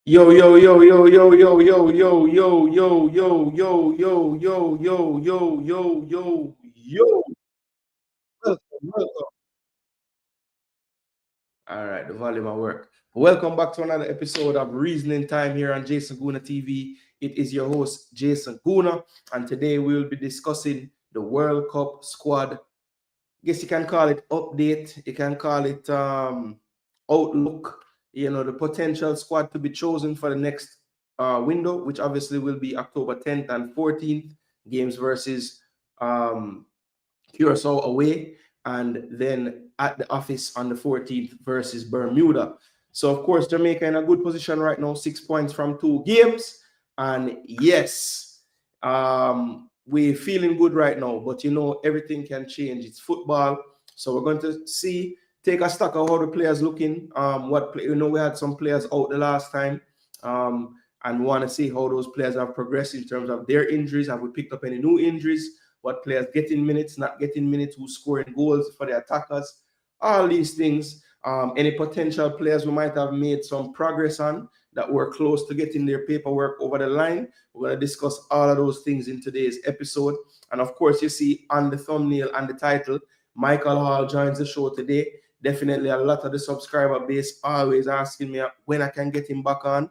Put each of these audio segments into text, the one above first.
Yo, yo, yo, yo, yo, yo, yo, yo, yo, yo, yo, yo, yo, yo, yo, yo, yo, yo, yo. Welcome, welcome. All right, the volume at work. Welcome back to another episode of Reasoning Time here on Gooner TV. It is your host, Jason Gooner, and today we will be discussing the World Cup squad. Guess you can call it update, you can call it outlook, the potential squad to be chosen for the next window, which obviously will be October 10th and 14th, games versus Curacao away, and then at the office on the 14th versus Bermuda. So, of course, Jamaica in a good position right now, 6 points from 2 games. And yes, we're feeling good right now, but everything can change. It's football. So, we're going to take a stock of how the players looking. We had some players out the last time. And want to see how those players have progressed in terms of their injuries. Have we picked up any new injuries? What players getting minutes, not getting minutes, who's scoring goals for the attackers, all these things. Any potential players we might have made some progress on that were close to getting their paperwork over the line. We're going to discuss all of those things in today's episode. And of course, you see on the thumbnail and the title, Michael Hall joins the show today. Definitely a lot of the subscriber base always asking me when I can get him back on.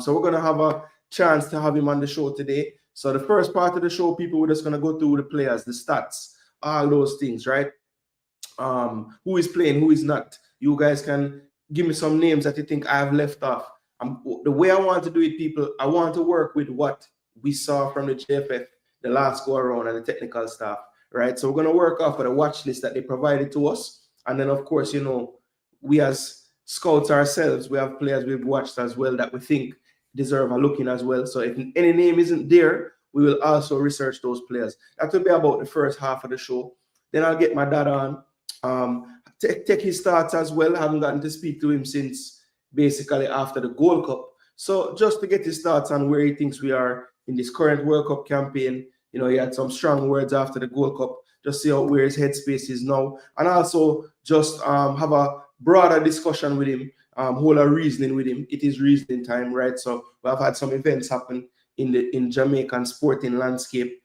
So we're going to have a chance to have him on the show today. So the first part of the show, people, we're just going to go through the players, the stats, all those things, right? Who is playing, who is not. You guys can give me some names that you think I have left off. The way I want to do it, people, I want to work with what we saw from the JFF, the last go around, and the technical staff, right? So we're going to work off of the watch list that they provided to us. And then, of course, we as scouts ourselves, we have players we've watched as well that we think deserve a looking as well. So if any name isn't there, we will also research those players. That will be about the first half of the show. Then I'll get my dad on, take his thoughts as well. I haven't gotten to speak to him since basically after the Gold Cup. So just to get his thoughts on where he thinks we are in this current World Cup campaign. He had some strong words after the Gold Cup. Just see where his headspace is now. And also just have a broader discussion with him, whole of reasoning with him. It is reasoning time, right? So we have had some events happen in Jamaican sporting landscape.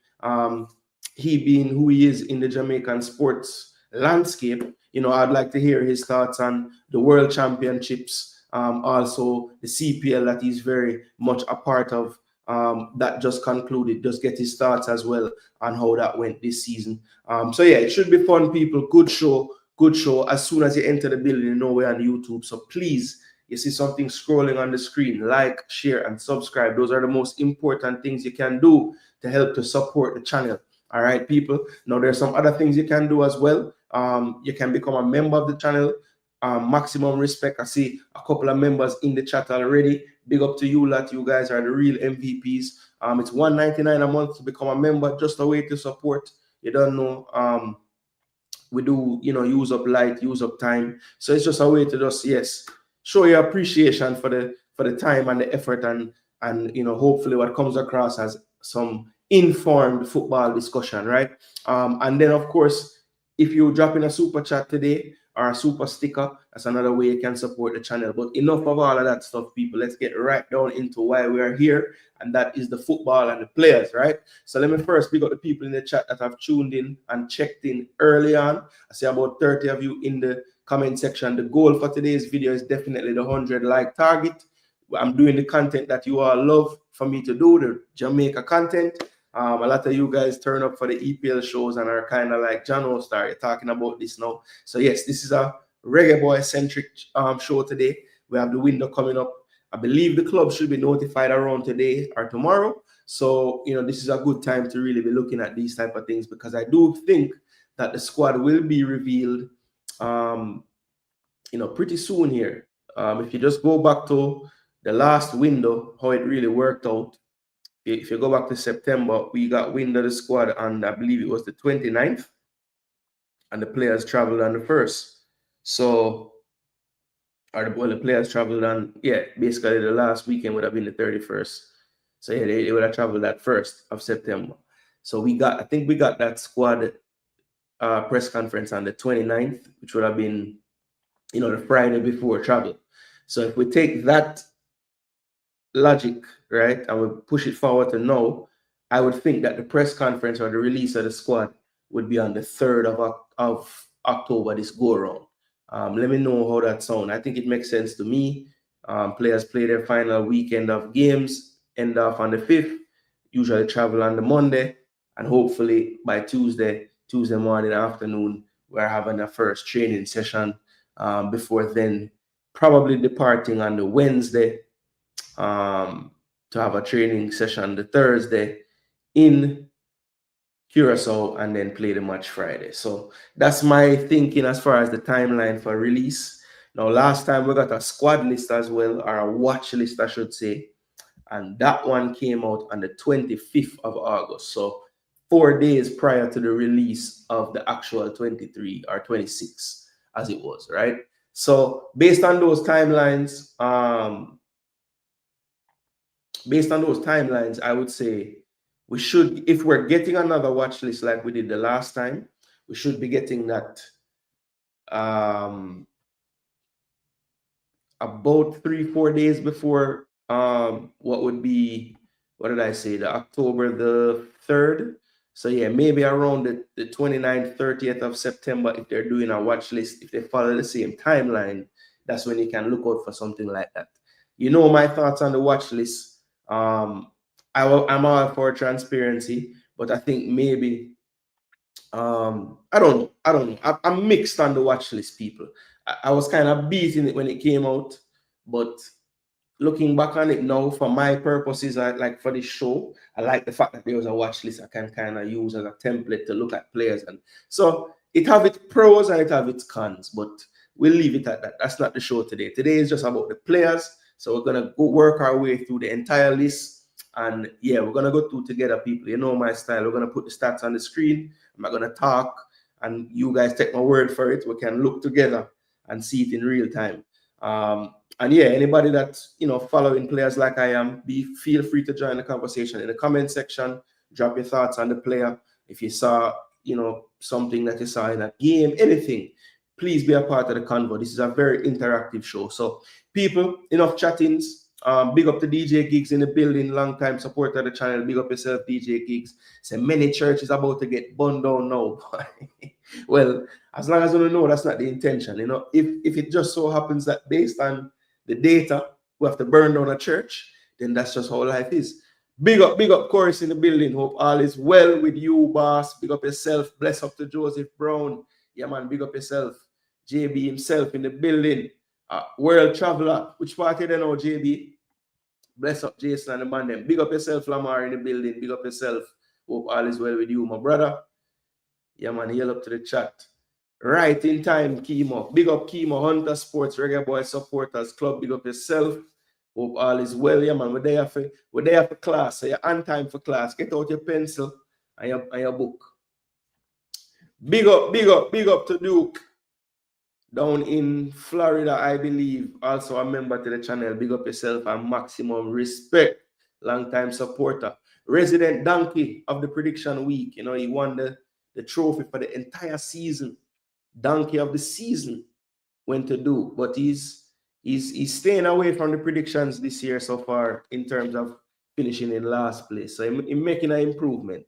He being who he is in the Jamaican sports landscape, I'd like to hear his thoughts on the World Championships, also the CPL that he's very much a part of, that just concluded. Just get his thoughts as well on how that went this season. So yeah, it should be fun, people. Good show. As soon as you enter the building, we're on YouTube. So please, you see something scrolling on the screen, like, share, and subscribe. Those are the most important things you can do to help to support the channel. All right, people. Now, there's some other things you can do as well. You can become a member of the channel. Maximum respect. I see a couple of members in the chat already. Big up to you lot. You guys are the real MVPs. It's $1.99 a month to become a member. Just a way to support. You don't know. We do, use up light, use up time. So it's just a way to just, show your appreciation for the time and the effort, and hopefully what comes across as some informed football discussion, right? And then, of course, if you drop in a super chat today or a super sticker, that's another way you can support the channel. But enough of all of that stuff, people. Let's get right down into why we are here, and that is the football and the players, right? So let me first pick up the people in the chat that have tuned in and checked in early on. I see about 30 of you in the comment section. The goal for today's video is definitely the 100 like target. I'm doing the content that you all love for me to do, the Jamaica content. A lot of you guys turn up for the EPL shows and are kind of like John O'Star. You're talking about this now. So yes, this is a Reggae Boy centric show today. We have the window coming up. I believe the club should be notified around today or tomorrow. So, this is a good time to really be looking at these type of things, because I do think that the squad will be revealed, pretty soon here. If you just go back to the last window, how it really worked out. If you go back to September, we got wind of the squad, and I believe it was the 29th, and the players traveled on the 1st. So, the players traveled on, basically the last weekend would have been the 31st. So, yeah, they would have traveled that 1st of September. So, I think we got that squad press conference on the 29th, which would have been, the Friday before travel. So, if we take that logic, right, I would push it forward to now, I would think that the press conference or the release of the squad would be on the 3rd of October this go around. Let me know how that sounds. I think it makes sense to me. Players play their final weekend of games, end off on the 5th, usually travel on the Monday, and hopefully by Tuesday morning, afternoon, we're having a first training session. Before then, probably departing on the Wednesday to have a training session the Thursday in Curacao and then play the match Friday. So that's my thinking as far as the timeline for release. Now, last time we got a squad list as well, or a watch list, I should say, and that one came out on the 25th of August. So 4 days prior to the release of the actual 23 or 26 as it was, right? So based on those timelines, I would say we should, if we're getting another watch list like we did the last time, we should be getting that about 3-4 days before what would be, what did I say, the October the 3rd. So yeah, maybe around the 29th, 30th of September, if they're doing a watch list, if they follow the same timeline, that's when you can look out for something like that. You know my thoughts on the watch list. I'm all for transparency, but I think maybe I don't know. I'm mixed on the watch list, people. I was kind of beating it when it came out, but looking back on it now, for my purposes, like for this show, I like the fact that there was a watch list I can kind of use as a template to look at players, and so it have its pros and it have its cons, but we'll leave it at that. That's not the show today. Today is just about the players, so we're gonna go work our way through the entire list, and yeah, we're gonna go through together, people. You know my style. We're gonna put the stats on the screen. I'm not gonna talk, and you guys take my word for it. We can look together and see it in real time. And yeah, anybody that's following players like I am, feel free to join the conversation in the comment section. Drop your thoughts on the player. If you saw something that you saw in a game, anything, please be a part of the convo. This is a very interactive show. So people, enough chattings. Big up to DJ Gigs in the building, long time supporter of the channel. Big up yourself, DJ Gigs. Say many churches about to get burned down now. Well, as long as you know that's not the intention. If it just so happens that based on the data, we have to burn down a church, then that's just how life is. Big up, Chorus in the building. Hope all is well with you, boss. Big up yourself. Bless up to Joseph Brown. Yeah, man, big up yourself. JB himself in the building. World Traveler. Which party they know, JB? Bless up Jason and the man them. Big up yourself, Lamar in the building. Big up yourself. Hope all is well with you, my brother. Yeah, man, yell up to the chat. Right in time, Kimo. Big up Kimo, Hunter Sports, Reggae Boyz Supporters Club. Big up yourself. Hope all is well. Yeah, man, we're there for class. So you're on time for class. Get out your pencil and your book. Big up to Duke. Down in Florida, I believe. Also a member to the channel. Big up yourself and maximum respect. Long-time supporter. Resident Donkey of the prediction week. He won the trophy for the entire season. Donkey of the season went to do, but he's staying away from the predictions this year so far in terms of finishing in last place. So he's making an improvement.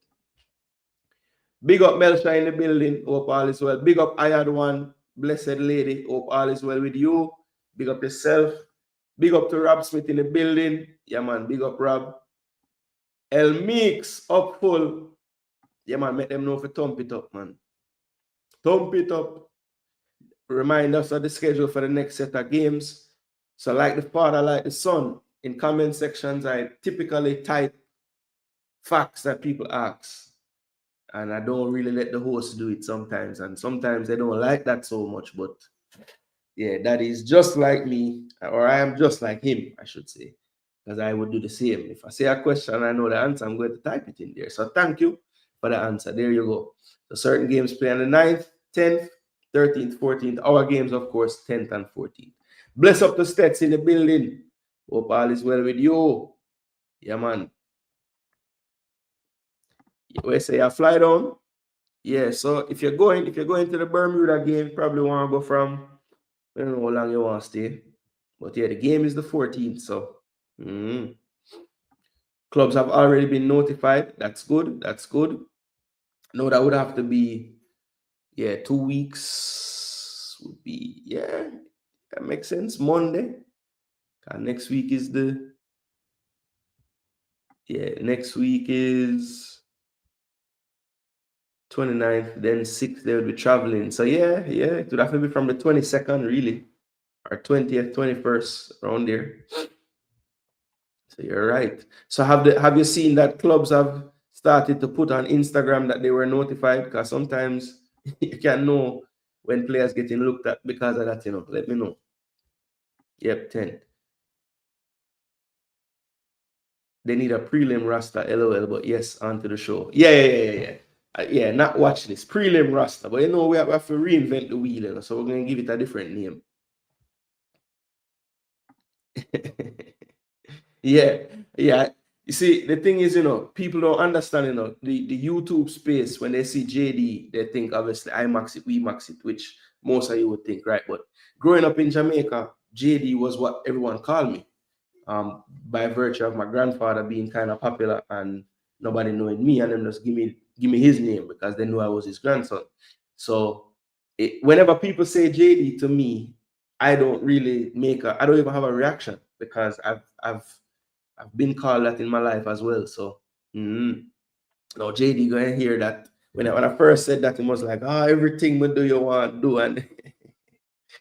Big up Melcha in the building. Hope all is well. Big up I Had One, blessed lady. Hope all is well with you. Big up yourself. Big up to Rob Smith in the building. Yeah, man. Big up Rob. El Mix up full. Yeah, man. Make them know for thump it up, man. Thump it up. Remind us of the schedule for the next set of games. So like the father, like the son, in comment sections, I typically type facts that people ask. And I don't really let the host do it sometimes. And sometimes they don't like that so much. But yeah, that is just like me. Or I am just like him, I should say. Because I would do the same. If I say a question and I know the answer, I'm going to type it in there. So thank you for the answer. There you go. So certain games play on the 9th, 10th, 13th, 14th. Our games, of course, 10th and 14th. Bless up the stats in the building. Hope all is well with you. Yeah, man. We say you fly down. Yeah, so if you're going to the Bermuda game, you probably want to go from, I don't know how long you want to stay. But yeah, the game is the 14th, so Mm. Clubs have already been notified. That's good. That's good. No, that would have to be, 2 weeks would be, that makes sense. Monday. Next week is next week is 29th, then 6th, they will be traveling. So it would have to be from the 22nd, really, or 20th, 21st, around there. So you're right. So have you seen that clubs have started to put on Instagram that they were notified? Because sometimes you can know when players getting looked at because of that, Let me know. Yep, 10. They need a prelim roster, LOL, but yes, onto the show. Yeah, not watch this. Prelim roster. But we have to reinvent the wheel, so we're going to give it a different name. Yeah. You see, the thing is, people don't understand, the YouTube space. When they see JD, they think obviously I max it, we max it, which most of you would think, right? But growing up in Jamaica, JD was what everyone called me. By virtue of my grandfather being kind of popular and nobody knowing me, and then just give me his name because they knew I was his grandson. So whenever people say JD to me, I don't really I don't even have a reaction because I've been called that in my life as well. So now JD gonna hear that when I first said that, it was like, everything we do you want to do, and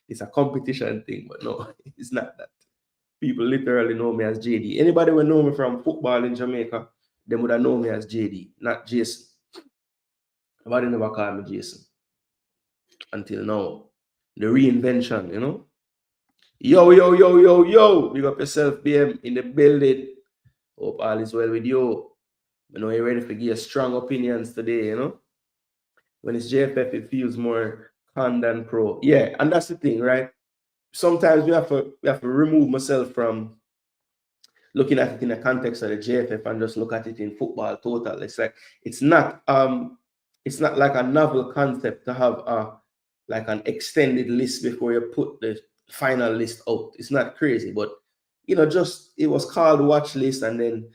it's a competition thing, but no, it's not that. People literally know me as JD. Anybody who know me from football in Jamaica, they would have known me as JD, not Jason. Nobody never called me Jason until now. The reinvention, Yo. Big up yourself, BM, in the building. Hope all is well with you. I know you're ready to give strong opinions today, When it's JFF, it feels more con than pro. Yeah, and that's the thing, right? Sometimes we have to remove myself from looking at it in the context of the JFF and just look at it in football total. It's like it's not like a novel concept to have like an extended list before you put the final list out. It's not crazy, but just it was called watch list, and then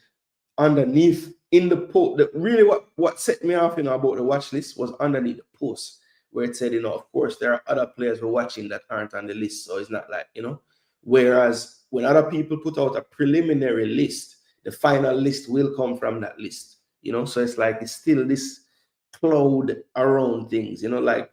underneath in the post, really what set me off, about the watch list was underneath the post where it said, of course there are other players we're watching that aren't on the list, so it's not like, whereas when other people put out a preliminary list, the final list will come from that list, so it's like it's still this cloud around things, like,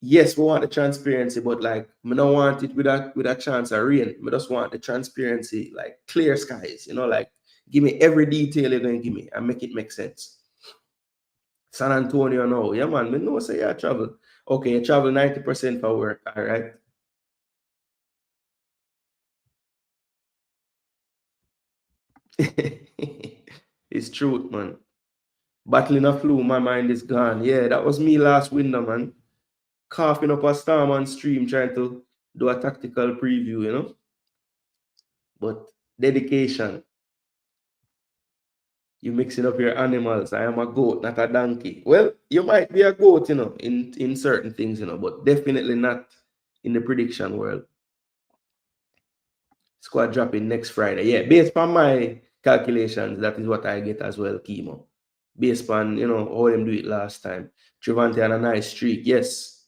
yes, we want the transparency, but like we don't want it with a chance of rain. We just want the transparency, like clear skies, like give me every detail you're going to give me and make it make sense. San Antonio, no. Yeah, man, me know say I travel. Okay, you travel 90% for work, all right? It's truth, man. Battling a flu, my mind is gone. Yeah, that was me last winter, man. Coughing up a storm on stream, trying to do a tactical preview, But dedication. You mixing up your animals. I am a goat, not a donkey. Well, you might be a goat, in certain things, but definitely not in the prediction world. Squad dropping next Friday. Yeah, based on my calculations, that is what I get as well, Chemo. Based on, how them do it last time. Trevante on a nice streak. Yes.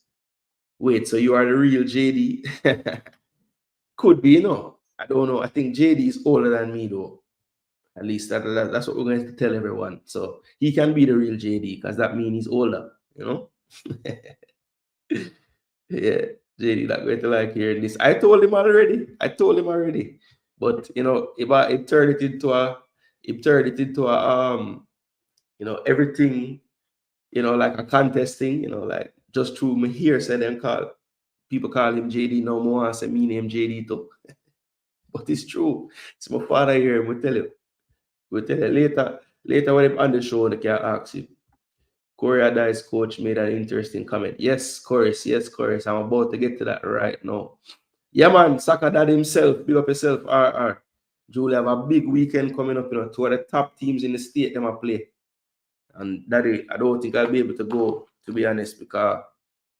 Wait, so you are the real JD? Could be, I don't know. I think JD is older than me, though. At least that's what we're going to tell everyone. So he can be the real JD because that means he's older, Yeah, JD not going to like hearing this. I told him already. But it turned it into a everything, like a contest thing, like just through me hearsay them people call him JD no more. I say me name JD too. But it's true. It's my father here, we tell you. We'll tell you later when I'm on the show, they can ask you. Corey Adai's coach made an interesting comment. Yes, Chorus. I'm about to get to that right now. Yeah, man, Saka Dad himself, big up yourself, RR. Julie have a big weekend coming up, two of the top teams in the state them a play. And Daddy, I don't think I'll be able to go, to be honest, because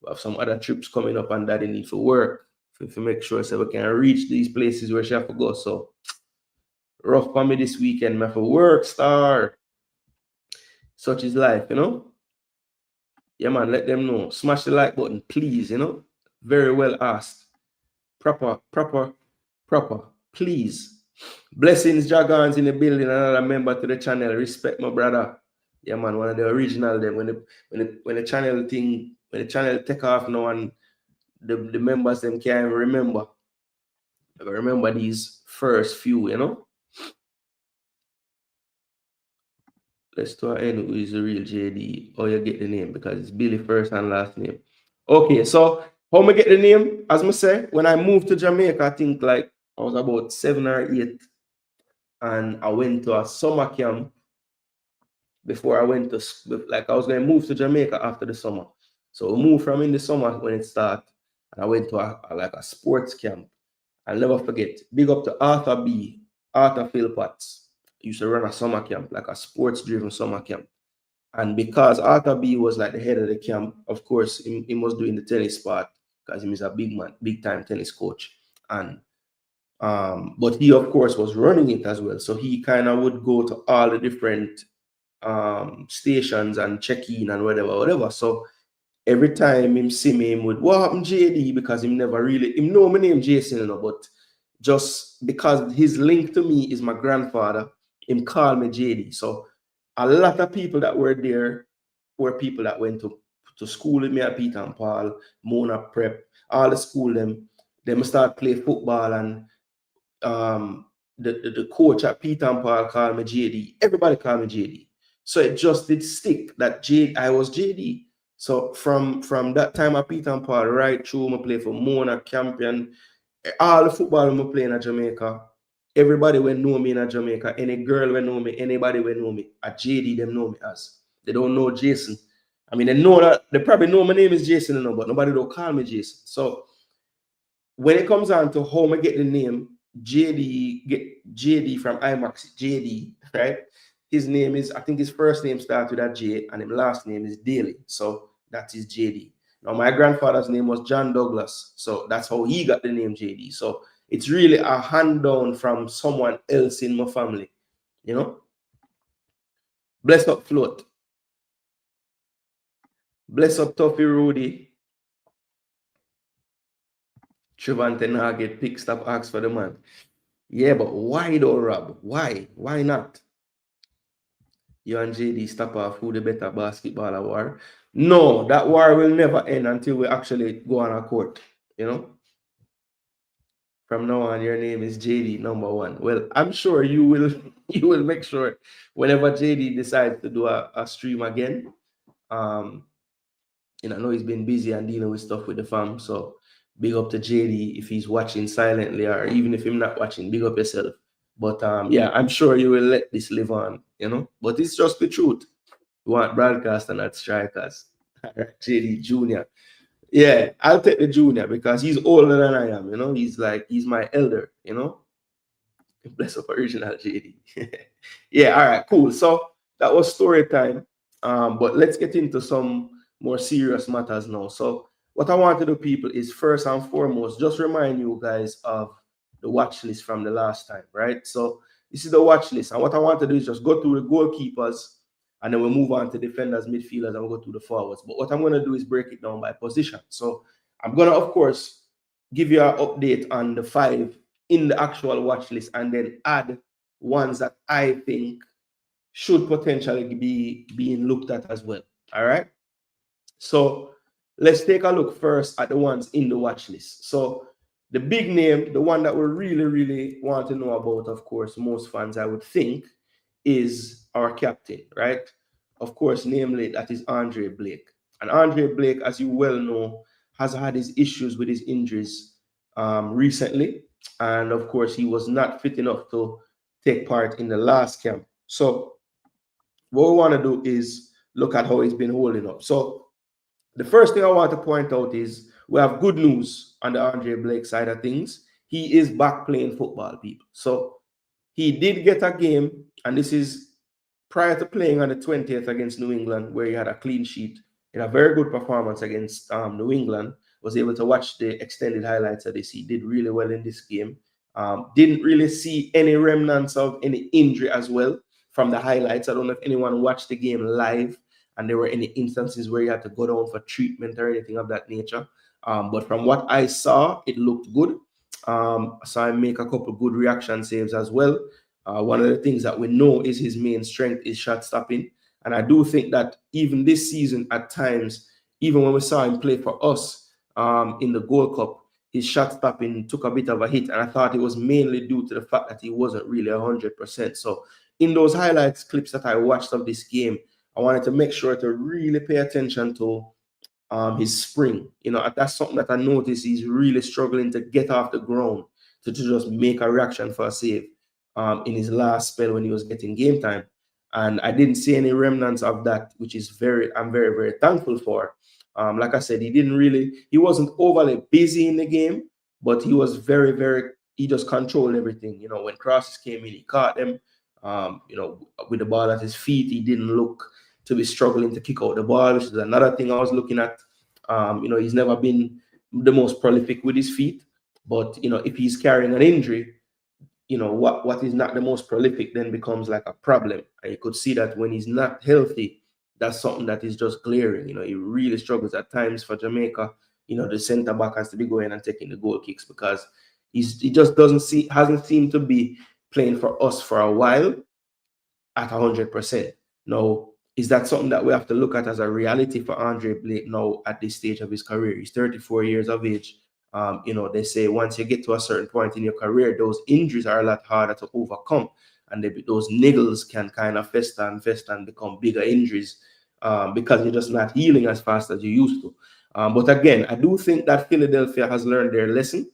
we have some other trips coming up and Daddy need to work to make sure so we can reach these places where she have to go. So Rough for me this weekend, man, for work, star. Such is life, you know? Yeah, man, let them know. Smash the like button, please, you know? Very well asked. Proper, proper, proper. Please. Blessings, Jagons in the building. Another member to the channel. Respect my brother. Yeah, man, one of the original them. When the channel thing, when the channel take off now and the members them can't even remember. I remember these first few, you know? Let's to end who is the real JD. Or you get the name because it's Billy first and last name. Okay, so how I get the name? As I say, when I moved to Jamaica, I think like I was about 7 or 8, and I went to a summer camp before I went to, like I was going to move to Jamaica after the summer. So we moved from in the summer when it started, and I went to like a sports camp. I'll never forget. Big up to Arthur B. Arthur Philpotts. Used to run a summer camp, like a sports-driven summer camp. And because Arthur B was like the head of the camp, of course, he was doing the tennis part because he was a big man, big time tennis coach. And but he of course was running it as well. So he kind of would go to all the different stations and check in and whatever. So every time him see me, him would, what happened JD? Because him never really, him know my name Jason, you know, but just because his link to me is my grandfather, him call me JD. So a lot of people that were there were people that went to school with me at Peter and Paul, Mona Prep, all the school them start play football, and the coach at Peter and Paul called me JD. Everybody called me JD. So it just did stick that I was JD. So from that time at Peter and Paul right through, I play for Mona, Campion, all the football I'm playing at Jamaica. Everybody will know me in Jamaica. Any girl will know me. Anybody will know me. At JD, them know me as. They don't know Jason. I mean, they know that, they probably know my name is Jason, you know, but nobody don't call me Jason. So when it comes on to how I get the name, JD from IMAX, JD, right? His name is, I think his first name starts with a J and his last name is Daly. So that is JD. Now, my grandfather's name was John Douglas. So that's how he got the name JD. So it's really a hand down from someone else in my family, you know? Bless up Float. Bless up Tuffy Rudy. Trevante Nugget, pick, stop, ask for the man. Yeah, but why though, Rob? Why? Why not? You and JD stop off who the better basketballer war. No, that war will never end until we actually go on a court, you know? From now on, your name is JD #1. Well, I'm sure you will make sure whenever JD decides to do a stream again. I know he's been busy and dealing with stuff with the fam. So big up to JD if he's watching silently, or even if he's not watching, big up yourself. But yeah, I'm sure you will let this live on, you know. But it's just the truth. We want broadcasters, not strikers. JD Jr. Yeah, I'll take the junior because he's older than I am, you know. He's my elder, you know. Bless up original JD. Yeah, all right, cool. So that was story time. But let's get into some more serious matters now. So what I want to do, people, is first and foremost, just remind you guys of the watch list from the last time, right? So this is the watch list. And what I want to do is just go through the goalkeepers, and then we'll move on to defenders, midfielders, and we'll go through the forwards. But what I'm going to do is break it down by position. So I'm going to, of course, give you an update on the 5 in the actual watch list, and then add ones that I think should potentially be being looked at as well. All right. So let's take a look first at the ones in the watch list. So the big name, the one that we really, really want to know about, of course, most fans, I would think, is our captain, right? Of course, namely, that is Andre Blake. And Andre Blake, as you well know, has had his issues with his injuries recently. And of course, he was not fit enough to take part in the last camp. So what we want to do is look at how he's been holding up. So the first thing I want to point out is we have good news on the Andre Blake side of things. He is back playing football, people. So he did get a game, and this is prior to playing on the 20th against New England, where he had a clean sheet in a very good performance against New England. Was able to watch the extended highlights of this. He did really well in this game. Didn't really see any remnants of any injury as well from the highlights. I don't know if anyone watched the game live and there were any instances where you had to go down for treatment or anything of that nature. But from what I saw, it looked good. So I make a couple good reaction saves as well. One of the things that we know is his main strength is shot stopping. And I do think that even this season, at times, even when we saw him play for us in the Gold Cup, his shot stopping took a bit of a hit. And I thought it was mainly due to the fact that he wasn't really 100%. So in those highlights clips that I watched of this game, I wanted to make sure to really pay attention to his spring. That's something that I noticed he's really struggling to get off the ground to just make a reaction for a save in his last spell when he was getting game time. And I didn't see any remnants of that, which is I'm very, very thankful for. Like I said, he wasn't overly busy in the game, but he was very, he just controlled everything. When crosses came in, he caught them. With the ball at his feet, he didn't look to be struggling to kick out the ball, which is another thing I was looking at. He's never been the most prolific with his feet, but if he's carrying an injury, what is not the most prolific then becomes like a problem. And you could see that when he's not healthy, that's something that is just glaring. He really struggles at times for Jamaica. The center back has to be going and taking the goal kicks because he just hasn't seemed to be playing for us for a while at 100%. Now, is that something that we have to look at as a reality for Andre Blake now at this stage of his career? He's 34 years of age. They say once you get to a certain point in your career, those injuries are a lot harder to overcome. And those niggles can kind of fester and become bigger injuries because you're just not healing as fast as you used to. But again, I do think that Philadelphia has learned their lesson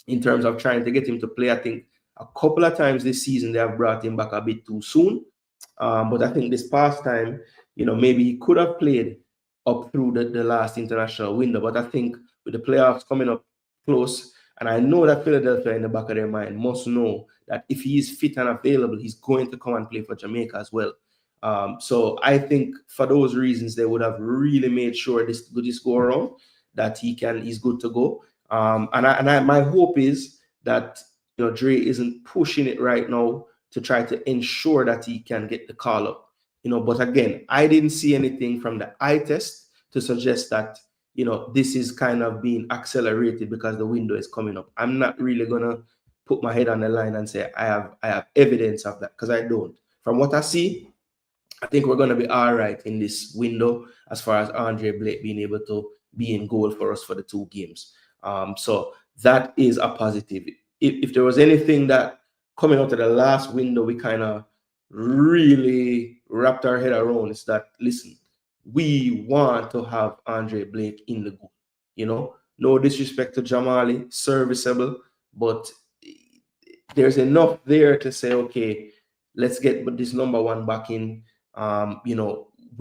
in terms of trying to get him to play. I think a couple of times this season they have brought him back a bit too soon. But I think this past time, maybe he could have played up through the last international window. But I think with the playoffs coming up close, and I know that Philadelphia in the back of their mind must know that if he is fit and available, he's going to come and play for Jamaica as well. So I think for those reasons, they would have really made sure this go around that he's good to go. My hope is that Dre isn't pushing it right now to try to ensure that he can get the call up. But again, I didn't see anything from the eye test to suggest that this is kind of being accelerated because the window is coming up. I'm not really gonna put my head on the line and say I have evidence of that, because I don't. From what I see, I think we're gonna be all right in this window as far as Andre Blake being able to be in goal for us for the 2 games. So that is a positive. If there was anything that coming out of the last window we kind of really wrapped our head around, is that, listen, we want to have Andre Blake in the goal. No disrespect to Jamali, serviceable, but there's enough there to say, okay, let's get this number 1 back in. We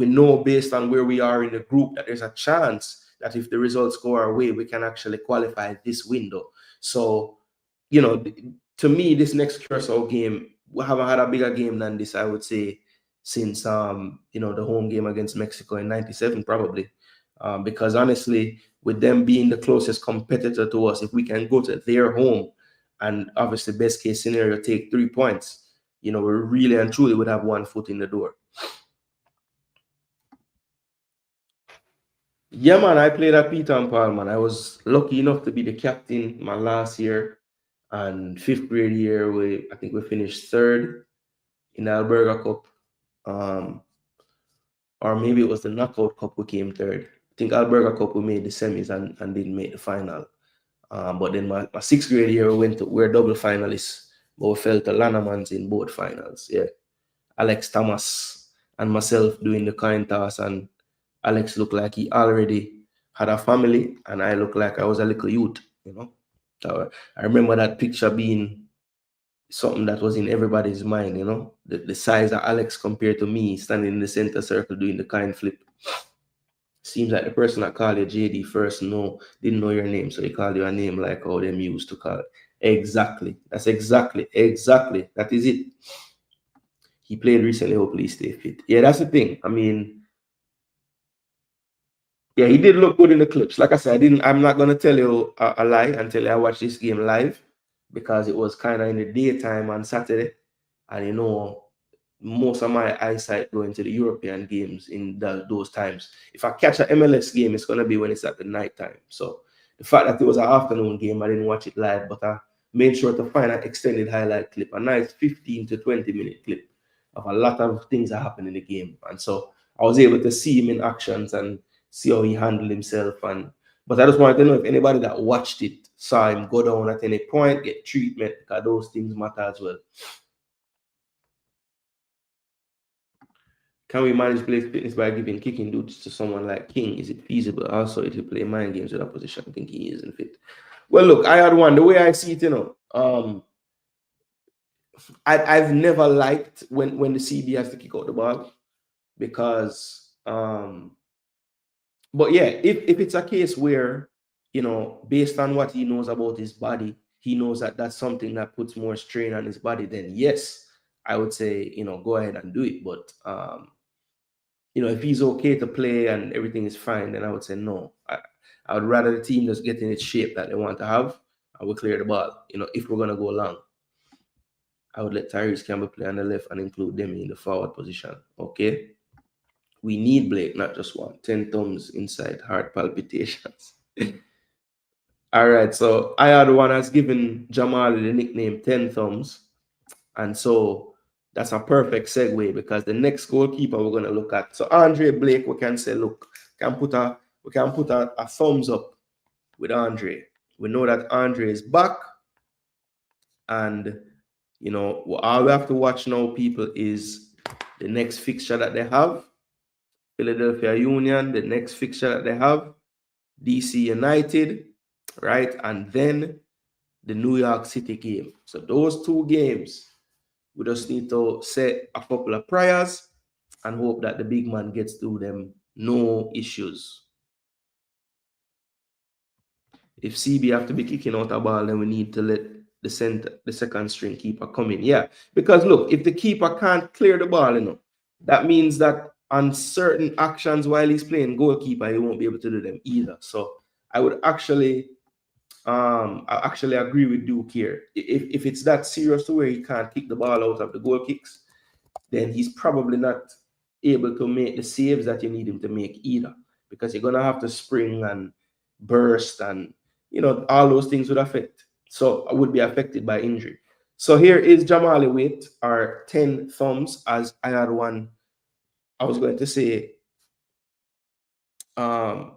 know based on where we are in the group that there's a chance that if the results go our way, we can actually qualify this window. So, to me, this next Curacao game, we haven't had a bigger game than this, I would say, since the home game against Mexico in '97, probably. Because honestly, with them being the closest competitor to us, if we can go to their home and obviously best case scenario take 3 points, we really and truly would have 1 foot in the door. Yeah, man, I played at Peter and Paul, man. I was lucky enough to be the captain my last year, and 5th grade year, I think we finished 3rd in the Alberga Cup. Or maybe it was the Knockout Cup we came 3rd. I think Alberga Cup we made the semis and didn't make the final. But then my 6th grade year we're double finalists, but we fell to Lanamans in both finals. Yeah, Alex Thomas and myself doing the coin toss, and Alex looked like he already had a family, and I looked like I was a little youth. So I remember that picture being something that was in everybody's mind. The size of Alex compared to me standing in the center circle doing the coin flip. Seems like the person that called you JD first didn't know your name, so he called you a name like how them used to call it. Exactly. That's exactly. That is it. He played recently, hopefully he stay fit. Yeah, that's the thing. I mean, yeah, he did look good in the clips. Like I said, I'm not gonna tell you a lie until I watch this game live, because it was kind of in the daytime on Saturday, and most of my eyesight going to the European games in those times. If I catch an MLS game, it's going to be when it's at the night time. So the fact that it was an afternoon game, I didn't watch it live, but I made sure to find an extended highlight clip, a nice 15 to 20-minute clip of a lot of things that happened in the game. And so I was able to see him in actions and see how he handled himself. But I just wanted to know if anybody that watched it saw him go down at any point, get treatment, because those things matter as well. Can we manage players' fitness by giving kicking duties to someone like King? Is it feasible? Also, if you play mind games with opposition, thinking he isn't fit. Well, look, I had one. The way I see it, I've never liked when the CB has to kick out the ball, because, but yeah, if it's a case where, based on what he knows about his body, he knows that that's something that puts more strain on his body, then yes, I would say, go ahead and do it. But, if he's okay to play and everything is fine, then I would say no. I would rather the team just get in its shape that they want to have, and we clear the ball. If we're going to go long, I would let Tyrese Campbell play on the left and include them in the forward position. Okay? We need Blake, not just one. 10 thumbs inside, heart palpitations. All right, so I had one has given Jamali the nickname 10 thumbs. And so that's a perfect segue, because the next goalkeeper we're going to look at. So Andre Blake, we can say, look, we can put a thumbs up with Andre. We know that Andre is back. And, all we have to watch now, people, is the next fixture that they have. Philadelphia Union, the next fixture that they have. DC United, right? And then the New York City game. So those two games, we just need to say a couple of prayers and hope that the big man gets through them, no issues. If CB have to be kicking out a ball, then we need to let the second string keeper come in. Yeah, because look, if the keeper can't clear the ball, that means that on certain actions while he's playing goalkeeper, he won't be able to do them either. So I would actually agree with Duke here. If it's that serious to where he can't kick the ball out of the goal kicks, then he's probably not able to make the saves that you need him to make either, because you're going to have to spring and burst, and all those things would affect. So I would be affected by injury. So here is Jamali Waite, our 10 thumbs, as I had one. I was going to say, that's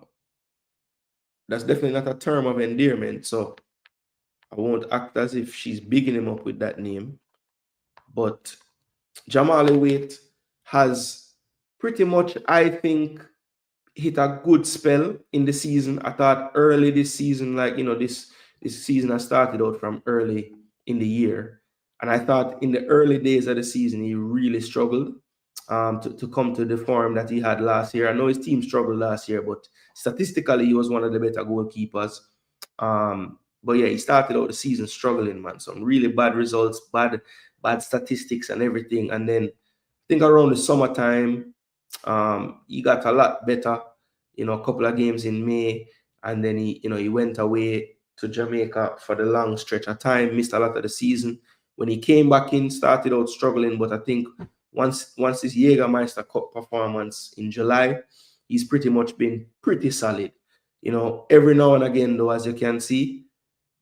definitely not a term of endearment, so I won't act as if she's bigging him up with that name. But Jamali Waite has pretty much, I think, hit a good spell in the season. I thought early this season, this season has started out from early in the year. And I thought in the early days of the season, he really struggled to come to the form that he had last year. I know his team struggled last year, but statistically, he was one of the better goalkeepers. But yeah, he started out the season struggling, man. Some really bad results, bad statistics and everything. And then I think around the summertime, he got a lot better, a couple of games in May. And then he went away to Jamaica for the long stretch of time, missed a lot of the season. When he came back in, started out struggling, but I think once this Jägermeister Cup performance in July, he's pretty much been pretty solid. Every now and again, though, as you can see,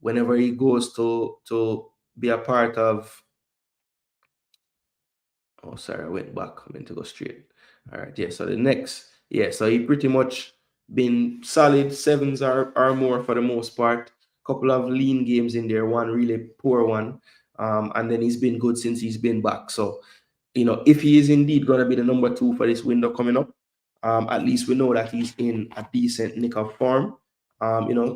whenever he goes to be a part of, oh, sorry, I went back. I meant to go straight. All right, yeah, so the next, yeah, so he pretty much been solid, 7s or more for the most part. Couple of lean games in there, one really poor one. And then he's been good since he's been back. So, if he is indeed going to be the number 2 for this window coming up, at least we know that he's in a decent nick of form.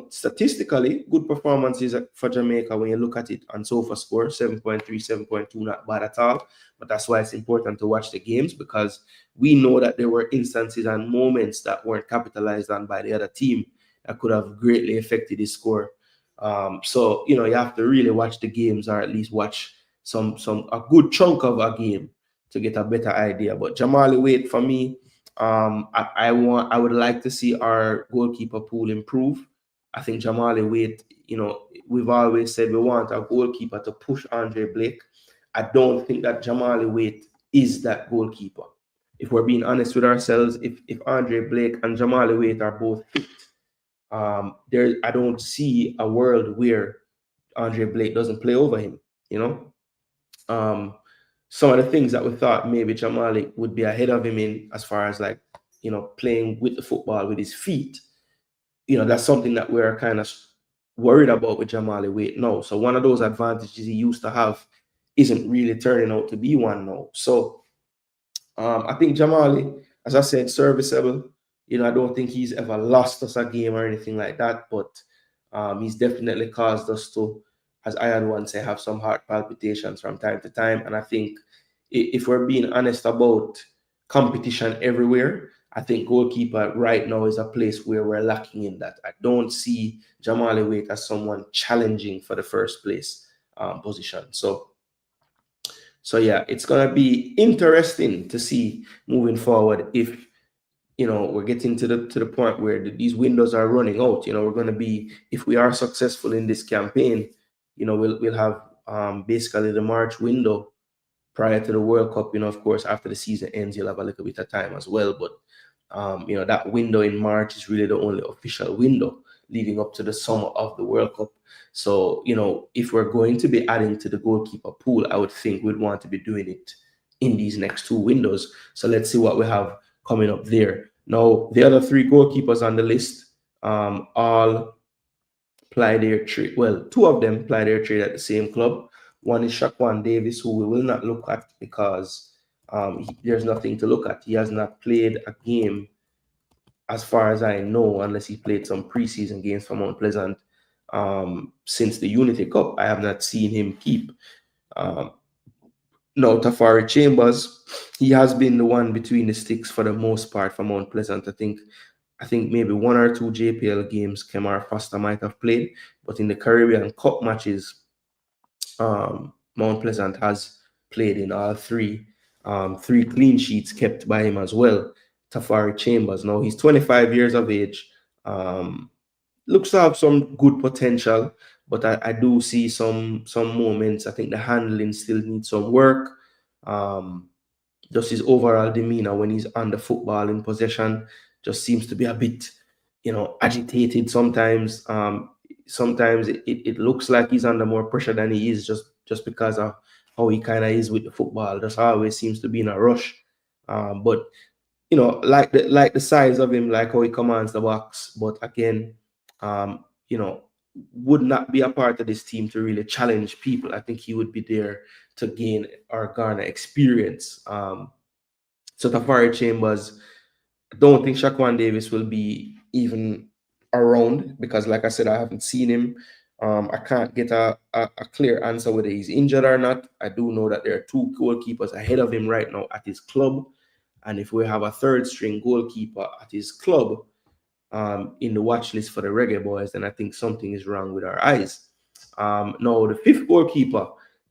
Statistically, good performances for Jamaica when you look at it on SofaScore, 7.3, 7.2, not bad at all. But that's why it's important to watch the games, because we know that there were instances and moments that weren't capitalized on by the other team that could have greatly affected his score. So, you have to really watch the games, or at least watch a good chunk of a game to get a better idea. But Jamali Waite, for me, I would like to see our goalkeeper pool improve. I think Jamali Waite, we've always said we want a goalkeeper to push Andre Blake. I don't think that Jamali Waite is that goalkeeper. If we're being honest with ourselves, if Andre Blake and Jamali Waite are both fit, I don't see a world where Andre Blake doesn't play over him. Some of the things that we thought maybe Jamali would be ahead of him in, as far as like, playing with the football with his feet, that's something that we're kind of worried about with Jamali Waite now. So one of those advantages he used to have isn't really turning out to be one now. So I think Jamali, as I said, serviceable. I don't think he's ever lost us a game or anything like that, but he's definitely caused us to, as I had once say, have some heart palpitations from time to time. And I think if we're being honest about competition everywhere, I think goalkeeper right now is a place where we're lacking in that. I don't see Jamali Waite as someone challenging for the first place position. So yeah, it's gonna be interesting to see moving forward if we're getting to the point where these windows are running out. We're gonna be, if we are successful in this campaign, we'll have basically the March window prior to the World Cup. Of course, after the season ends, you'll have a little bit of time as well. But that window in March is really the only official window leading up to the summer of the World Cup. So, if we're going to be adding to the goalkeeper pool, I would think we'd want to be doing it in these next two windows. So let's see what we have coming up there. Now, the other three goalkeepers on the list all ply their trade. Well, two of them ply their trade at the same club. One is Shaquan Davis, who we will not look at because there's nothing to look at. He has not played a game, as far as I know, unless he played some preseason games for Mount Pleasant since the Unity Cup. I have not seen him keep. No, Tafari Chambers, he has been the one between the sticks for the most part for Mount Pleasant. I think maybe one or two JPL games Kemar Foster might have played, but in the Caribbean Cup matches, Mount Pleasant has played in all three. Three clean sheets kept by him as well. Tafari Chambers. Now he's 25 years of age. Looks to have some good potential, but I do see some moments. I think the handling still needs some work. Just his overall demeanor when he's on the football in possession just seems to be a bit, agitated sometimes. Sometimes it looks like he's under more pressure than he is, just because of how he kind of is with the football. Just always seems to be in a rush. But like the size of him, like how he commands the box. But again, would not be a part of this team to really challenge people. I think he would be there to gain or garner experience. So Tafari Chambers, I don't think Shaquan Davis will be even around because, like I said, I haven't seen him. I can't get a clear answer whether he's injured or not. I do know that there are two goalkeepers ahead of him right now at his club. And if we have a third string goalkeeper at his club in the watch list for the Reggae Boyz, then I think something is wrong with our eyes. Now, the fifth goalkeeper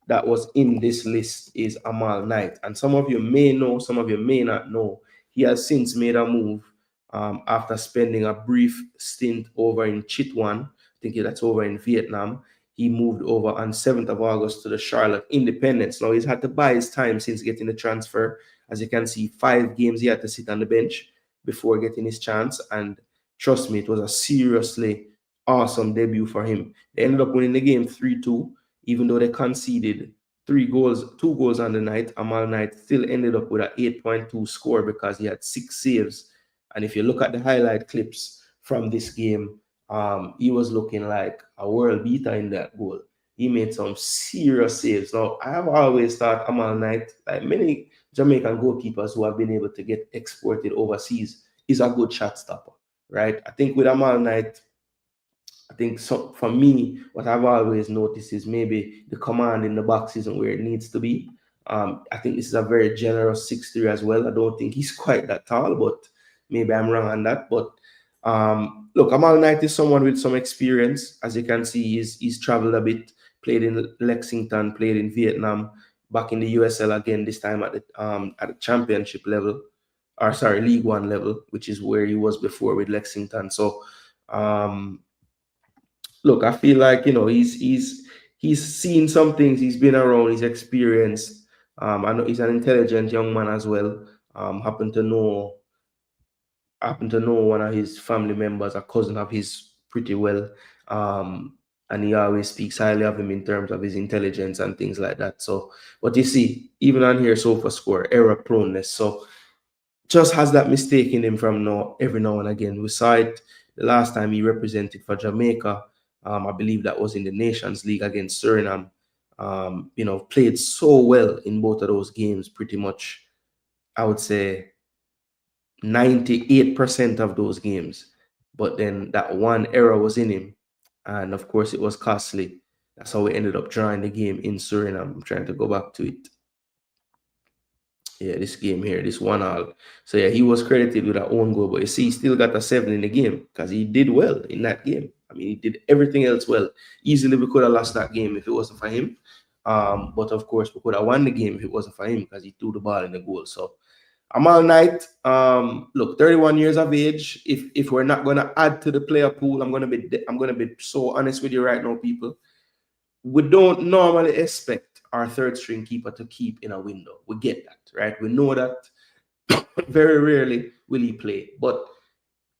that was in this list is Amal Knight. And some of you may know, some of you may not know. He has since made a move after spending a brief stint over in Chitwan. I think that's over in Vietnam. He moved over on 7th of August to the Charlotte Independence. Now, he's had to buy his time since getting the transfer. As you can see, 5 games he had to sit on the bench before getting his chance. And trust me, it was a seriously awesome debut for him. They ended up winning the game 3-2, even though they conceded 2 goals on the night. Amal Knight still ended up with an 8.2 score because he had 6 saves. And if you look at the highlight clips from this game, he was looking like a world beater in that goal. He made some serious saves. Now, I have always thought Amal Knight, like many Jamaican goalkeepers who have been able to get exported overseas, is a good shot stopper, right? I think with Amal Knight, I think for me, what I've always noticed is maybe the command in the box isn't where it needs to be. I think this is a very generous 6'3" as well. I don't think he's quite that tall, but maybe I'm wrong on that. But look, Amal Knight is someone with some experience. As you can see, he's traveled a bit, played in Lexington, played in Vietnam, back in the USL again, this time at the championship level, or sorry, League One level, which is where he was before with Lexington. So look, I feel like he's seen some things. He's been around. He's experienced. I know he's an intelligent young man as well. Happen to know one of his family members, a cousin of his, pretty well. Um, and he always speaks highly of him in terms of his intelligence and things like that. So, but you see, even on here, sofa score, error proneness. So just has that mistake in him from every now and again. We saw it the last time he represented for Jamaica. I believe that was in the Nations League against Suriname. Played so well in both of those games, pretty much, I would say 98% of those games. But then that one error was in him. And of course, it was costly. That's how we ended up drawing the game in Suriname. I'm trying to go back to it. Yeah, this game here, this 1-1. So yeah, he was credited with that own goal, but you see, he still got a 7 in the game because he did well in that game. I mean, he did everything else well. Easily, we could have lost that game if it wasn't for him. But of course, we could have won the game if it wasn't for him because he threw the ball in the goal. So Amari'i Knight, look, 31 years of age. If we're not gonna add to the player pool, I'm gonna be so honest with you right now, people. We don't normally expect our third string keeper to keep in a window. We get that, right? We know that very rarely will he play, but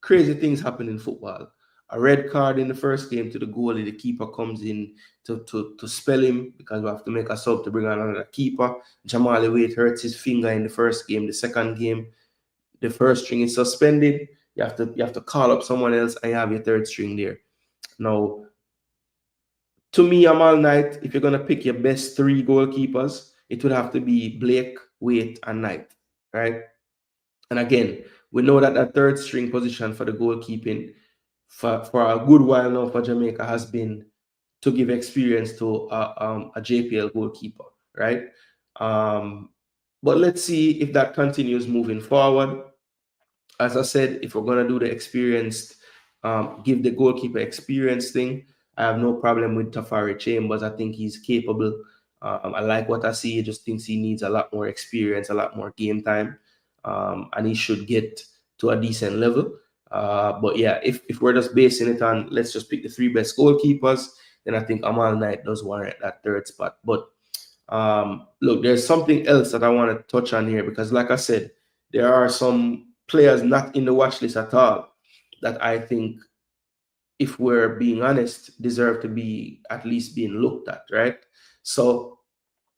crazy things happen in football. A red card in the first game to the goalie, the keeper comes in to spell him because we have to make a sub to bring on another keeper. Jamali Waite hurts his finger in the first game. The second game, the first string is suspended. You have to call up someone else and you have your third string there. Now, to me, Amari'i Knight, if you're gonna pick your best 3 goalkeepers, it would have to be Blake, Waite, and Knight, right? And again, we know that that third string position for the goalkeeping for a good while now for Jamaica has been to give experience to a JPL goalkeeper, right? But let's see if that continues moving forward. As I said, if we're going to do the experienced, give the goalkeeper experience thing, I have no problem with Tafari Chambers. I think he's capable. I like what I see. He just thinks he needs a lot more experience, a lot more game time, and he should get to a decent level. But yeah, if we're just basing it on, let's just pick the 3 best goalkeepers, then I think Amari'i Knight does warrant that third spot. But look, there's something else that I want to touch on here because, like I said, there are some players not in the watch list at all that I think, if we're being honest, deserve to be at least being looked at, right? So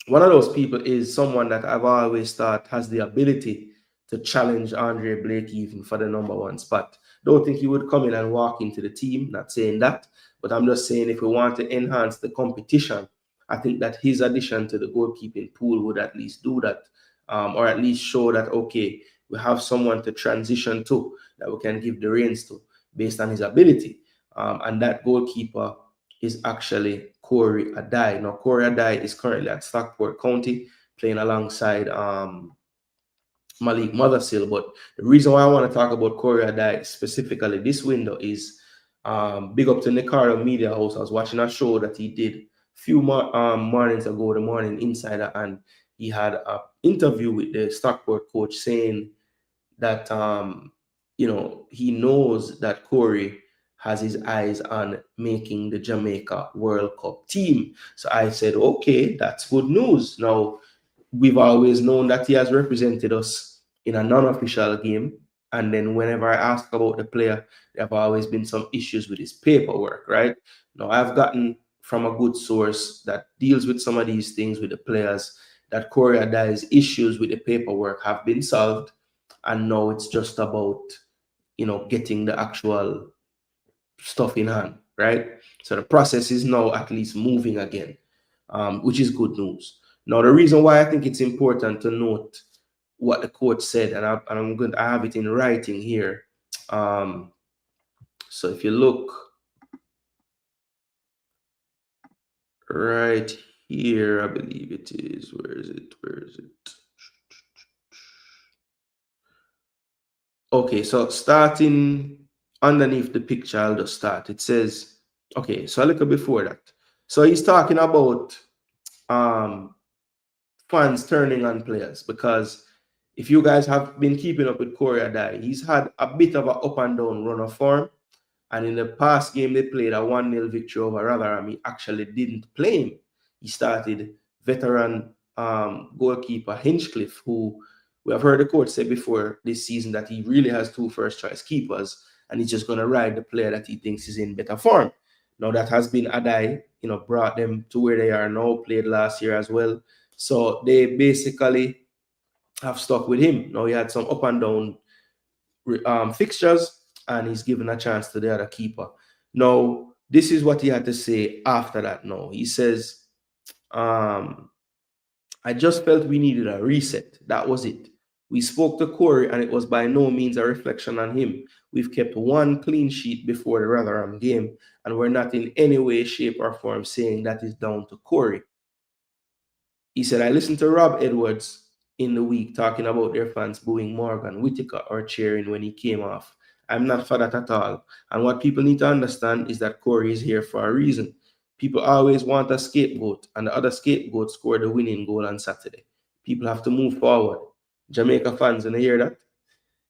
one of those people is someone that I've always thought has the ability to challenge Andre Blake even for the #1 spot. Don't think he would come in and walk into the team, not saying that, but I'm just saying if we want to enhance the competition, I think that his addition to the goalkeeping pool would at least do that, or at least show that, okay, we have someone to transition to that we can give the reins to based on his ability. And that goalkeeper is actually Corey Adai. Now, Corey Adai is currently at Stockport County playing alongside Malik Mothersill. But the reason why I want to talk about Corey Adai specifically this window is big up to Nicaragua Media House. I was watching a show that he did a few mornings ago, the Morning Insider, and he had an interview with the Stockport coach saying that, he knows that Corey has his eyes on making the Jamaica World Cup team. So I said, okay, that's good news. Now, we've always known that he has represented us in a non-official game. And then whenever I ask about the player, there have always been some issues with his paperwork, right? Now, I've gotten from a good source that deals with some of these things with the players that Corey Adai's issues with the paperwork have been solved. And now it's just about, getting the actual stuff in hand, right? So the process is now at least moving again, which is good news. Now, the reason why I think it's important to note what the coach said, and I have it in writing here. So if you look right here, I believe it is. Where is it? Okay, so starting underneath the picture, I'll just start. It says, okay, so a little before that. So he's talking about fans turning on players, because if you guys have been keeping up with Corey Adai, he's had a bit of an up and down run of form. And in the past game they played, a 1-0 victory over Rotherham, he actually didn't play him. He started veteran goalkeeper Hinchcliffe, who we have heard the coach say before this season that he really has 2 first-choice keepers, and he's just going to ride the player that he thinks is in better form. Now, that has been Adai, brought them to where they are now, played last year as well. So they basically have stuck with him. Now, he had some up and down fixtures, and he's given a chance to the other keeper. Now, this is what he had to say after that. Now, he says, I just felt we needed a reset. That was it. We spoke to Corey, and it was by no means a reflection on him. We've kept 1 clean sheet before the Rotherham game, and we're not in any way, shape, or form saying that is down to Corey. He said, I listened to Rob Edwards in the week talking about their fans booing Morgan Whittaker or cheering when he came off. I'm not for that at all. And what people need to understand is that Corey is here for a reason. People always want a scapegoat, and the other scapegoat scored the winning goal on Saturday. People have to move forward. Jamaica fans, and hear that?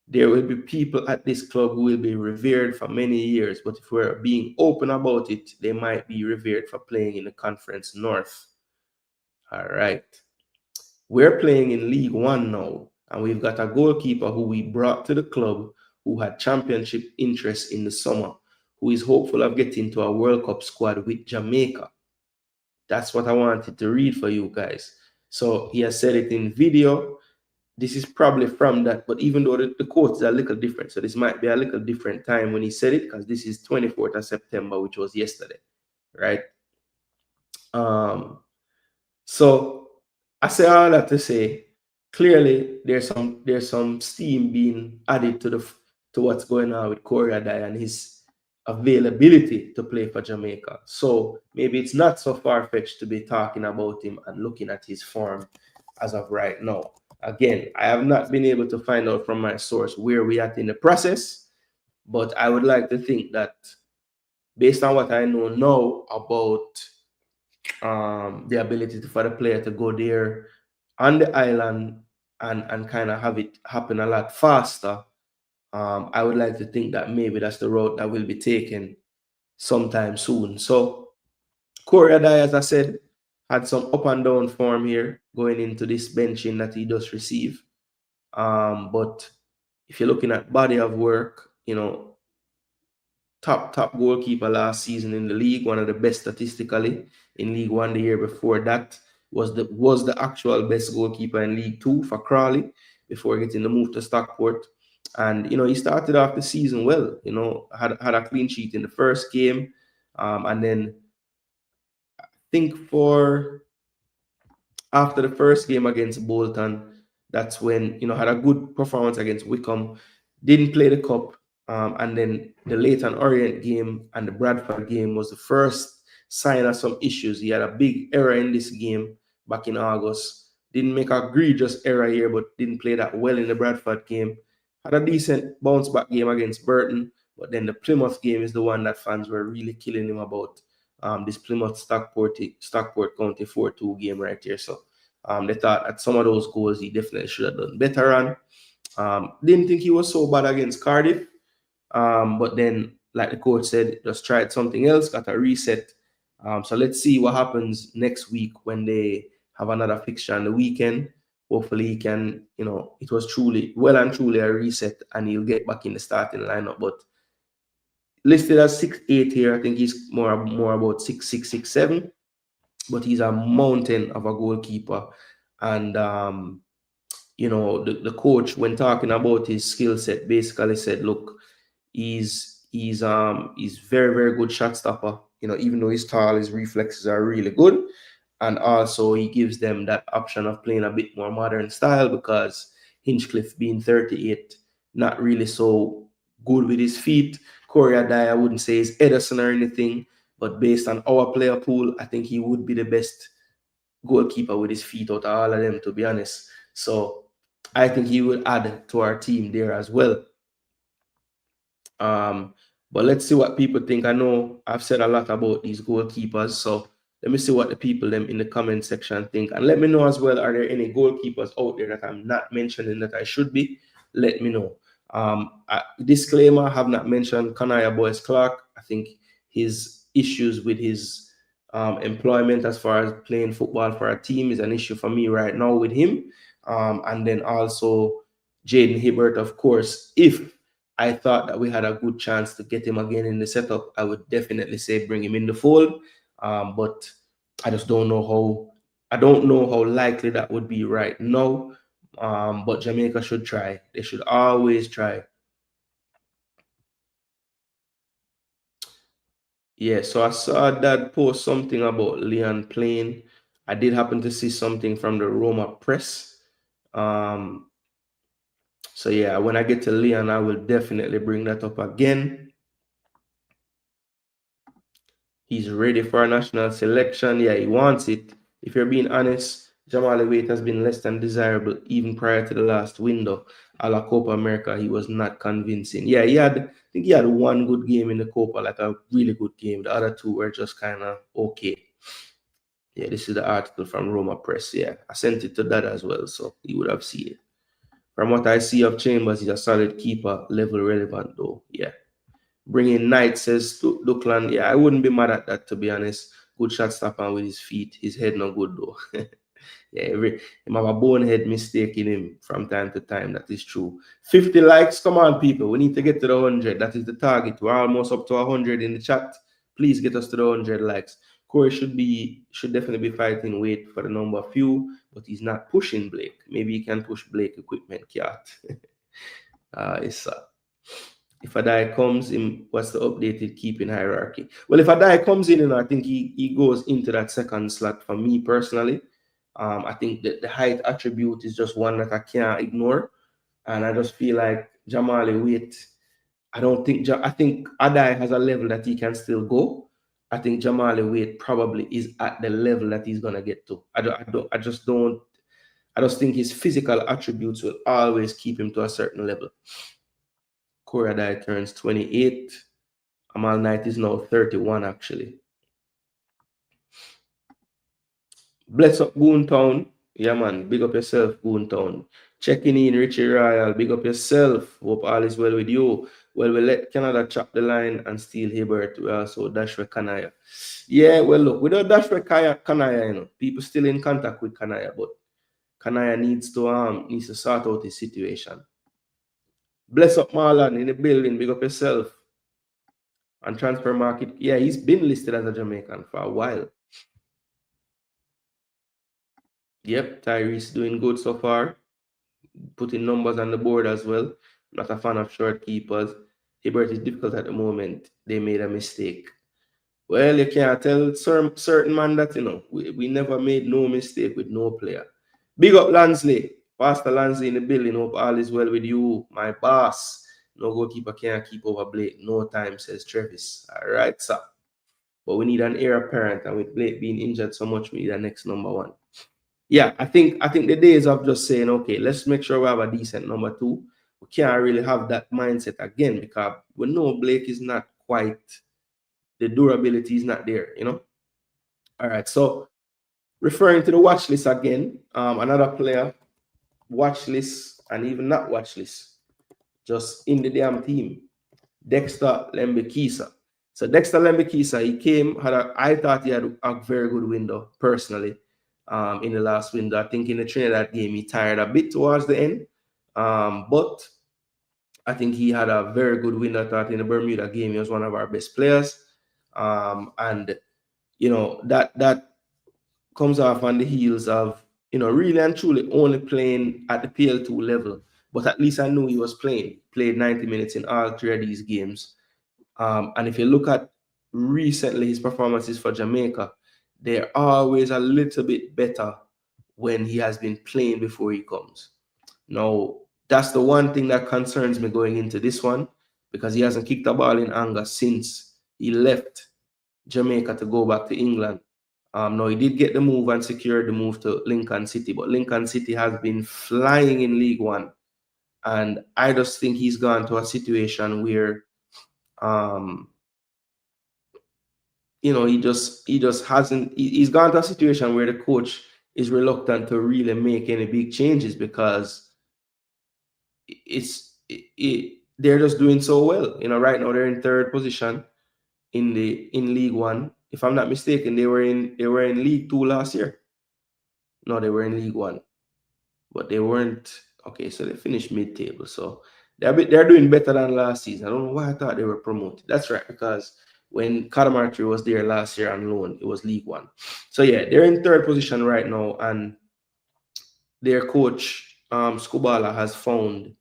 There will be people at this club who will be revered for many years, but if we're being open about it, they might be revered for playing in the Conference North. All right. We're playing in League One now, and we've got a goalkeeper who we brought to the club who had championship interest in the summer, who is hopeful of getting to a World Cup squad with Jamaica. That's what I wanted to read for you guys. So he has said it in video. This is probably from that, but even though the quotes are a little different, so this might be a little different time when he said it, because this is 24th of September, which was yesterday, right? So I say all that to say, clearly there's some steam being added to what's going on with Corey Adai and his availability to play for Jamaica. So maybe it's not so far-fetched to be talking about him and looking at his form as of right now. Again, I have not been able to find out from my source where we are in the process, but I would like to think that based on what I know now about the ability for the player to go there on the island and kind of have it happen a lot faster, I would like to think that maybe that's the road that will be taken sometime soon. So Corey Adai, as I said, had some up and down form here going into this benching that he does receive. But if you're looking at body of work, top goalkeeper last season in the league, one of the best statistically in League One the year before that, was the actual best goalkeeper in League Two for Crawley before getting the move to Stockport. And he started off the season well, had a clean sheet in the first game, and then I think after the first game against Bolton, that's when had a good performance against Wickham, didn't play the cup, and then the Leyton Orient game and the Bradford game was the first sign of some issues. He had a big error in this game back in August. Didn't make an egregious error here, but didn't play that well in the Bradford game. Had a decent bounce back game against Burton, but then the Plymouth game is the one that fans were really killing him about. This Plymouth Stockport County 4-2 game right here. So they thought that some of those goals he definitely should have done better on. Didn't think he was so bad against Cardiff. But then, like the coach said, just tried something else, got a reset. So let's see what happens next week when they have another fixture on the weekend. Hopefully he can, it was well and truly a reset and he'll get back in the starting lineup. But listed as 6'8" here, I think he's more about 6'6", 6'7", but he's a mountain of a goalkeeper. And the coach, when talking about his skill set, basically said, look, he's very, very good shot stopper. Even though he's tall, his reflexes are really good. And also he gives them that option of playing a bit more modern style, because Hinchcliffe being 38, not really so good with his feet. Corey Adai, I wouldn't say is Edison or anything, but based on our player pool, I think he would be the best goalkeeper with his feet out of all of them, to be honest. So I think he would add to our team there as well. But let's see what people think. I know I've said a lot about these goalkeepers, so let me see what the people them in the comment section think. And let me know as well, are there any goalkeepers out there that I'm not mentioning that I should be? Let me know. Disclaimer: I have not mentioned Kanaya Boyce Clark. I think his issues with his employment as far as playing football for a team is an issue for me right now with him. And then also Jaden Hibbert, of course. If I thought that we had a good chance to get him again in the setup, I would definitely say bring him in the fold. But I just don't know how. I don't know how likely that would be right now. But Jamaica should try. They should always try. Yeah, so I saw Dad post something about Leon playing. I did happen to see something from the Roma press. So yeah, when I get to Leon, I will definitely bring that up again. He's ready for a national selection. Yeah, he wants it. If you're being honest, Jamali Waite has been less than desirable even prior to the last window. A la Copa America, he was not convincing. Yeah, I think he had one good game in the Copa, like a really good game. The other two were just kind of okay. Yeah, this is the article from Roma Press. Yeah, I sent it to Dad as well, so he would have seen it. From what I see of Chambers, he's a solid keeper, level relevant though. Yeah. Bringing Knight, says Duckland. Yeah, I wouldn't be mad at that, to be honest. Good shot stopper with his feet. His head not good though. Yeah, him have a bonehead mistake in him from time to time. That is true. 50 likes. Come on, people. We need to get to the 100. That is the target. We're almost up to 100 in the chat. Please get us to the 100 likes. Corey should definitely be fighting Wait for the number few, but he's not pushing Blake. Maybe he can push Blake equipment, cat. It's if a die comes in, what's the updated keeping hierarchy? Well, if a die comes in, I think he goes into that second slot for me personally. I think that the height attribute is just one that I can't ignore. And I just feel like Jamali Waite, I think Adai has a level that he can still go. I think Jamali Waite probably is at the level that he's gonna get to. I just think his physical attributes will always keep him to a certain level. Corey Adai turns 28. Amal Knight is now 31 actually. Bless up Goontown. Yeah, man. Big up yourself, Goontown. Checking in, Richie Royal. Big up yourself. Hope all is well with you. Well, we let Canada chop the line and steal Hibbert. We also dash with Kanaya. Yeah, well, look, we don't dash with Kanaya, you know. People still in contact with Kanaya, but Kanaya needs to sort out his situation. Bless up Marlon in the building. Big up yourself. And transfer market. Yeah, he's been listed as a Jamaican for a while. Yep, Tyrese doing good so far. Putting numbers on the board as well. Not a fan of short keepers. Hibbert is difficult at the moment. They made a mistake. Well, you can't tell certain man that, you know, we never made no mistake with no player. Big up Lansley. Pastor Lansley in the building. Hope all is well with you, my boss. No goalkeeper can't keep over Blake. No time, says Travis. All right, sir. But we need an heir apparent, and with Blake being injured so much, we need a next number one. Yeah, I think the days of just saying, okay, let's make sure we have a decent number two. We can't really have that mindset again because we know Blake is not quite, the durability is not there, you know. All right, so referring to the watch list again, another player, watch list and even not watch list, just in the damn team, Dexter Lembikisa. So Dexter Lembikisa, he came, I thought he had a very good window personally. In the last window, I think in the Trinidad game, he tired a bit towards the end. But I think he had a very good window. I thought in the Bermuda game, he was one of our best players. And, you know, that comes off on the heels of, you know, really and truly only playing at the PL2 level. But at least I knew he was played 90 minutes in all three of these games. And if you look at recently his performances for Jamaica, they're always a little bit better when he has been playing before he comes. Now, that's the one thing that concerns me going into this one, because he hasn't kicked a ball in anger since he left Jamaica to go back to England. Now, he did get the move and secured the move to Lincoln City, but Lincoln City has been flying in League One. And I just think he's gone to a situation where you know, he's gone to a situation where the coach is reluctant to really make any big changes because it's they're just doing so well. Right now they're in third position in League One. If I'm not mistaken, they were in League Two last year. No, they were in League One, but they weren't. Okay, so they finished mid-table. So they're doing better than last season. I don't know why I thought they were promoted. That's right, because when Cadamartri was there last year on loan, it was League One. So yeah, they're in third position right now, and their coach Skubala has found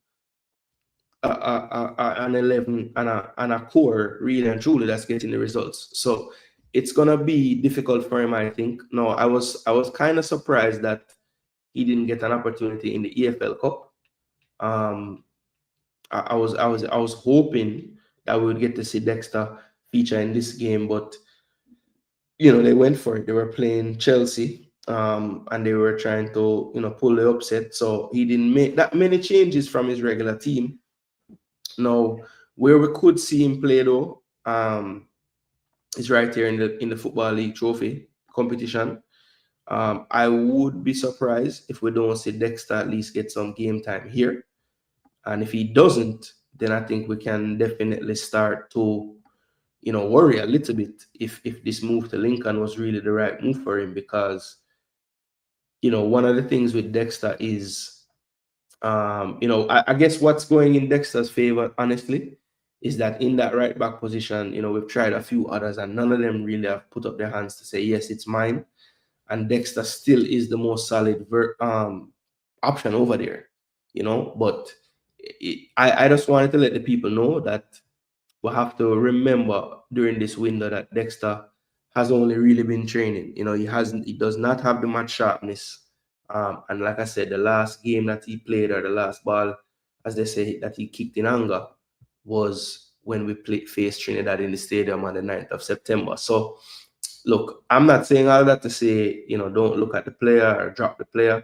an 11 and a core really and truly that's getting the results. So it's gonna be difficult for him, I think. No, I was kind of surprised that he didn't get an opportunity in the EFL Cup. I was hoping that we would get to see Dexter feature in this game, but they went for it. They were playing Chelsea, and they were trying to pull the upset. So he didn't make that many changes from his regular team. Now, where we could see him play though, is right here in the Football League Trophy competition. I would be surprised if we don't see Dexter at least get some game time here. And if he doesn't, then I think we can definitely start to, worry a little bit if this move to Lincoln was really the right move for him, because, one of the things with Dexter is, I guess what's going in Dexter's favor, honestly, is that in that right back position, we've tried a few others and none of them really have put up their hands to say, yes, it's mine. And Dexter still is the most solid option over there, But I just wanted to let the people know that we have to remember during this window that Dexter has only really been training. He does not have the match sharpness. And like I said, the last game that he played, or the last ball, as they say, that he kicked in anger, was when we faced Trinidad in the stadium on the 9th of September. So, look, I'm not saying all that to say, don't look at the player or drop the player.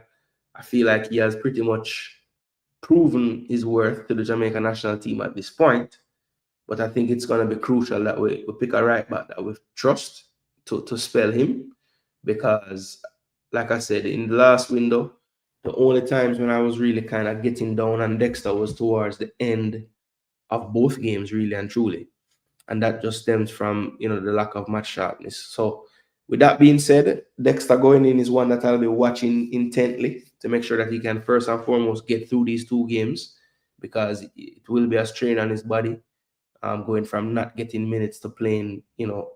I feel like he has pretty much proven his worth to the Jamaican national team at this point. But I think it's going to be crucial that we pick a right back that we trust to spell him. Because, like I said, in the last window, the only times when I was really kind of getting down on Dexter was towards the end of both games, really and truly. And that just stems from, the lack of match sharpness. So with that being said, Dexter going in is one that I'll be watching intently to make sure that he can first and foremost get through these two games, because it will be a strain on his body, going from not getting minutes to playing,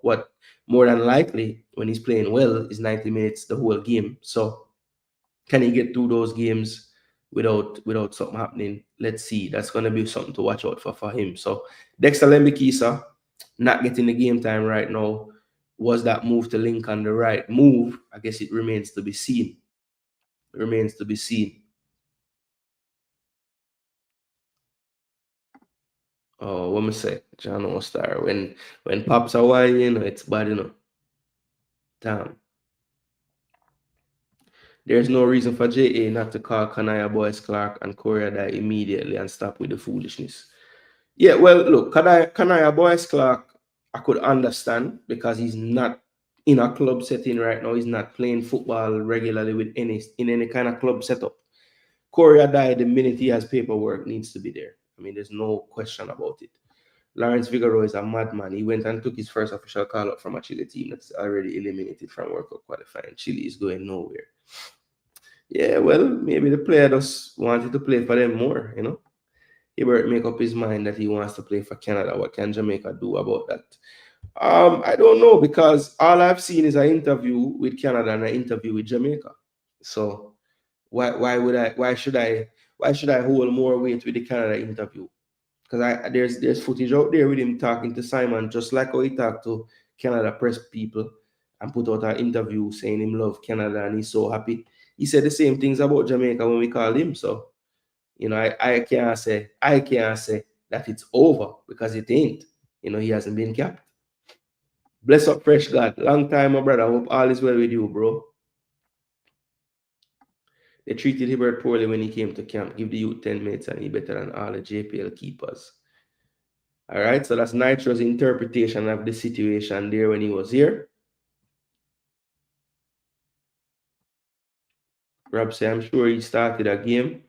what more than likely, when he's playing well, is 90 minutes the whole game. So can he get through those games without something happening? Let's see. That's going to be something to watch out for him. So Dexter Lembikisa not getting the game time right now. Was that move to Lincoln the right move? I guess it remains to be seen. It remains to be seen. Oh, what me say? John Star. When Pops Hawaii, it's bad, Damn. There's no reason for JA not to call Kanaya Boys Clark and Korea die immediately and stop with the foolishness. Yeah, well, look, Kanaya Boys Clark, I could understand, because he's not in a club setting right now. He's not playing football regularly in any kind of club setup. Korea died the minute he has paperwork, needs to be there. I mean, there's no question about it. Lawrence Figueroa is a madman. He went and took his first official call up from a Chile team that's already eliminated from World Cup qualifying. Chile is going nowhere. Yeah, well, maybe the player just wanted to play for them more, He better make up his mind that he wants to play for Canada. What can Jamaica do about that? I don't know, because all I've seen is an interview with Canada and an interview with Jamaica. So why should I hold more weight with the Canada interview? Because there's footage out there with him talking to Simon, just like how he talked to Canada press people and put out an interview saying him love Canada and he's so happy. He said the same things about Jamaica when we called him. So, I can't say that it's over, because it ain't. He hasn't been capped. Bless up, fresh God. Long time, my brother. Hope all is well with you, bro. They treated Hibbert poorly when he came to camp. Give the youth 10 minutes and he better than all the JPL keepers. All right, so that's Nitro's interpretation of the situation there when he was here. Rob say, I'm sure he started a game.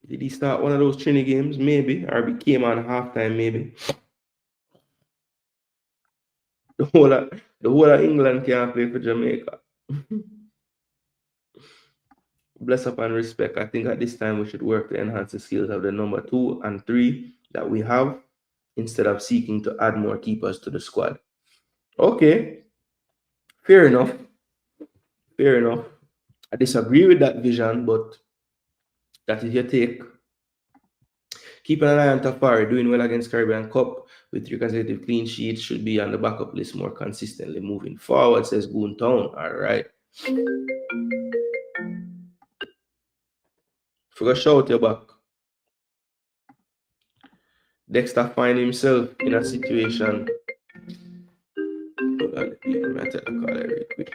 Did he start one of those Trini games? Maybe. Or became on halftime, maybe. The whole of England can't play for Jamaica. Bless up and respect. I think at this time we should work to enhance the skills of the number 2 and 3 that we have instead of seeking to add more keepers to the squad. Okay. Fair enough. Fair enough. I disagree with that vision, but that is your take. Keeping an eye on Tafari, doing well against Caribbean Cup with 3 consecutive clean sheets, should be on the backup list more consistently moving forward, says Goon Town. All right. Forgot shout your back. Dexter find himself in a situation. Hold on, let me take the call real quick.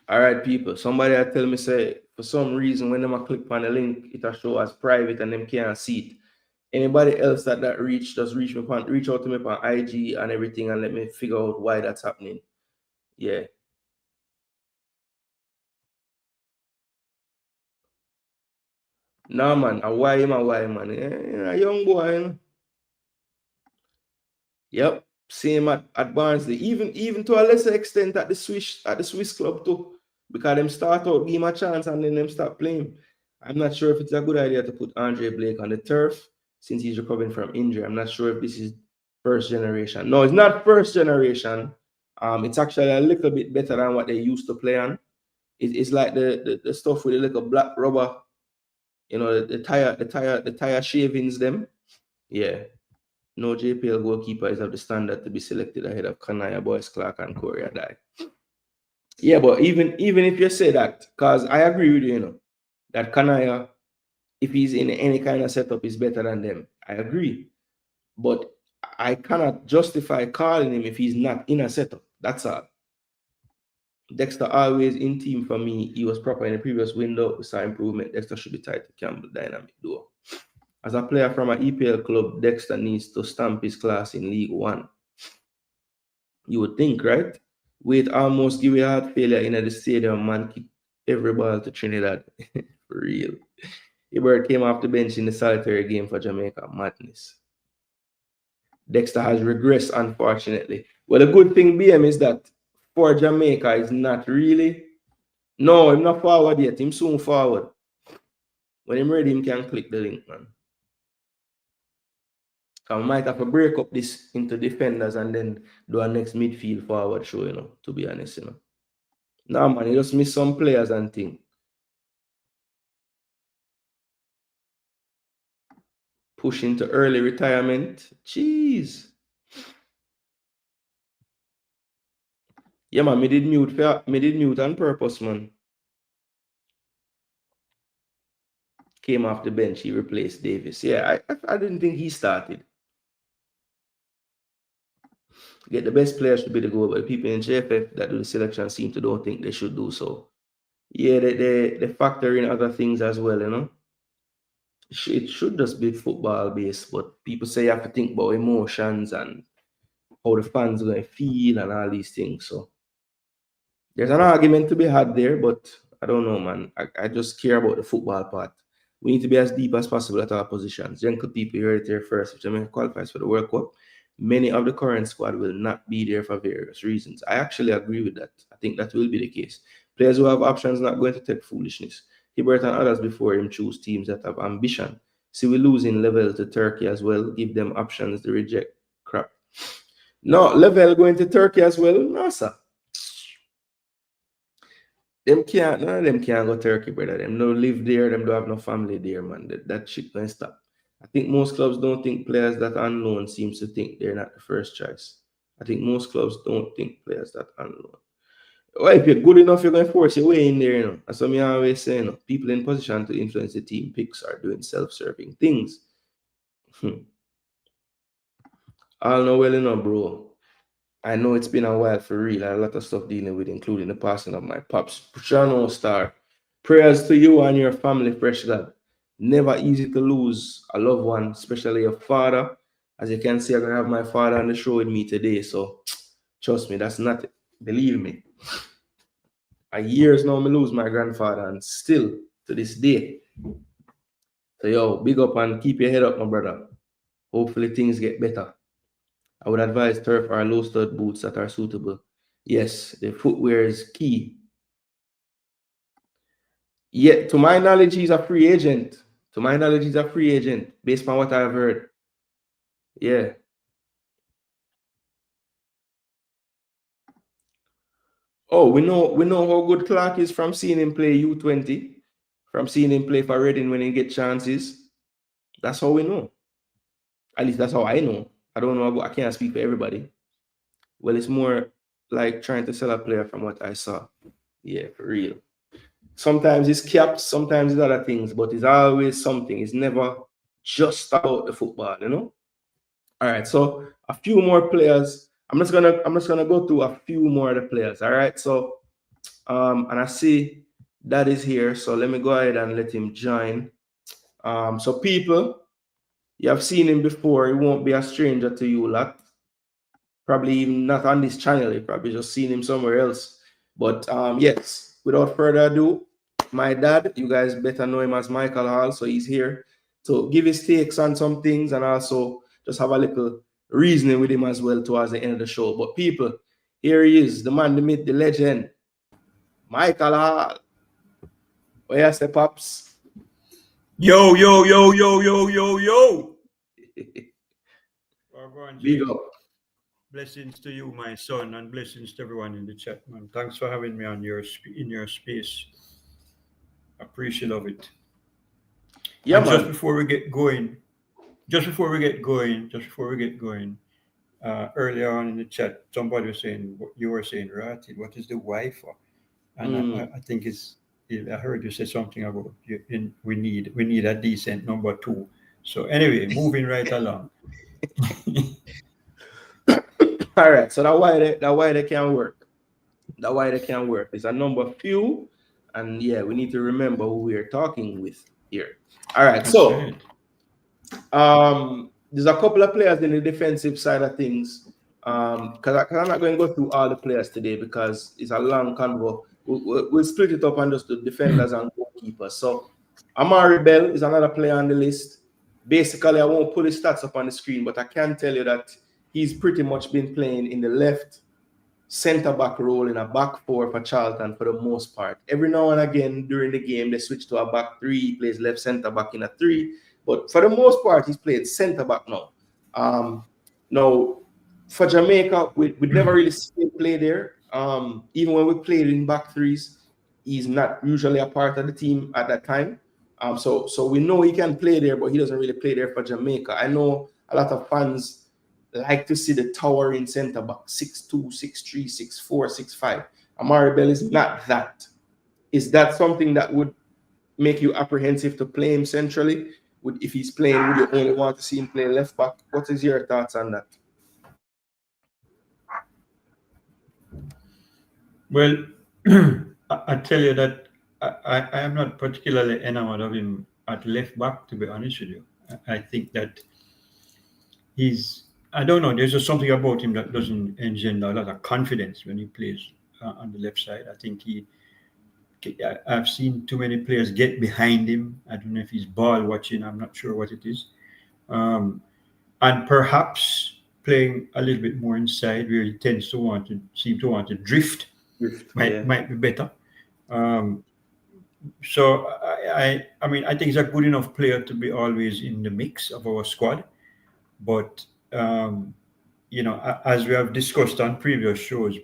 All right, people. Somebody tell me say for some reason when them click on the link, it'll show as private and them can't see it. Anybody else that reach, just reach out to me on IG and everything and let me figure out why that's happening. Yeah. Nah, man. Why, man? A young boy, you know? Yep. Same at Barnsley. Even to a lesser extent at the Swiss club too. Because them start out, give him a chance and then them start playing. I'm not sure if it's a good idea to put Andre Blake on the turf since he's recovering from injury. I'm not sure if this is first generation. No, it's not first generation. It's actually a little bit better than what they used to play on. It's like the stuff with the little black rubber, you know, the tire shavings them. Yeah. No JPL goalkeeper is of the standard to be selected ahead of Kanaya, Boyce, Clark, and Korea Die. Yeah, but even if you say that, because I agree with you, you know, that Kanaya, if he's in any kind of setup, is better than them. I agree. But I cannot justify calling him if he's not in a setup. That's all. Dexter always in team for me. He was proper in the previous window. We saw improvement. Dexter should be tied to Campbell dynamic duo. As a player from an EPL club, Dexter needs to stamp his class in League One. You would think, right? Wait, almost give a heart failure in the stadium, man. Kick every ball to Trinidad. For real. Ibert came off the bench in the solitary game for Jamaica. Madness. Dexter has regressed, unfortunately. Well, the good thing, BM, is that for Jamaica is not really. No, I'm not forward yet. Him soon forward. When I'm ready, him can click the link, man. I might have to break up this into defenders and then do a next midfield forward show, you know, to be honest, you know. Nah, man, you just miss some players and things. Push into early retirement. Jeez. Yeah, man, me did mute on purpose, man. Came off the bench, he replaced Davis. Yeah, I didn't think he started. Get the best players to be the goal, but the people in JFF that do the selection seem to don't think they should do so. Yeah, they factor in other things as well, you know. It should just be football based, but people say you have to think about emotions and how the fans are going to feel and all these things. So there's an argument to be had there, but I don't know, man. I just care about the football part. We need to be as deep as possible at our positions. Then could people hear it here first? If Jamaica qualifies for the World Cup, many of the current squad will not be there for various reasons. I actually agree with that. I think that will be the case. Players who have options not going to take foolishness. Hibbert and others before him choose teams that have ambition. See, we losing level to Turkey as well. Give them options to reject crap. No, level going to Turkey as well. No, sir. None of them can't go Turkey, brother. Them no live there, them don't have no family there, man. That shit don't stop. I think most clubs don't think players that unknown seems to think they're not the first choice. I think most clubs don't think players that unknown. Well, if you're good enough, you're going to force your way in there, you know. That's what I always say, you know. People in position to influence the team picks are doing self-serving things. All know well enough, bro. I know it's been a while for real. I had a lot of stuff dealing with, including the passing of my pops. Pushano Star. Prayers to you and your family, fresh God. Never easy to lose a loved one, especially your father. As you can see, I'm gonna have my father on the show with me today. So trust me, that's not it. Believe me. A years now, me lose my grandfather, and still to this day. So yo, big up and keep your head up, my brother. Hopefully things get better. I would advise turf or low stud boots that are suitable. Yes, the footwear is key. Yet, to my knowledge, he's a free agent. To my knowledge, he's a free agent, based on what I've heard. Yeah. Oh, we know how good Clark is from seeing him play U20, from seeing him play for Reading when he get chances. That's how we know. At least that's how I know. I don't know. I can't speak for everybody. Well, it's more like trying to sell a player from what I saw. Yeah, for real. Sometimes it's caps, sometimes it's other things, but it's always something. It's never just about the football, you know. All right, so a few more players. I'm just gonna go through a few more of the players. All right, so and I see that is here, so let me go ahead and let him join. So people, you have seen him before. He won't be a stranger to you lot. Probably even not on this channel. You probably just seen him somewhere else. But yes, without further ado, my dad, you guys better know him as Michael Hall, so he's here to give his takes on some things and also just have a little reasoning with him as well towards the end of the show. But people, here he is, the man, the myth, the legend, Michael Hall. Where you say, Pops? Yo, yo, yo, yo, yo, yo, yo. Big up. Blessings to you, my son, and blessings to everyone in the chat, man. Thanks for having me on in your space. Appreciate of it. Yeah, And man. just before we get going, earlier on in the chat, somebody was saying, you were saying, right? What is the why for? And I think I heard you say something about we need a decent number two. So anyway, moving right along. All right, so that why they can work. That why they can work. It's a number few, and yeah, we need to remember who we are talking with here. All right, so there's a couple of players in the defensive side of things. Because I'm not going to go through all the players today because it's a long convo. We'll split it up on just the defenders and goalkeepers. So Amari'i Bell is another player on the list. Basically, I won't put his stats up on the screen, but I can tell you that he's pretty much been playing in the left centre-back role in a back four for Charlton for the most part. Every now and again during the game, they switch to a back three. He plays left centre-back in a three. But for the most part, he's played centre-back now. Now, for Jamaica, we never really seen him play there. Even when we played in back threes, he's not usually a part of the team at that time. So we know he can play there, but he doesn't really play there for Jamaica. I know a lot of fans like to see the towering centre back 6'2", 6'3", 6'4", 6'5". Amari'i Bell is not that. Is that something that would make you apprehensive to play him centrally? If he's playing, would you only want to see him play left back? What is your thoughts on that? Well, I tell you that I am not particularly enamored of him at left back, to be honest with you. I think that he's, I don't know, there's just something about him that doesn't engender a lot of confidence when he plays on the left side. I think I've seen too many players get behind him. I don't know if he's ball watching, I'm not sure what it is. Um, and perhaps playing a little bit more inside where he tends to seem to want to drift Yeah. might be better. Um, so I mean, I think he's a good enough player to be always in the mix of our squad. But um, as we have discussed on previous shows,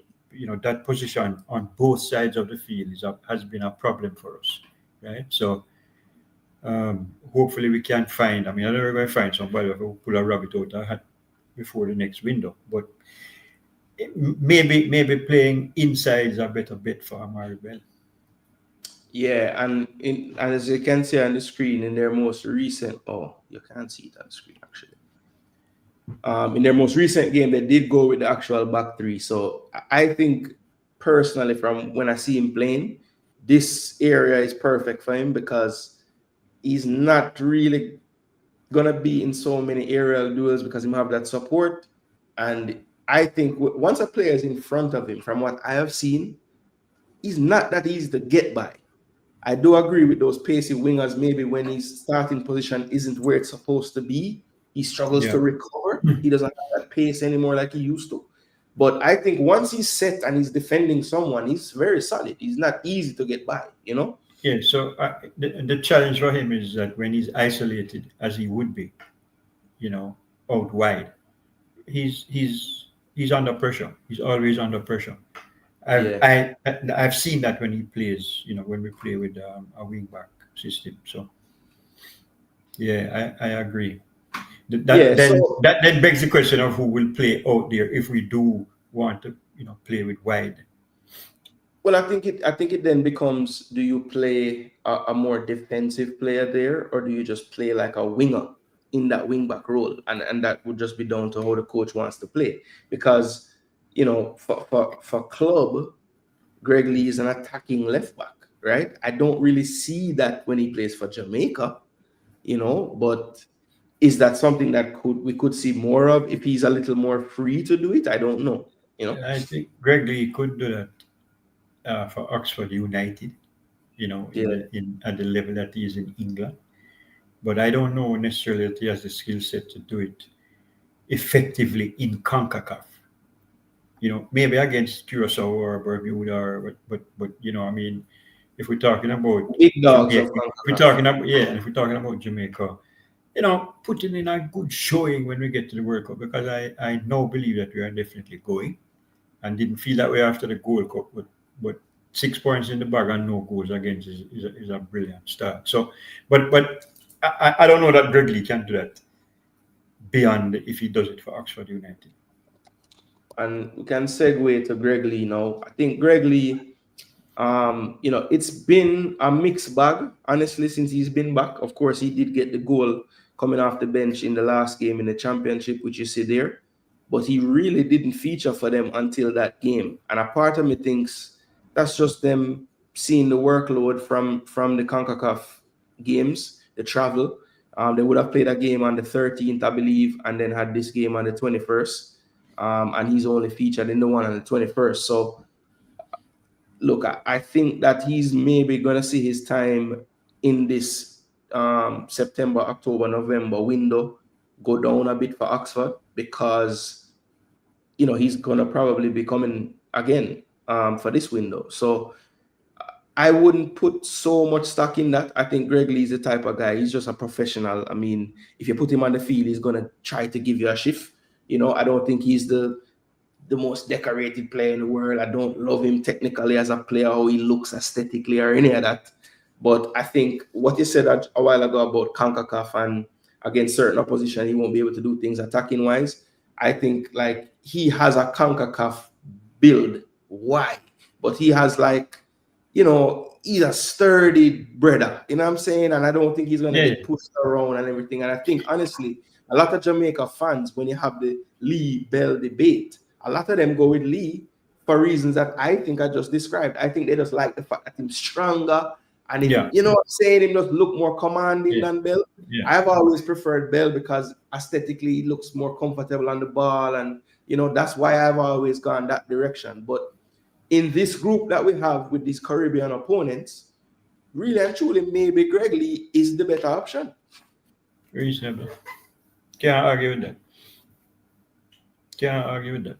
that position on both sides of the field has been a problem for us, right? So hopefully we can find. I mean, I don't know if we're going to find somebody who will pull a rabbit out of the hat before the next window, but maybe playing inside is a better bet for Amari'i Bell. Yeah, and as you can see on the screen in their most recent, you can't see it on the screen actually. In their most recent game, they did go with the actual back three. So I think personally, from when I see him playing, this area is perfect for him because he's not really gonna be in so many aerial duels because he have that support. And I think once a player is in front of him, from what I have seen, he's not that easy to get by. I do agree with those pacey wingers. Maybe when his starting position isn't where it's supposed to be, he struggles to recover. He doesn't have that pace anymore like he used to. But I think once he's set and he's defending someone, he's very solid. He's not easy to get by, Yeah, so the challenge for him is that when he's isolated, as he would be, out wide, he's under pressure. He's always under pressure. I've seen that when he plays, when we play with a wing back system. So yeah, I agree. That then begs the question of who will play out there if we do want to, play with wide. Well, I think it then becomes: do you play a more defensive player there, or do you just play like a winger in that wing back role? And that would just be down to how the coach wants to play. Because for club, Greg Lee is an attacking left back, right? I don't really see that when he plays for Jamaica, but is that something that we could see more of if he's a little more free to do it? I don't know. I think Greg Lee could do that for Oxford United, at the level that he is in England. But I don't know necessarily that he has the skill set to do it effectively in CONCACAF. Maybe against Curacao or Bermuda, but I mean, if we're talking about big dogs Jamaica, of if we're talking about Jamaica, putting in a good showing when we get to the World Cup, because I now believe that we are definitely going, and didn't feel that way after the Gold Cup, but 6 points in the bag and no goals against is a brilliant start. So, but I don't know that Greg Lee can do that beyond if he does it for Oxford United. And we can segue to Greg Lee now. I think Greg Lee, it's been a mixed bag, honestly, since he's been back. Of course, he did get the goal coming off the bench in the last game in the championship, which you see there. But he really didn't feature for them until that game. And a part of me thinks that's just them seeing the workload from the CONCACAF games, the travel. They would have played a game on the 13th, I believe, and then had this game on the 21st. And he's only featured in the one on the 21st. So, look, I think that he's maybe going to see his time in this September, October, November window go down a bit for Oxford because, he's going to probably be coming again for this window. So I wouldn't put so much stock in that. I think Greg Lee is the type of guy. He's just a professional. I mean, if you put him on the field, he's going to try to give you a shift. I don't think he's the most decorated player in the world. I don't love him technically as a player, how he looks aesthetically or any of that. But I think what you said a while ago about CONCACAF and against certain opposition, he won't be able to do things attacking wise. I think like he has a CONCACAF build. Why? But he has he's a sturdy brother. You know what I'm saying? And I don't think he's going to get pushed around and everything. And I think, honestly, a lot of Jamaica fans, when you have the Lee Bell debate, a lot of them go with Lee for reasons that I think I just described. I think they just like the fact that he's stronger And him, you know what I'm saying, him just look more commanding than Bell. I've always preferred Bell because aesthetically he looks more comfortable on the ball, and you know that's why I've always gone that direction. But in this group that we have with these Caribbean opponents, really and truly, maybe Greg Lee is the better option. Reasonable. Can't argue with that. Can't argue with that.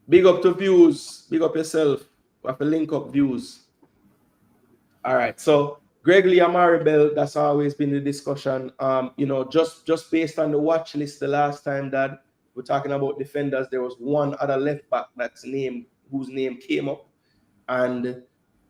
Big up to Views. Big up yourself. We have to link up Views. All right. So Greg Lee, Amari'i Bell, that's always been the discussion. You know, just based on the watch list the last time that we're talking about defenders, there was one other left back whose name came up, and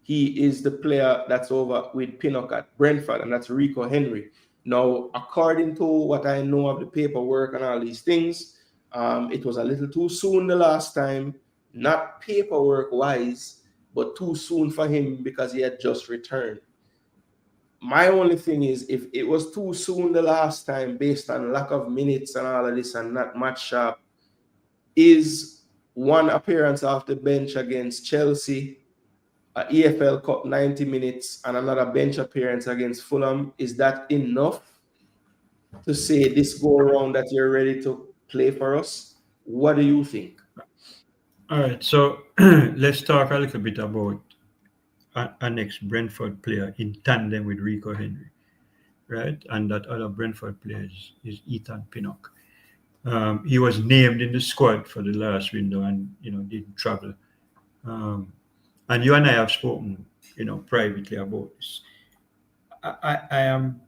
he is the player that's over with Pinnock at Brentford, and that's Rico Henry. Now, according to what I know of the paperwork and all these things, it was a little too soon the last time, not paperwork-wise, but too soon for him because he had just returned. My only thing is, if it was too soon the last time based on lack of minutes and all of this and not match sharp, is one appearance off the bench against Chelsea, an EFL Cup 90 minutes, and another bench appearance against Fulham, is that enough to say this go around that you're ready to play for us? What do you think? All right, so let's talk a little bit about our next Brentford player in tandem with Rico Henry, right? And that other Brentford player is Ethan Pinnock. He was named in the squad for the last window and, you know, didn't travel. And you and I have spoken, you know, privately about this. I am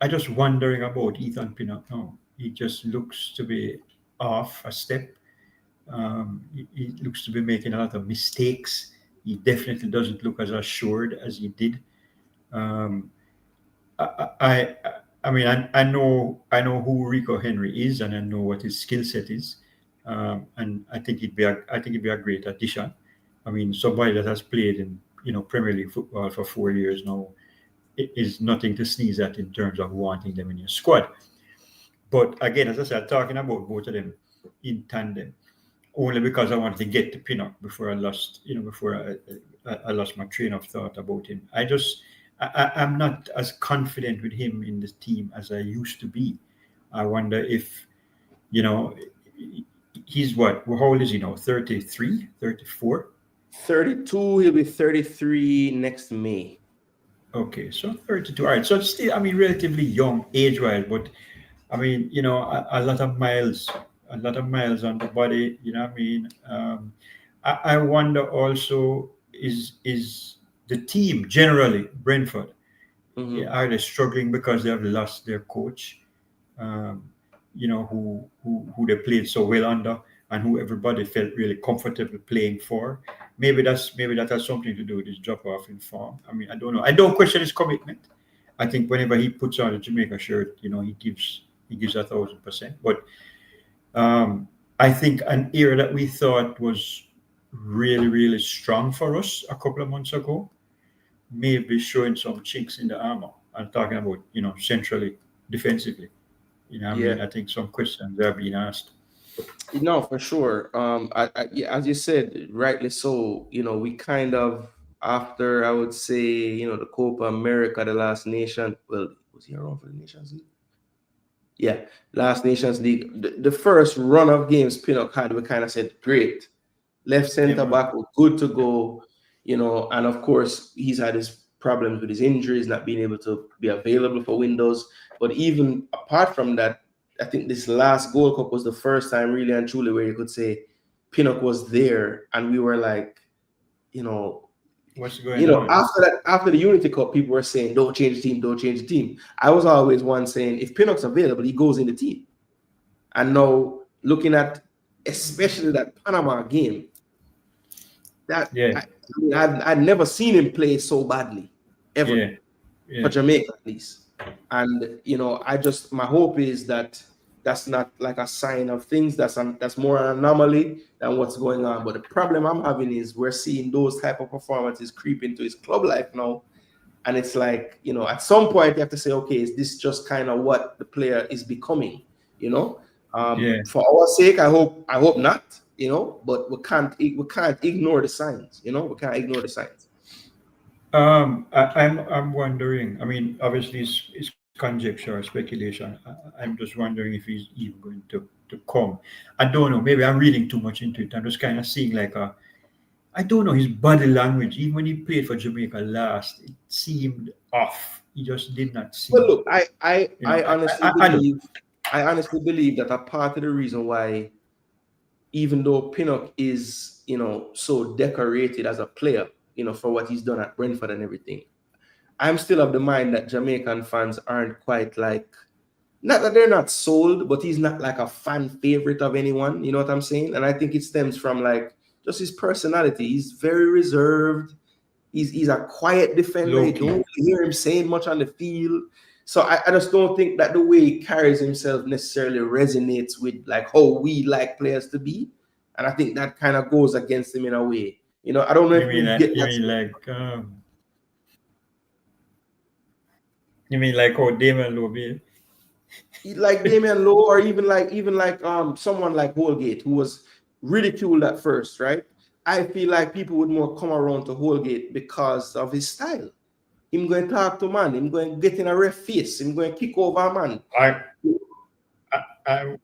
just wondering about Ethan Pinnock now. He just looks to be off a step. He looks to be making a lot of mistakes. He definitely doesn't look as assured as he did. I mean, I know who Rico Henry is, and I know what his skill set is, and I think it'd be a great addition. I mean, somebody that has played in, you know, Premier League football for 4 years now is nothing to sneeze at in terms of wanting them in your squad. But again, as I said, talking about both of them in tandem, only because I wanted to get to Pinnock before I lost, you know, before I lost my train of thought about him. I'm not as confident with him in the team as I used to be. I wonder if, you know, he's what? How old is he now? 33, 34? 32, he'll be 33 next May. Okay, so 32. All right, so it's still, I mean, relatively young age-wise, but I mean, you know, a lot of miles on the body. You know what I mean? I wonder also, is the team generally Brentford, are they struggling because they have lost their coach? You know, who they played so well under, and who everybody felt really comfortable playing for. Maybe that has something to do with his drop off in form. I mean, I don't know. I don't question his commitment. I think whenever he puts on a Jamaica shirt, you know, he gives 1,000%. But I think an era that we thought was really, really strong for us a couple of months ago may be showing some chinks in the armor. I'm talking about, you know, centrally, defensively. You know, I mean, I think some questions are being asked. No, for sure. As you said, rightly so. You know, we kind of, after, I would say, you know, the Copa America, the last nation. Well, was he around for the Nations League? Yeah, last Nations League. The first run of games Pinnock had, we kind of said, great. Left center back, good to go. You know, and of course, he's had his problems with his injuries, not being able to be available for windows. But even apart from that, I think this last Gold Cup was the first time really and truly where you could say Pinnock was there, and we were like, you know, what's going on? After the Unity Cup, people were saying, don't change the team. I was always one saying, if Pinnock's available, he goes in the team. And now looking at especially that Panama game, I'd never seen him play so badly ever for Jamaica at least. And you know, my hope is that that's not like a sign of things. That's more an anomaly than what's going on. But the problem I'm having is we're seeing those type of performances creep into his club life now, and it's like, you know, at some point you have to say, okay, is this just kind of what the player is becoming? You know, for our sake, I hope not. You know, but we can't ignore the signs. You know, we can't ignore the signs. I'm wondering. I mean, obviously, it's conjecture or speculation. I'm just wondering if he's even going to come. I don't know. Maybe I'm reading too much into it. I'm just kind of seeing like a. I don't know his body language. Even when he played for Jamaica last, it seemed off. He just did not Well, seem. look, I honestly I don't. believe that a part of the reason why, even though Pinnock is, so decorated as a player, for what he's done at Brentford and everything, I'm still of the mind that Jamaican fans aren't quite like, not that they're not sold, but he's not like a fan favorite of anyone. You know what I'm saying? And I think it stems from like just his personality. He's very reserved. He's a quiet defender. Low You don't key. really hear him saying much on the field. So I just don't think that the way he carries himself necessarily resonates with like how we like players to be. And I think that kind of goes against him in a way. I don't know You if mean you like get that. you mean like how Damon Lobby? Like Damian Lowe, or even like someone like Holgate, who was ridiculed at first, right? I feel like people would more come around to Holgate because of his style. Him going to talk to man, him going to get in a ref face, him going to kick over a man. I I I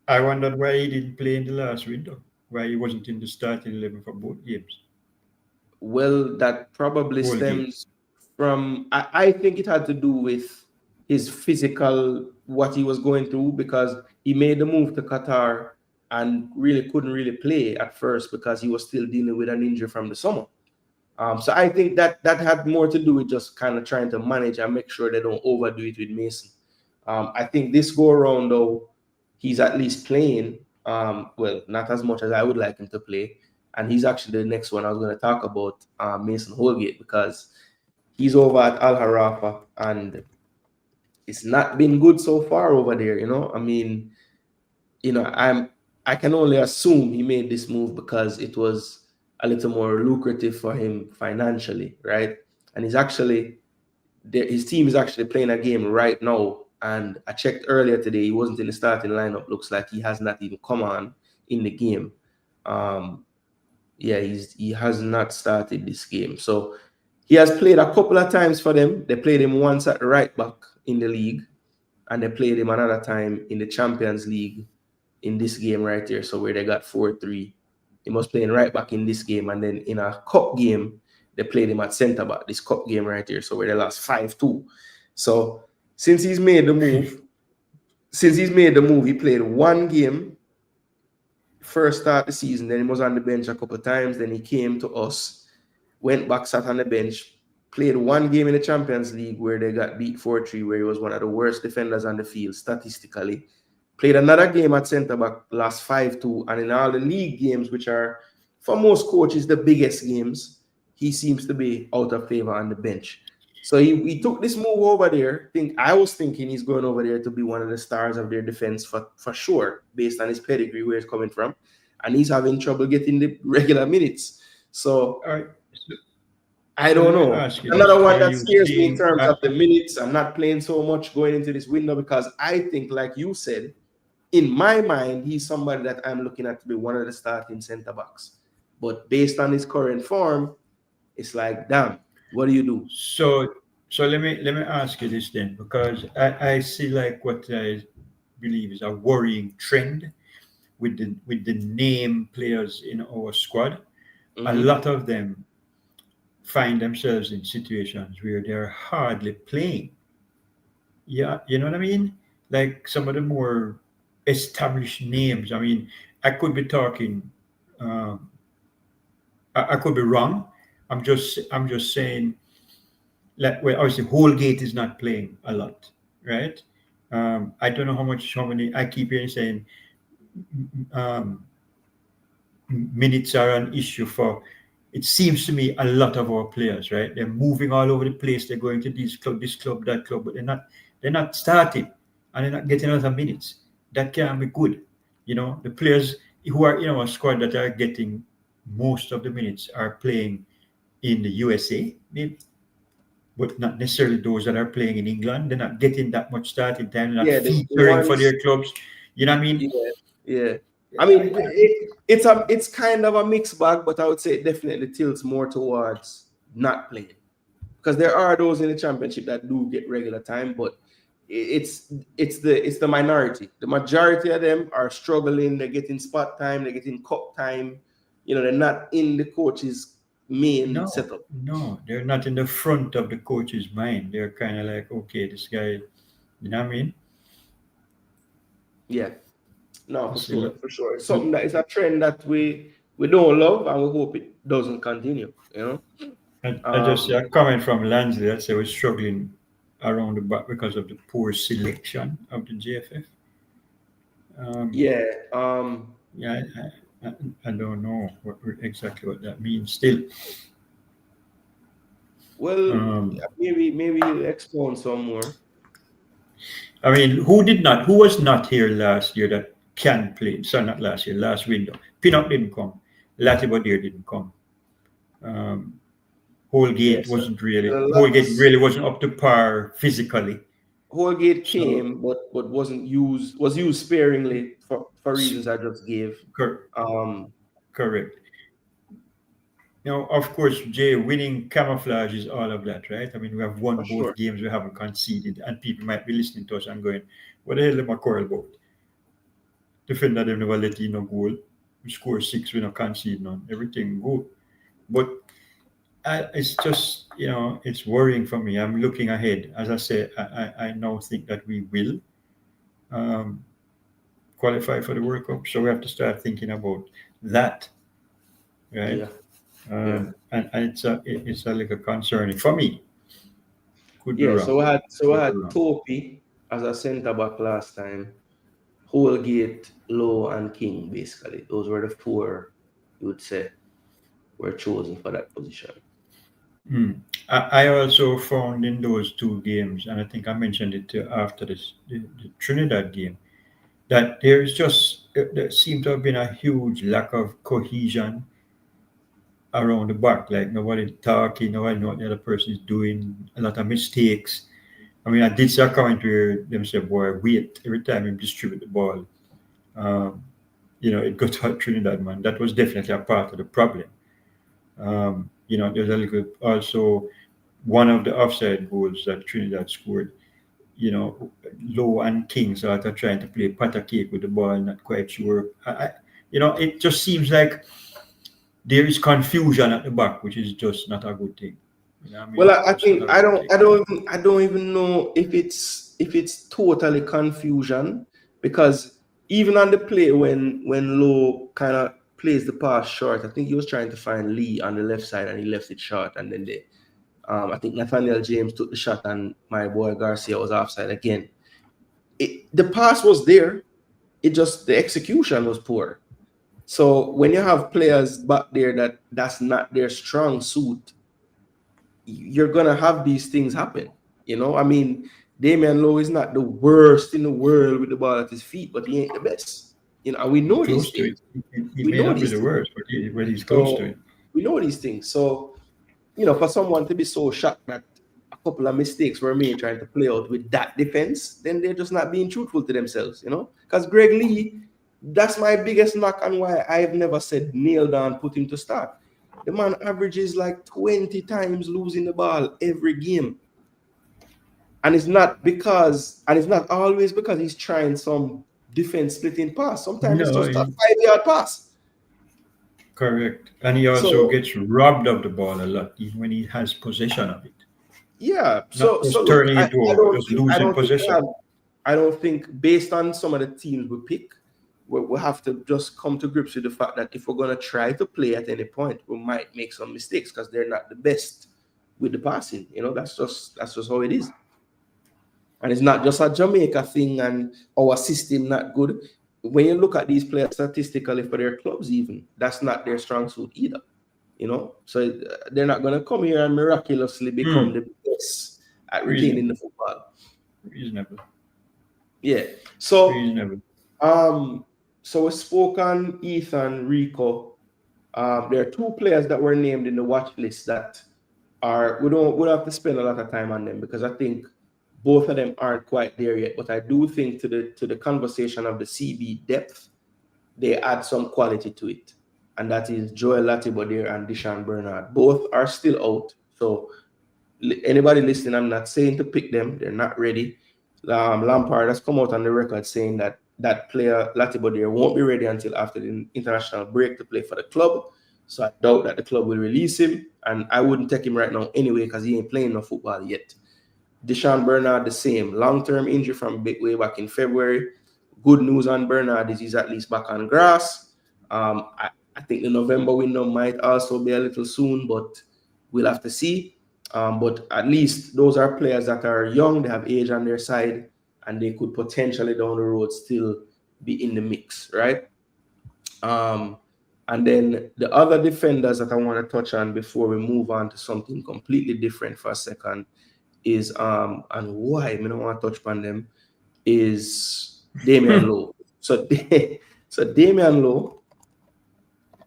I wondered why he didn't play in the last window. Why he wasn't in the starting 11 for both games. Well, that probably Holgate. stems from, I think it had to do with his physical, what he was going through, because he made the move to Qatar and really couldn't really play at first because he was still dealing with an injury from the summer. So I think that had more to do with just kind of trying to manage and make sure they don't overdo it with Mason. I think this go around though, he's at least playing. Well, not as much as I would like him to play, and he's actually the next one I was going to talk about, Mason Holgate, because he's over at Al Harafa and it's not been good so far over there. I mean, I can only assume he made this move because it was a little more lucrative for him financially, right? And his team is actually playing a game right now. And I checked earlier today, he wasn't in the starting lineup. Looks like he has not even come on in the game. Um, yeah, he has not started this game. So he has played a couple of times for them. They played him once at right back in the league, and they played him another time in the Champions League in this game right here. So where they got 4-3. He was playing right back in this game. And then in a cup game, they played him at centre back, this cup game right here. So where they lost 5-2. So since he's made the move, he played one game, first start the season. Then he was on the bench a couple of times. Then he came to us, went back, sat on the bench, played one game in the Champions League where they got beat 4-3, where he was one of the worst defenders on the field statistically. Played another game at centre back, lost 5-2, and in all the league games, which are for most coaches the biggest games, he seems to be out of favor on the bench. So he took this move over there. I was thinking he's going over there to be one of the stars of their defense for sure, based on his pedigree, where he's coming from, and he's having trouble getting the regular minutes. So All right. So, I so don't let me know. ask you this: Another one Are that you scares me in seeing? terms of the minutes. I'm not playing so much going into this window because I think, like you said, in my mind, he's somebody that I'm looking at to be one of the starting centre backs. But based on his current form, it's like, damn, what do you do? So let me ask you this then, because I see like what I believe is a worrying trend with the name players in our squad. A Mm-hmm. lot of them find themselves in situations where they're hardly playing. Yeah, you know what I mean? Like some of the more established names. I mean, I could be talking. Um, I could be wrong. I'm just saying. Like, well, obviously, Holgate is not playing a lot, right? I don't know how many. I keep hearing saying um, minutes are an issue for. It seems to me a lot of our players, right? They're moving all over the place. They're going to this club, that club, but they're not starting, and they're not getting a lot of minutes. That can be good. The players who are in our squad that are getting most of the minutes are playing in the USA, maybe, but not necessarily those that are playing in England. They're not getting that much starting time. They're not Yeah, the featuring for ones, their clubs. You know what I mean? yeah, yeah. I mean, it's kind of a mixed bag, but I would say it definitely tilts more towards not playing. because there are those in the championship that do get regular time, but it's the minority. The majority of them are struggling. They're getting spot time. They're getting cup time. They're not in the coach's main setup. No, they're not in the front of the coach's mind. They're kind of like, okay, this guy, you know what I mean? Yeah, no, for sure. It's something that is a trend that we don't love, and we hope it doesn't continue. I just see a comment from Lansley that said we're struggling around the back because of the poor selection of the JFF. Yeah. Yeah, I don't know exactly what that means still. Well, maybe you expound some more. I mean, who was not here last year that can play? So not last year, last window. Pinnock didn't come. Latibodir didn't come. Holgate Holgate really wasn't up to par physically. Holgate came, but was used sparingly for reasons I just gave. Correct. Now, of course, Jay, winning camouflage is all of that, right? I mean, we have won both games, we haven't conceded, and people might be listening to us and going, what the hell am I quarrel about? Defender them never let in no goal. We score 6, we don't concede none. Everything good. But it's just, it's worrying for me. I'm looking ahead. As I said, I now think that we will qualify for the World Cup. So we have to start thinking about that, right? Yeah. And it's a little concerning for me. Could be wrong. So I had Topi as a centre back last time. Holgate, Lowe, and King, basically. Those were the 4 you would say were chosen for that position. I also found in those 2 games, and I think I mentioned it after the Trinidad game, that there seemed to have been a huge lack of cohesion around the back. Like nobody talking, nobody know what the other person is doing, a lot of mistakes. I mean, I did see a comment where them say, boy, wait, every time you distribute the ball, it got to Trinidad, man. That was definitely a part of the problem. There's a little also one of the offside goals that Trinidad scored, Lowe and King sort of trying to play patter cake with the ball, not quite sure. It just seems like there is confusion at the back, which is just not a good thing. Well, I think I don't even know if it's totally confusion, because even on the play when Lowe kind of plays the pass short, I think he was trying to find Lee on the left side and he left it short, and then I think Nathaniel James took the shot and my boy Garcia was offside again. The pass was there, the execution was poor. So when you have players back there that's not their strong suit, you're gonna have these things happen. I mean, Damian Lowe is not the worst in the world with the ball at his feet, but he ain't the best. And we know these things. He may not be the worst, but he's close to it. We know these things. So, for someone to be so shocked that a couple of mistakes were made trying to play out with that defense, then they're just not being truthful to themselves, Because Greg Lee, that's my biggest knock on why I've never said nail down, put him to start. The man averages like 20 times losing the ball every game. And it's not always because he's trying some defense splitting pass. Sometimes it's just a 5-yard pass. Correct. And he also gets robbed of the ball a lot, even when he has possession of it. Yeah. So turning it over, just losing possession. I don't think, based on some of the teams we pick, we'll have to just come to grips with the fact that if we're going to try to play at any point, we might make some mistakes because they're not the best with the passing. That's just how it is. And it's not just a Jamaica thing and our system not good. When you look at these players statistically for their clubs even, that's not their strong suit either. So they're not going to come here and miraculously become the best at retaining the football. Reasonable. Yeah. So reasonable. So we spoke on Ethan, Rico. There are 2 players that were named in the watch list that we don't have to spend a lot of time on them because I think both of them aren't quite there yet. But I do think to the conversation of the CB depth, they add some quality to it. And that is Joel Latibodir and Deshaun Bernard. Both are still out. So anybody listening, I'm not saying to pick them. They're not ready. Lampard has come out on the record saying that that player, Latibeaudiere, won't be ready until after the international break to play for the club. So I doubt that the club will release him. And I wouldn't take him right now anyway because he ain't playing no football yet. Deshaun Bernard, the same. Long-term injury from way back in February. Good news on Bernard is he's at least back on grass. I think the November window might also be a little soon, but we'll have to see. But at least those are players that are young, they have age on their side, and they could potentially down the road still be in the mix, right? And then the other defenders that I want to touch on before we move on to something completely different for a second is and why I don't want to touch on them is Damian Lowe. So Damian Lowe,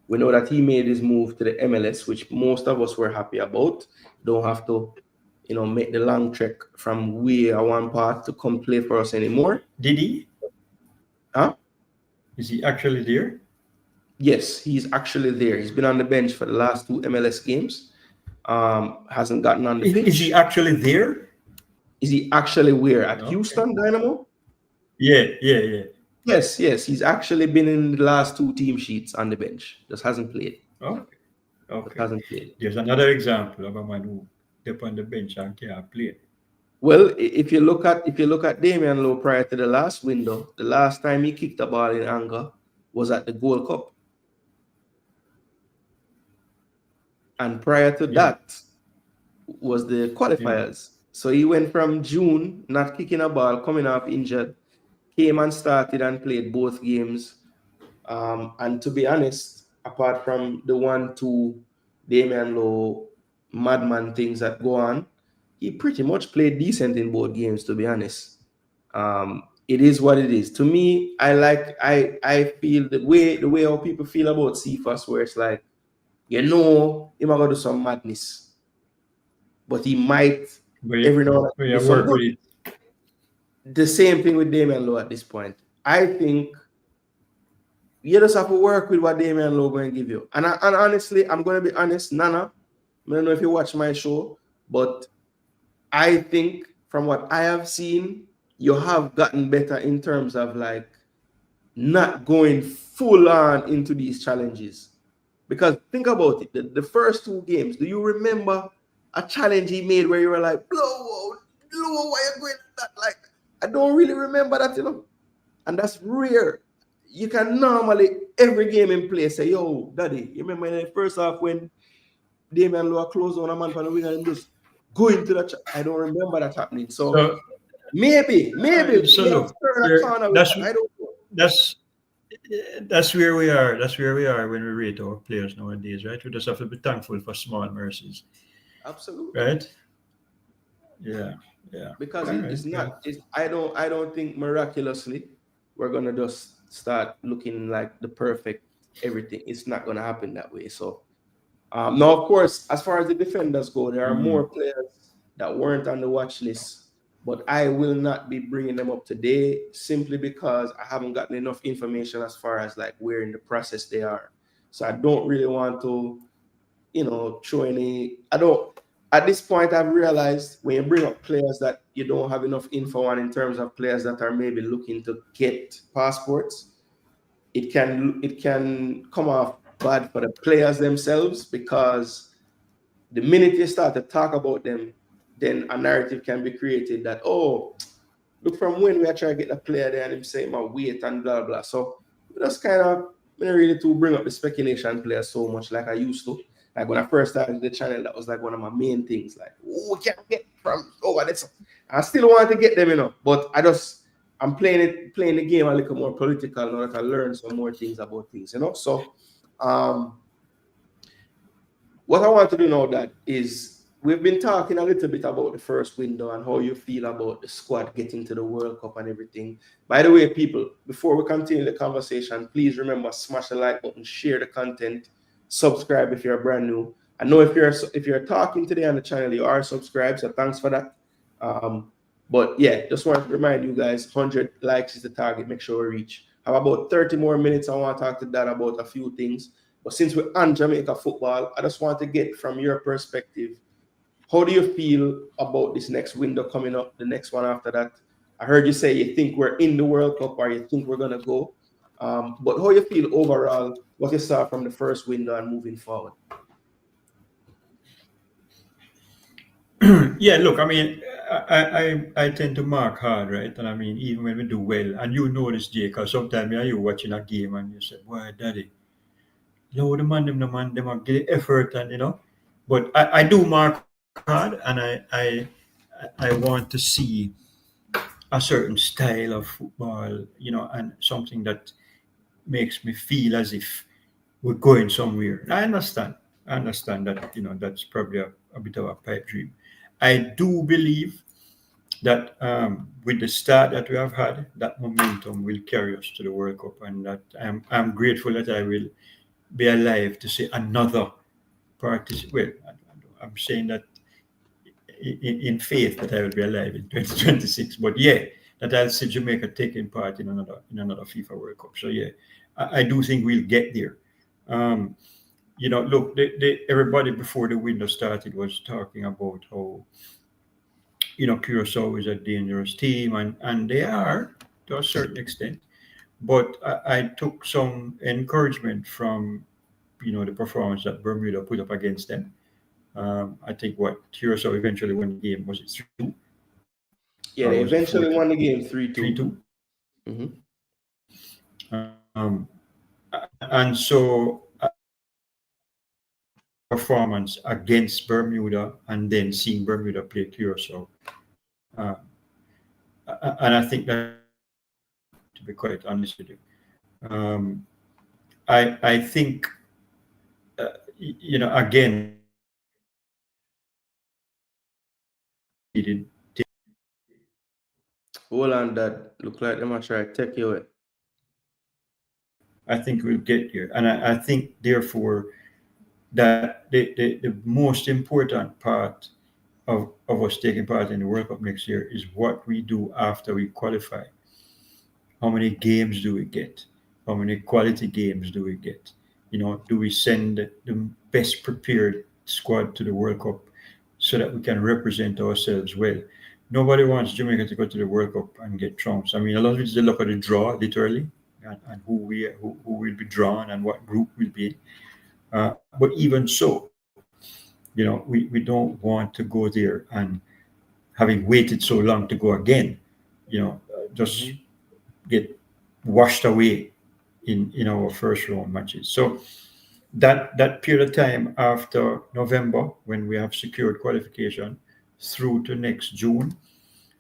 we know that he made his move to the MLS, which most of us were happy about. Don't have to, make the long trek from one part to come play for us anymore. Did he? Huh? Is he actually there? Yes, he's actually there. He's been on the bench for the last 2 MLS games. Hasn't gotten on the pitch. Is he actually there? Is he actually where? At Houston Dynamo? Yeah. Yes. He's actually been in the last 2 team sheets on the bench. Just hasn't played. Okay. Just hasn't played. There's another example of a man who step on the bench and can't play. Well, if you look at Damian Lowe prior to the last window, the last time he kicked a ball in anger was at the Gold Cup. And prior to that was the qualifiers. So he went from June, not kicking a ball, coming off injured, came and started and played both games. And to be honest, apart from the 1-2 Damian Lowe madman things that go on, he pretty much played decent in both games, to be honest. It is what it is. To me, I feel the way how people feel about Cephas, where it's like, he might go do some madness. But he might every now and then work with it. The same thing with Damian Lowe at this point. I think you just have to work with what Damian Lowe going to give you. And honestly, I'm going to be honest, Nana, I don't know if you watch my show, but I think from what I have seen, you have gotten better in terms of like not going full on into these challenges. Because think about it, the first 2 games, do you remember a challenge he made where you were like, blow, why are you going at that? Like, I don't really remember that, And that's rare. You can normally, every game in play, say, yo, daddy, you remember in the first half when Damian Lowe closed on a man from the wing and just go into the I don't remember that happening. So maybe. So look, I don't know. That's where we are. That's where we are when we rate our players nowadays, right? We just have to be thankful for small mercies. Absolutely. Right? Yeah. Because it's not. I don't think miraculously we're gonna just start looking like the perfect everything. It's not gonna happen that way. So now, of course, as far as the defenders go, there are more players that weren't on the watch list. But I will not be bringing them up today simply because I haven't gotten enough information as far as like where in the process they are. So I don't really want to, throw any. At this point, I've realized when you bring up players that you don't have enough info on in terms of players that are maybe looking to get passports, it can come off bad for the players themselves because the minute you start to talk about them, then a narrative can be created that, look from when we are trying to get a player there and him saying my weight and blah, blah. So that's kind of really to bring up the speculation players so much like I used to. Like when I first started the channel, that was like one of my main things. Like, we can't get from over this. I still want to get them, but I'm playing the game a little more political now that I learn some more things about things, So what I want to do now that is we've been talking a little bit about the first window and how you feel about the squad getting to the World Cup and everything. By the way, people, before we continue the conversation, please remember, smash the like button, share the content, subscribe if you're brand new. I know if you're talking today on the channel, you are subscribed, so thanks for that. But yeah, just want to remind you guys, 100 likes is the target. Make sure we reach. I have about 30 more minutes. I want to talk to Dad about a few things. But since we're on Jamaica football, I just want to get from your perspective, How do you feel about this next window coming up, the next one after that? I heard you say you think we're in the World Cup or you think we're going to go. But how you feel overall, what you saw from the first window and moving forward? Yeah, look, I mean, I tend to mark hard, right? And I mean, even when we do well, and you know this, Jay, because sometimes you're watching a game and you say, "Why, Daddy, no, the man, them are getting effort," and But I do mark hard, and I want to see a certain style of football, and something that makes me feel as if we're going somewhere. I understand that, that's probably a bit of a pipe dream. I do believe that with the start that we have had, that momentum will carry us to the World Cup, and that I'm grateful that I will be alive to see another participate. Well, I'm saying that in faith that I will be alive in 2026, but yeah, that I'll see Jamaica taking part in another FIFA World Cup. So yeah, I do think we'll get there. Um, look, everybody before the window started was talking about how Curacao is a dangerous team, and they are to a certain extent. But I took some encouragement from the performance that Bermuda put up against them. I think what Curacao eventually won the game, was it 3-2 Yeah, or they was it eventually 4-2? won the game 3-2. 3-2. Mm-hmm. Um, and so performance against Bermuda and then seeing Bermuda play Curacao. Uh, and I think that, to be quite honest with you, um, I think, again, he did. Hold on, Dad. Look like them are trying to take you away. I think we'll get here. And I think, therefore, that the most important part of us taking part in the World Cup next year is what we do after we qualify. How many games do we get? How many quality games do we get? Do we send the best prepared squad to the World Cup so that we can represent ourselves well? Nobody wants Jamaica to go to the World Cup and get trounced. I mean, a lot of it is the luck of the draw, literally, and who will be drawn and what group will be. But even so, we don't want to go there and, having waited so long to go again, just get washed away in our first round matches. So that period of time after November, when we have secured qualification through to next June,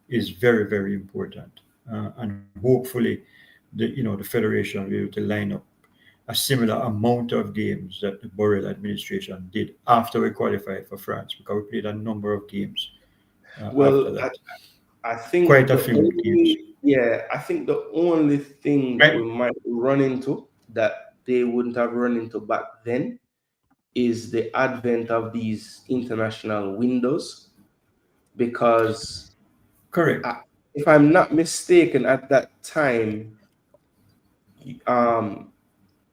is very, very important. And hopefully, the federation will be able to line up a similar amount of games that the Borrell administration did after we qualified for France, because we played a number of games after Well, that. I think Quite a the few games. only, yeah, I think the only thing we Right? might run into that they wouldn't have run into back then is the advent of these international windows. Because Correct. I, if I'm not mistaken, at that time, um,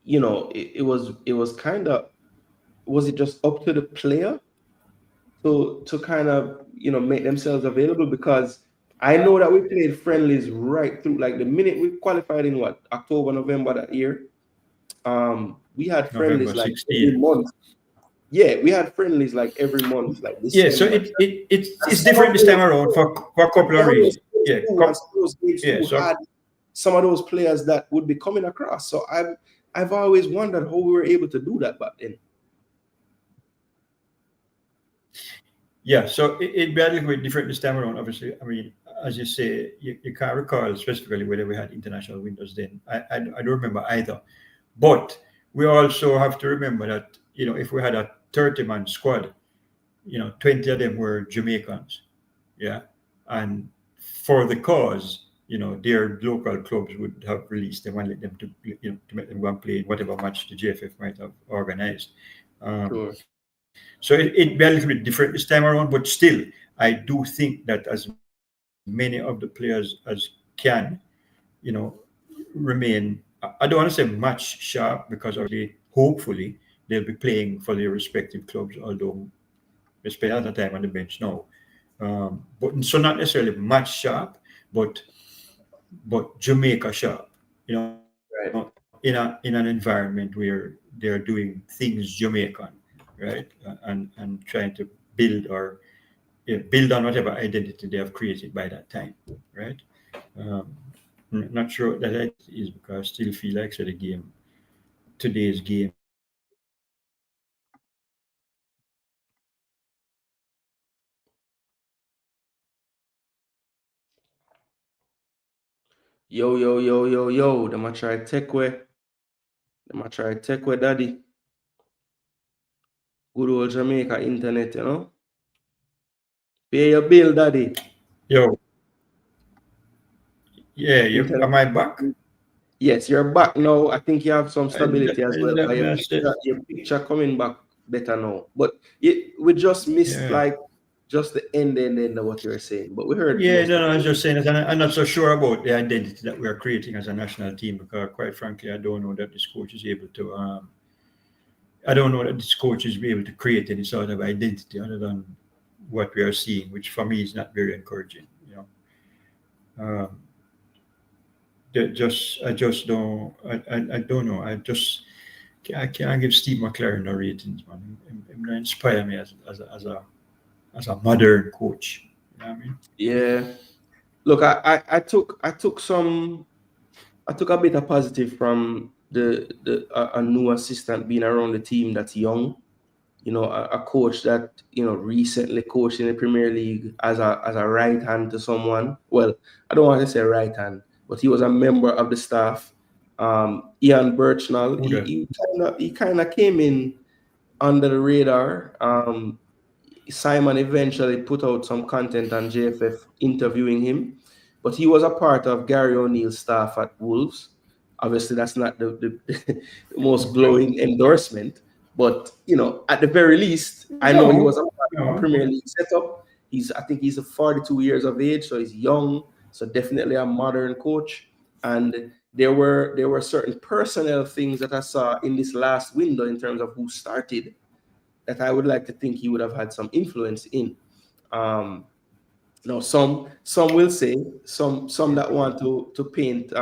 it was kind of, was it just up to the player to kind of make themselves available? Because I know that we played friendlies right through, like the minute we qualified in what, October, November that year. We had November friendlies like every 16. month. Yeah, we had friendlies like every month, like Yeah, so December. it's Some of different this time those around for a couple of some of those reasons. games Yeah, too, and some of those games yeah. too So had some of those players that would be coming across. So I've always wondered how we were able to do that back then. yeah, so it be a little bit different this time around. Obviously, I mean, as you say, you can't recall specifically whether we had international windows then. I don't remember either. But we also have to remember that, if we had a 30-man squad, 20 of them were Jamaicans. Yeah. And for the cause, their local clubs would have released them and let them to make them go and play in whatever match the JFF might have organized. Um, Sure. so it be a little bit different this time around, but still, I do think that as many of the players as can, remain. I don't want to say match sharp, because obviously, hopefully, they'll be playing for their respective clubs, although They spend a lot of time on the bench now. But so not necessarily match sharp, but Jamaica sharp. You know, Right. in an environment where they're doing things Jamaican, right? And trying to build or build on whatever identity they have created by that time, right? Um, not sure what that identity is because I still feel like so the game, today's game is Yo, yo, yo, yo, yo. Them a try take way. Them a try take way, daddy. Good old Jamaica internet, you know. Pay your bill, daddy. yo, yeah, you Internet. am I back? Yes, you're back now. I think you have some stability as well. Let But me say, your picture coming back better now. But we just missed yeah. like just the end of what you were saying. But we heard Yeah, most no, of no, I was it. just saying that I'm not so sure about the identity that we are creating as a national team because, quite frankly, I don't know that this coach is able to. I don't know that this coach is able to create any sort of identity other than what we are seeing, which for me is not very encouraging. Um, I just don't. I don't know. I can't give Steve McLaren no ratings, man. Him not inspire me as a modern coach. You know what I mean? Yeah. Look, I took a bit of positive from a new assistant being around the team that's young. You know, a coach that recently coached in the Premier League as a right hand to someone. Well, I don't want to say right hand, but he was a member of the staff. Ian Birchnall. Who that? He kind of came in under the radar. Simon eventually put out some content on JFF interviewing him, but he was a part of Gary O'Neill's staff at Wolves. Obviously, that's not the most Okay. glowing endorsement, but at the very least, I know he was No, a part of a no. Premier League setup. I think he's 42 years of age, so he's young, so definitely a modern coach. And there were certain personnel things that I saw in this last window in terms of who started that I would like to think he would have had some influence in. Um, Now, some will say some that want to paint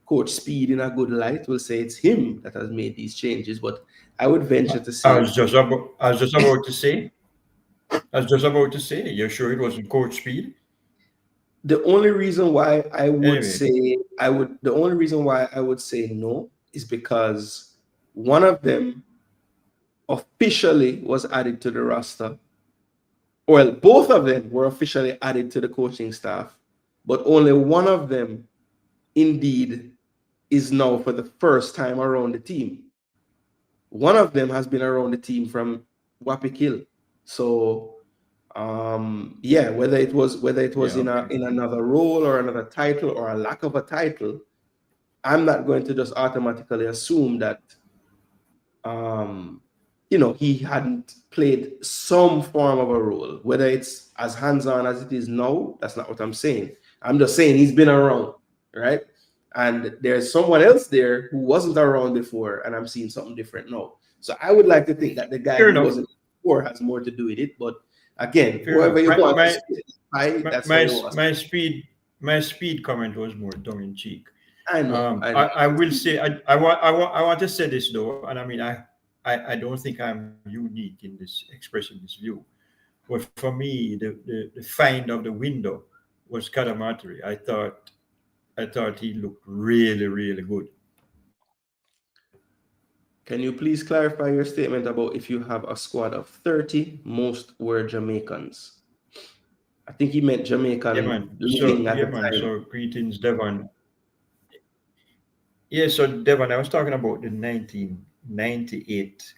Coach Speed in a good light will say it's him that has made these changes, but I would venture to I say was just about. I was just about to say. I was just about to say. You're sure it wasn't Coach Speed? the only reason why Anyway, the only reason why I would say no is because one of them officially was added to the roster. Well, both of them were officially added to the coaching staff, but only one of them indeed is now for the first time around the team. One of them has been around the team from Wapikil. So yeah, whether it was yeah, okay. in another role or another title or a lack of a title, I'm not going to just automatically assume that he hadn't played some form of a role, whether it's as hands-on as it is now. That's not what I'm saying. I'm just saying he's been around, right? And there's someone else there who wasn't around before, and I'm seeing something different now. So I would like to think that the guy Fair who enough. wasn't before has more to do with it. But again, Fair whoever enough. you want to spit My that's how my you want. my speed comment was more tongue in cheek. I know, I know. I will say I want to say this though, and I mean I don't think I'm unique in this expressing this view. But for me, the find of the window was Kadamatri. I thought he looked really, really good. Can you please clarify your statement about if you have a squad of 30, most were Jamaicans? I think he meant Jamaican living at Yeah, the man. time. So greetings, Devon. Yeah, so Devon, I was talking about the 1998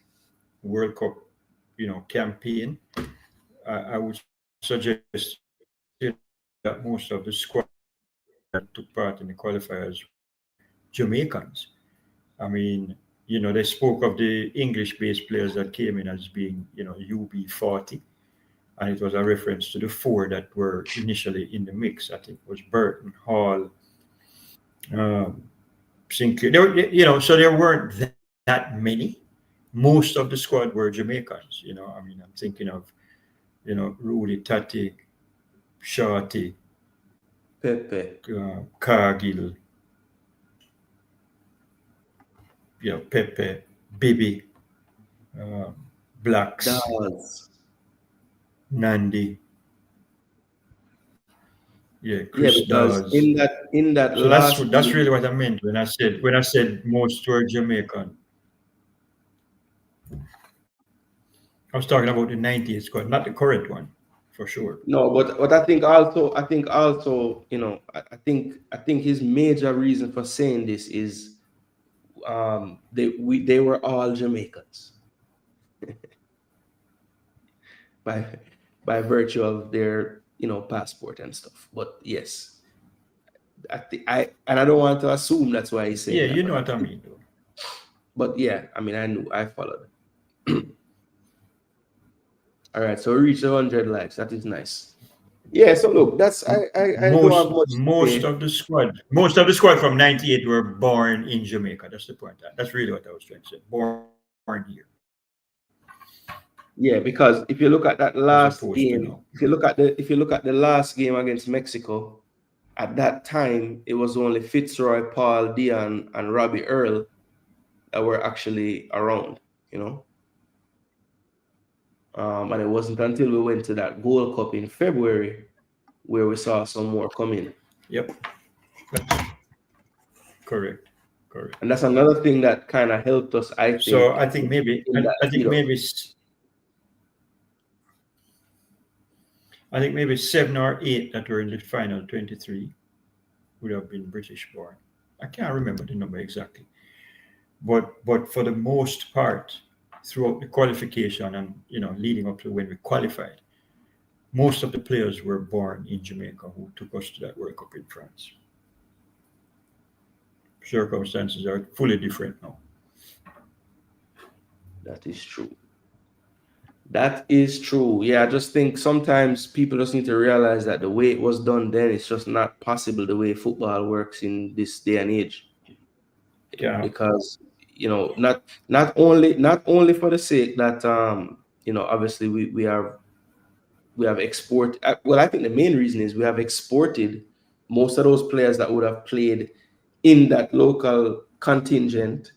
World Cup, campaign. I would suggest that most of the squad that took part in the qualifiers Jamaicans. I mean, they spoke of the English-based players that came in as being, UB40, and it was a reference to the four that were initially in the mix. I think it was Burton, Hall, um, Sinclair. So there weren't that many. Most of the squad were Jamaicans. I mean, I'm thinking of Rudy, Tati, Shorty, Pepe. Cargill, Pepe, Bibi, Blacks, Dawes. Nandi, Yeah, Chris because Dawes. in that So that's last that's game, really what I meant when I said most were Jamaican. I was talking about the 90th squad, not the current one, for sure. no, but I think also, I think his major reason for saying this is they were all Jamaicans by by virtue of their passport and stuff. But yes, I don't want to assume that's why he's Yeah, saying that, you know what I mean, though. but yeah, I mean I followed. All right, so we reached 100 likes. That is nice. Yeah, so look, that's I don't have Most much to most say. of the squad from '98 were born in Jamaica. That's the point. That's really what I was trying to say. Born here, Yeah, because if you look at that as opposed last to now. game, if you look at the last game against Mexico, at that time it was only Fitzroy, Paul, Dion, and Robbie Earl that were actually around, and it wasn't until we went to that Gold Cup in February where we saw some more come in. Yep, that's correct. Correct. And that's another thing that kind of helped us, I So think, I think maybe in that I think speed up. maybe I think maybe 7 or 8 that were in the final 23 would have been British born. I can't remember the number exactly, but for the most part, throughout the qualification and leading up to when we qualified, most of the players were born in Jamaica who took us to that World Cup in France. Circumstances are fully different now. That is true. That is true. Yeah, I just think sometimes people just need to realize that the way it was done then, it's just not possible the way football works in this day and age. Yeah, Because not only for the sake that obviously we have export. Well, I think the main reason is we have exported most of those players that would have played in that local contingent.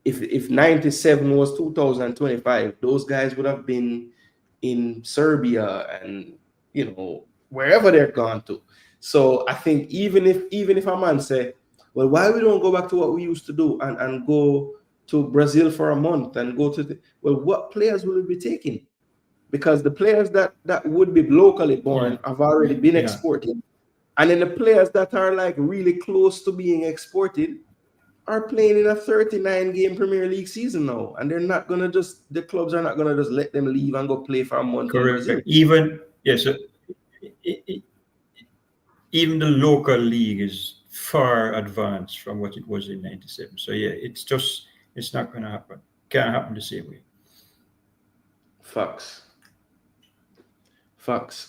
If 97 was 2025, those guys would have been in Serbia and wherever they're gone to. So I think even if a man say, well, why we don't go back to what we used to do and go to Brazil for a month and go to well, what players will we be taking? Because the players that would be locally born have already been yeah, exported. And then the players that are like really close to being exported are playing in a 39 game Premier League season now. And the clubs are not gonna just let them leave and go play for a month in correct. Brazil. Even yes, even the local league is far advanced from what it was in '97. So yeah, it's not going to happen. Can't happen the same way. Facts.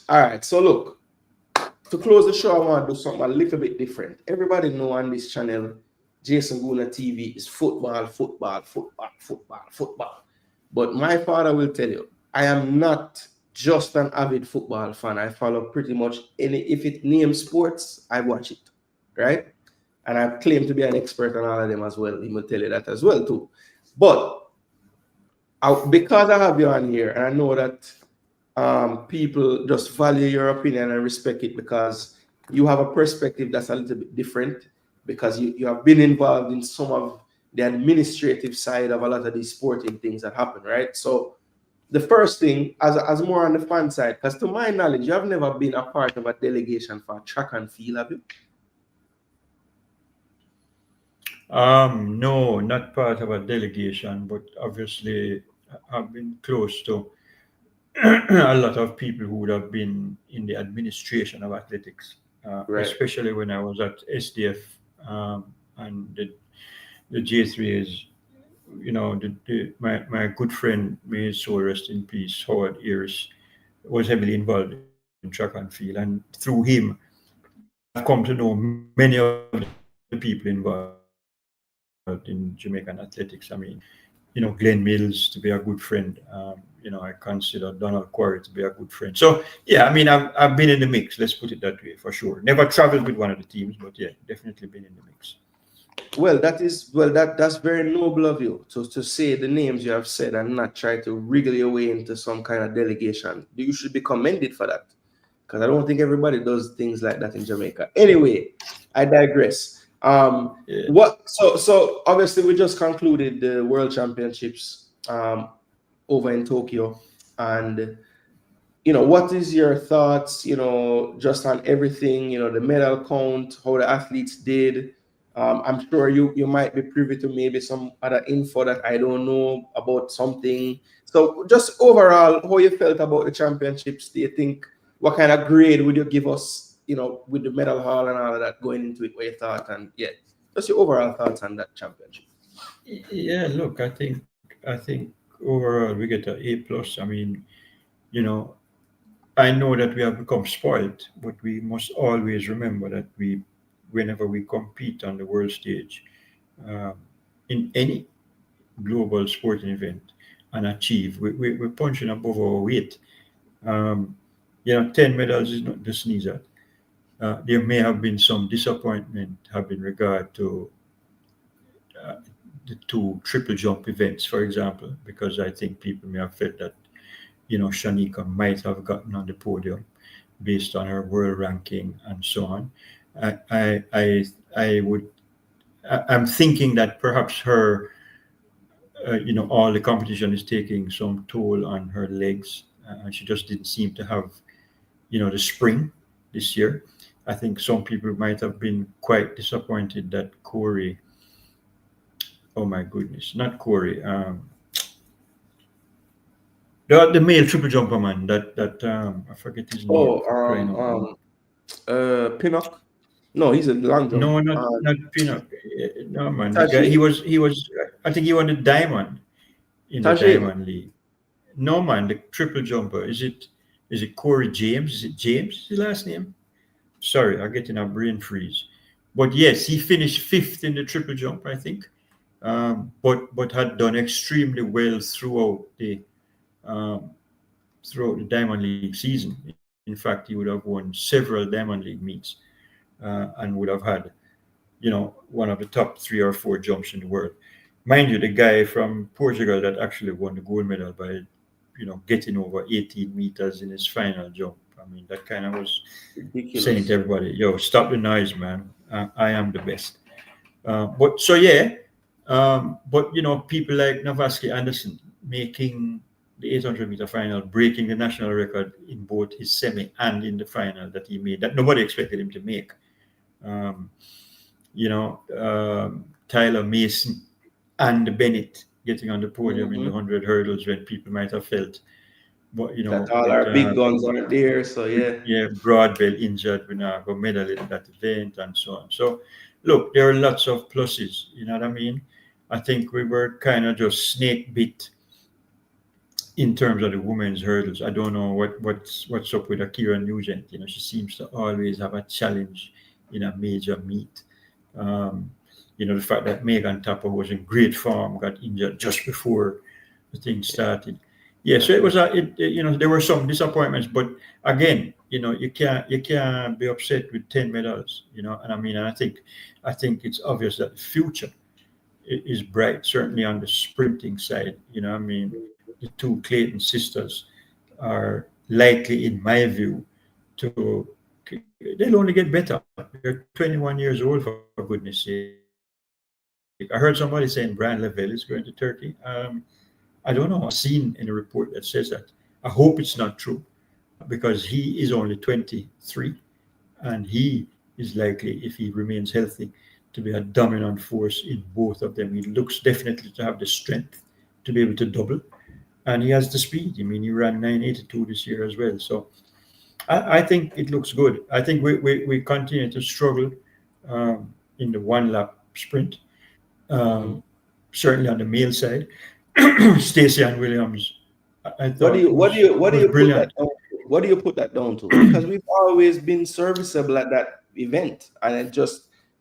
All right. So look, to close the show, I want to do something a little bit different. Everybody know on this channel, Jason Gooner TV is football, football, football, football, football. But my father will tell you, I am not just an avid football fan. I follow pretty much if it names sports, I watch it, right? And I claim to be an expert on all of them as well. He will tell you that as well too. But because I have you on here, and I know that people just value your opinion and respect it because you have a perspective that's a little bit different because you have been involved in some of the administrative side of a lot of these sporting things that happen, right? So the first thing, as more on the fan side, because to my knowledge, you have never been a part of a delegation for track and field, have you? No, not part of a delegation, but obviously I've been close to a lot of people who would have been in the administration of athletics, Right. especially when I was at SDF and the J3 is, my good friend, may his soul rest in peace, Howard Ayres, was heavily involved in track and field. And through him, I've come to know many of the people involved in Jamaican athletics. I mean, Glenn Mills to be a good friend. I consider Donald Quarry to be a good friend. So yeah, I mean, I've been in the mix. Let's put it that way, for sure. Never traveled with one of the teams, but yeah, definitely been in the mix. Well, that's very noble of you to say the names you have said and not try to wriggle your way into some kind of delegation. You should be commended for that, because I don't think everybody does things like that in Jamaica. Anyway, I digress. Yeah. So obviously we just concluded the World Championships over in Tokyo, and what is your thoughts, just on everything, the medal count, how the athletes did? I'm sure you might be privy to maybe some other info that I don't know about something. So just overall, how you felt about the championships? Do you think, what kind of grade would you give us, with the medal haul and all of that going into it, what you thought, and yeah, just your overall thoughts on that championship? Yeah, look, I think overall we get an A plus. I mean, you know, I know that we have become spoiled, but we must always remember that whenever we compete on the world stage, um, in any global sporting event and achieve, we're punching above our weight. Um, 10 medals is not to sneeze at. There may have been some disappointment having regard to uh, the two triple jump events, for example, because I think people may have felt that, Shanika might have gotten on the podium based on her world ranking and so on. I, I, I, I would, I'm thinking that perhaps her, all the competition is taking some toll on her legs, and she just didn't seem to have, the spring this year. I think some people might have been quite disappointed that Corey, oh my goodness, not Corey, the male triple jumper man, I forget his name Oh, for crying out loud. Pinnock. No, he's a long jump. No, not Pinnock. No man, the guy Tajin. he was. I think he won the diamond in the Tajin. Diamond League. No man, the triple jumper. Is it Corey James? Is it James? His last name? Sorry, I'm getting a brain freeze. But yes, he finished fifth in the triple jump, I think. But had done extremely well um, throughout the Diamond League season. In fact, he would have won several Diamond League meets and would have had, one of the top three or four jumps in the world. Mind you, the guy from Portugal that actually won the gold medal by, getting over 18 meters in his final jump. I mean, that kind of was saying to Ridiculous. everybody, yo, stop the noise, man. I am the best. But so, yeah. But, people like Navaski Anderson making the 800-meter final, breaking the national record in both his semi and in the final that he made, that nobody expected him to make. Um, Tyler Mason and Bennett getting on the podium in the Hmm. 100 hurdles when people might have felt, but That all our big guns aren't there. So yeah. yeah, Broadbell injured, we now go medal in that event and so on. So, look, there are lots of pluses. You know what I mean? I think we were kind of just snake bit in terms of the women's hurdles. I don't know what's up with Akira Nugent. She seems to always have a challenge in a major meet. Um, the fact that Megan Tapper was in great form, got injured just before the thing started. Yeah, so it was there were some disappointments, but again, you can't be upset with 10 medals, and I think it's obvious that the future is bright, certainly on the sprinting side. The two Clayton sisters are likely, in my view, to they'll only get better. They're 21 years old, for goodness sake. I heard somebody saying Brian Lavelle is going to Turkey. I don't know. I've seen in a report that says that. I hope it's not true, because he is only 23, and he is likely, if he remains healthy, to be a dominant force in both of them. He looks definitely to have the strength to be able to double, and he has the speed. I mean, he ran 982 this year as well. So I think it looks good. I think we continue to struggle in the one lap sprint. Hmm. Um, Certainly on the male side, Stacey and Williams, I What do thought you what do you what do was you put that brilliant. down to? What do you put that down to? Because we've always been serviceable at that event, and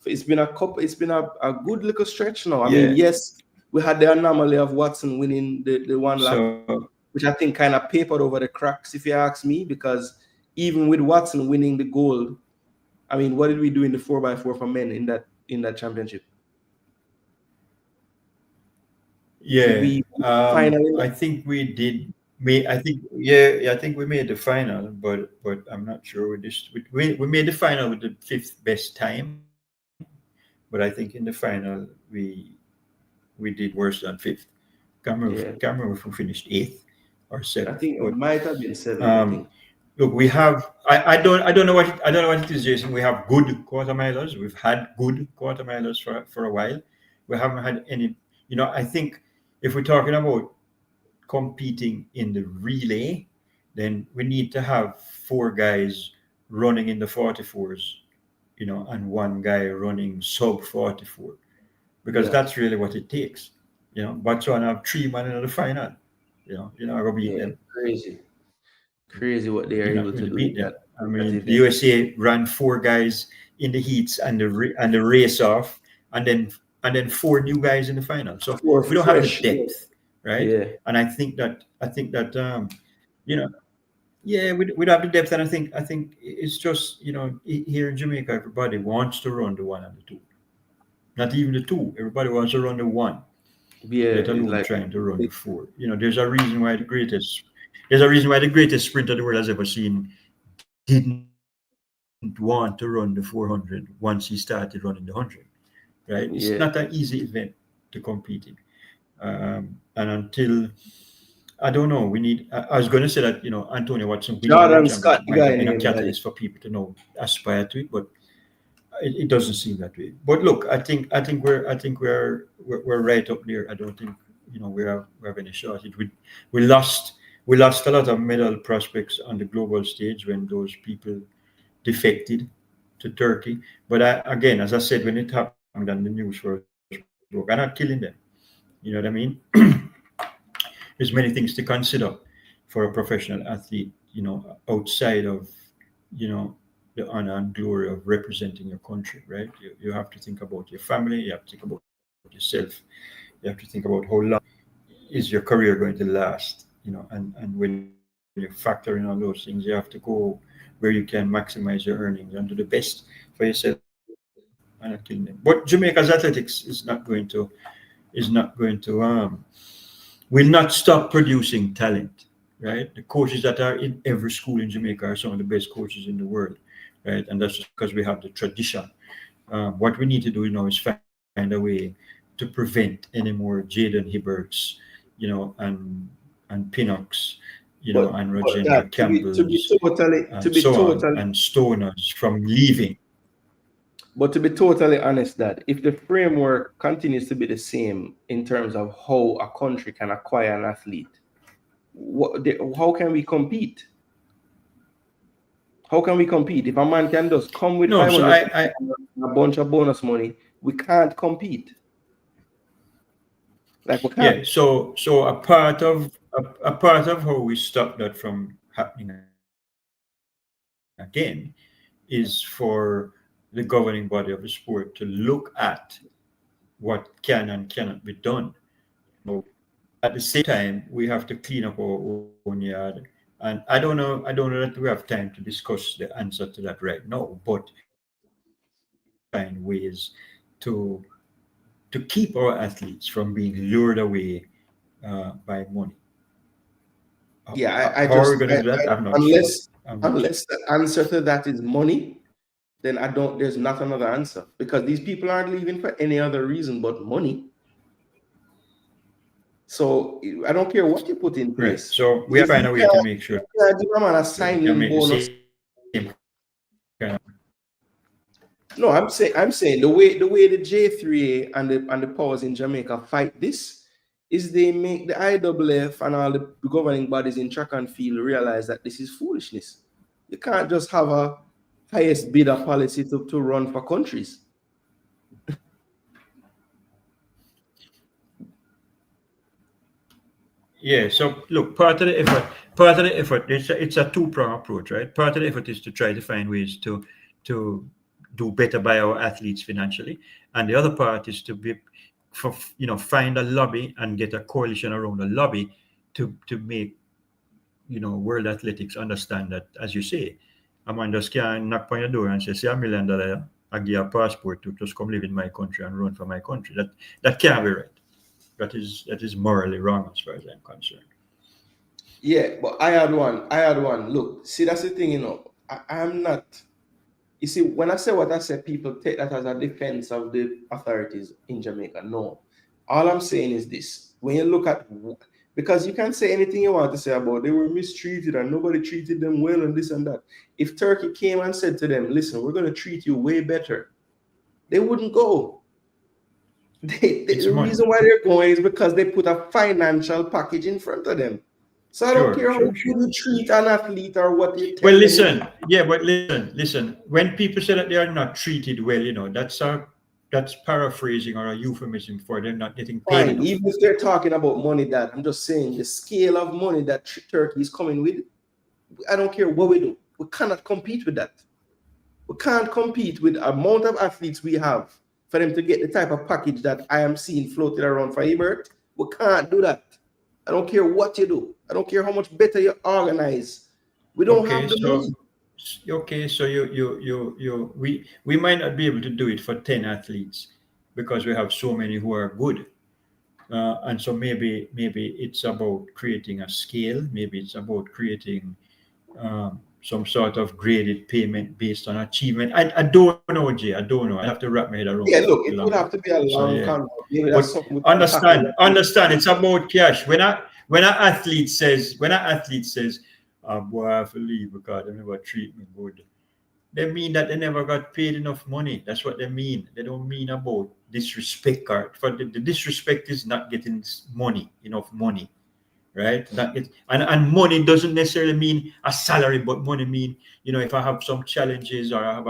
it's been a good little stretch now. I mean, Yeah, yes, we had the anomaly of Watson winning the one lap, So, which I think kind of papered over the cracks, if you ask me, because even with Watson winning the gold, I mean, what did we do in the 4x4 for men in that championship? Did yeah, we finally? I think we did. I think we made the final, but I'm not sure with this. We made the final with the fifth best time, but I think in the final we did worse than fifth. Yeah, Can't remember if we finished eighth or I seventh. think it But might have been 7th. I um, think. look, we have. I don't know what it is, Jason. We have good quarter milers. We've had good quarter milers for a while. We haven't had any. I think if we're talking about competing in the relay, then we need to have four guys running in the 44s, and one guy running sub 44, because Yeah, that's really what it takes. Botswana have three men in the final. You're not gonna beat yeah, them. crazy what they are You're not able going to to do beat in them. I that mean, the event. USA ran four guys in the heats and the race off, and then four new guys in the final. So For we don't have the fresh, depth, right? yeah, And I think that you know, yeah, we don't have the depth, and I think it's just here in Jamaica, everybody wants to run the one and the two, not even the two. Everybody wants to run the one, yeah, let it's alone like trying to run the four. There's a reason why the greatest sprinter the world has ever seen didn't want to run the 400 once he started running the 100, right? It's not an easy yeah. event to compete in. And until, I don't know, I was going to say that, Antonio Watson winning the world Jordan Scott, championship the might guy have been a named Daddy. catalyst for people to aspire to it, but it doesn't seem that way. But look, I think we're right up there. I don't think we have any shortage. We lost a lot of medal prospects on the global stage when those people defected to Turkey. But again, as I said, when it happened and the news first broke, I'm not killing them. You know what I mean? There's many things to consider for a professional athlete, outside of, you know, the honor and glory of representing your country, right? You have to think about your family, you have to think about yourself, you have to think about how long is your career going to last, and when you factor in all those things, you have to go where you can maximize your earnings and do the best for yourself and not killing them. But Jamaica's athletics will not stop producing talent, right? The coaches that are in every school in Jamaica are some of the best coaches in the world, right? And that's just because we have the tradition. What we need to do now is find a way to prevent any more Jaden Hibberts, and Pinnocks, But and but Rajendra that Campbells, to be so on, totally and Stoners from leaving. but to be totally honest, that if the framework continues to be the same in terms of how a country can acquire an athlete, how can we compete? How can we compete if a man can just come with No, so 500 I and a bunch of bonus money? We can't compete. Like we yeah. can't. So a part of how we stop that from happening again is for the governing body of the sport to look at what can and cannot be done. At the same time, we have to clean up our own yard. And I don't know that we have time to discuss the answer to that right now, but we have to find ways to keep our athletes from being lured away by money. How are we I going to do just that? I'm not sure. unless I'm not sure. unless the answer to that is money, then I don't. There's not another answer because these people aren't leaving for any other reason but money. So I don't care what you put in Right. place. So we have If to find you a way to make sure can't give a man a that we can make the signing same bonus. kind of. No, I'm saying the way the J3A and the powers in Jamaica fight this is they make the IWF and all the governing bodies in track and field realize that this is foolishness. You can't just have a highest bidder policy to run for countries. Yeah. So look, part of the effort, it's a two-prong approach, right? Part of the effort is to try to find ways to do better by our athletes financially, and the other part is to find a lobby and get a coalition around a lobby to make World Athletics understand that, as you say, a man just can't knock on your door and say $1 million, I give you a passport to just come live in my country and run for my country. That can't be right. That is morally wrong as far as I'm concerned. Yeah, but I had one. Look, see, that's the thing, I'm not. You see, when I say what I say, people take that as a defense of the authorities in Jamaica. No. All I'm saying is this. When you look at, because you can't say anything you want to say about they were mistreated and nobody treated them well and this and that. If Turkey came and said to them, listen, we're going to treat you way better, they wouldn't go. The reason why they're going is because they put a financial package in front of them. So I don't care how you treat an athlete or what you tell listen. When people say that they are not treated well, that's paraphrasing or a euphemism for them not getting paid enough. Even if they're talking about money, that I'm just saying the scale of money that Turkey is coming with, I don't care what we do. We cannot compete with that. We can't compete with the amount of athletes we have for them to get the type of package that I am seeing floated around for Ebert. We can't do that. I don't care what you do. I don't care how much better you organize. We don't have the money. Okay, so we might not be able to do it for 10 athletes because we have so many who are good. And so maybe it's about creating a scale. Maybe it's about creating some sort of graded payment based on achievement. I don't know, Jay. I don't know. I have to wrap my head around. Yeah, look, it would have to be a long convo. But understand, it's about cash. When an athlete says, boy, I have to leave because they never treat me good, they mean that they never got paid enough money. That's what they mean. They don't mean about disrespect. For the disrespect is not getting enough money. Right? And money doesn't necessarily mean a salary, but money mean, if I have some challenges or I have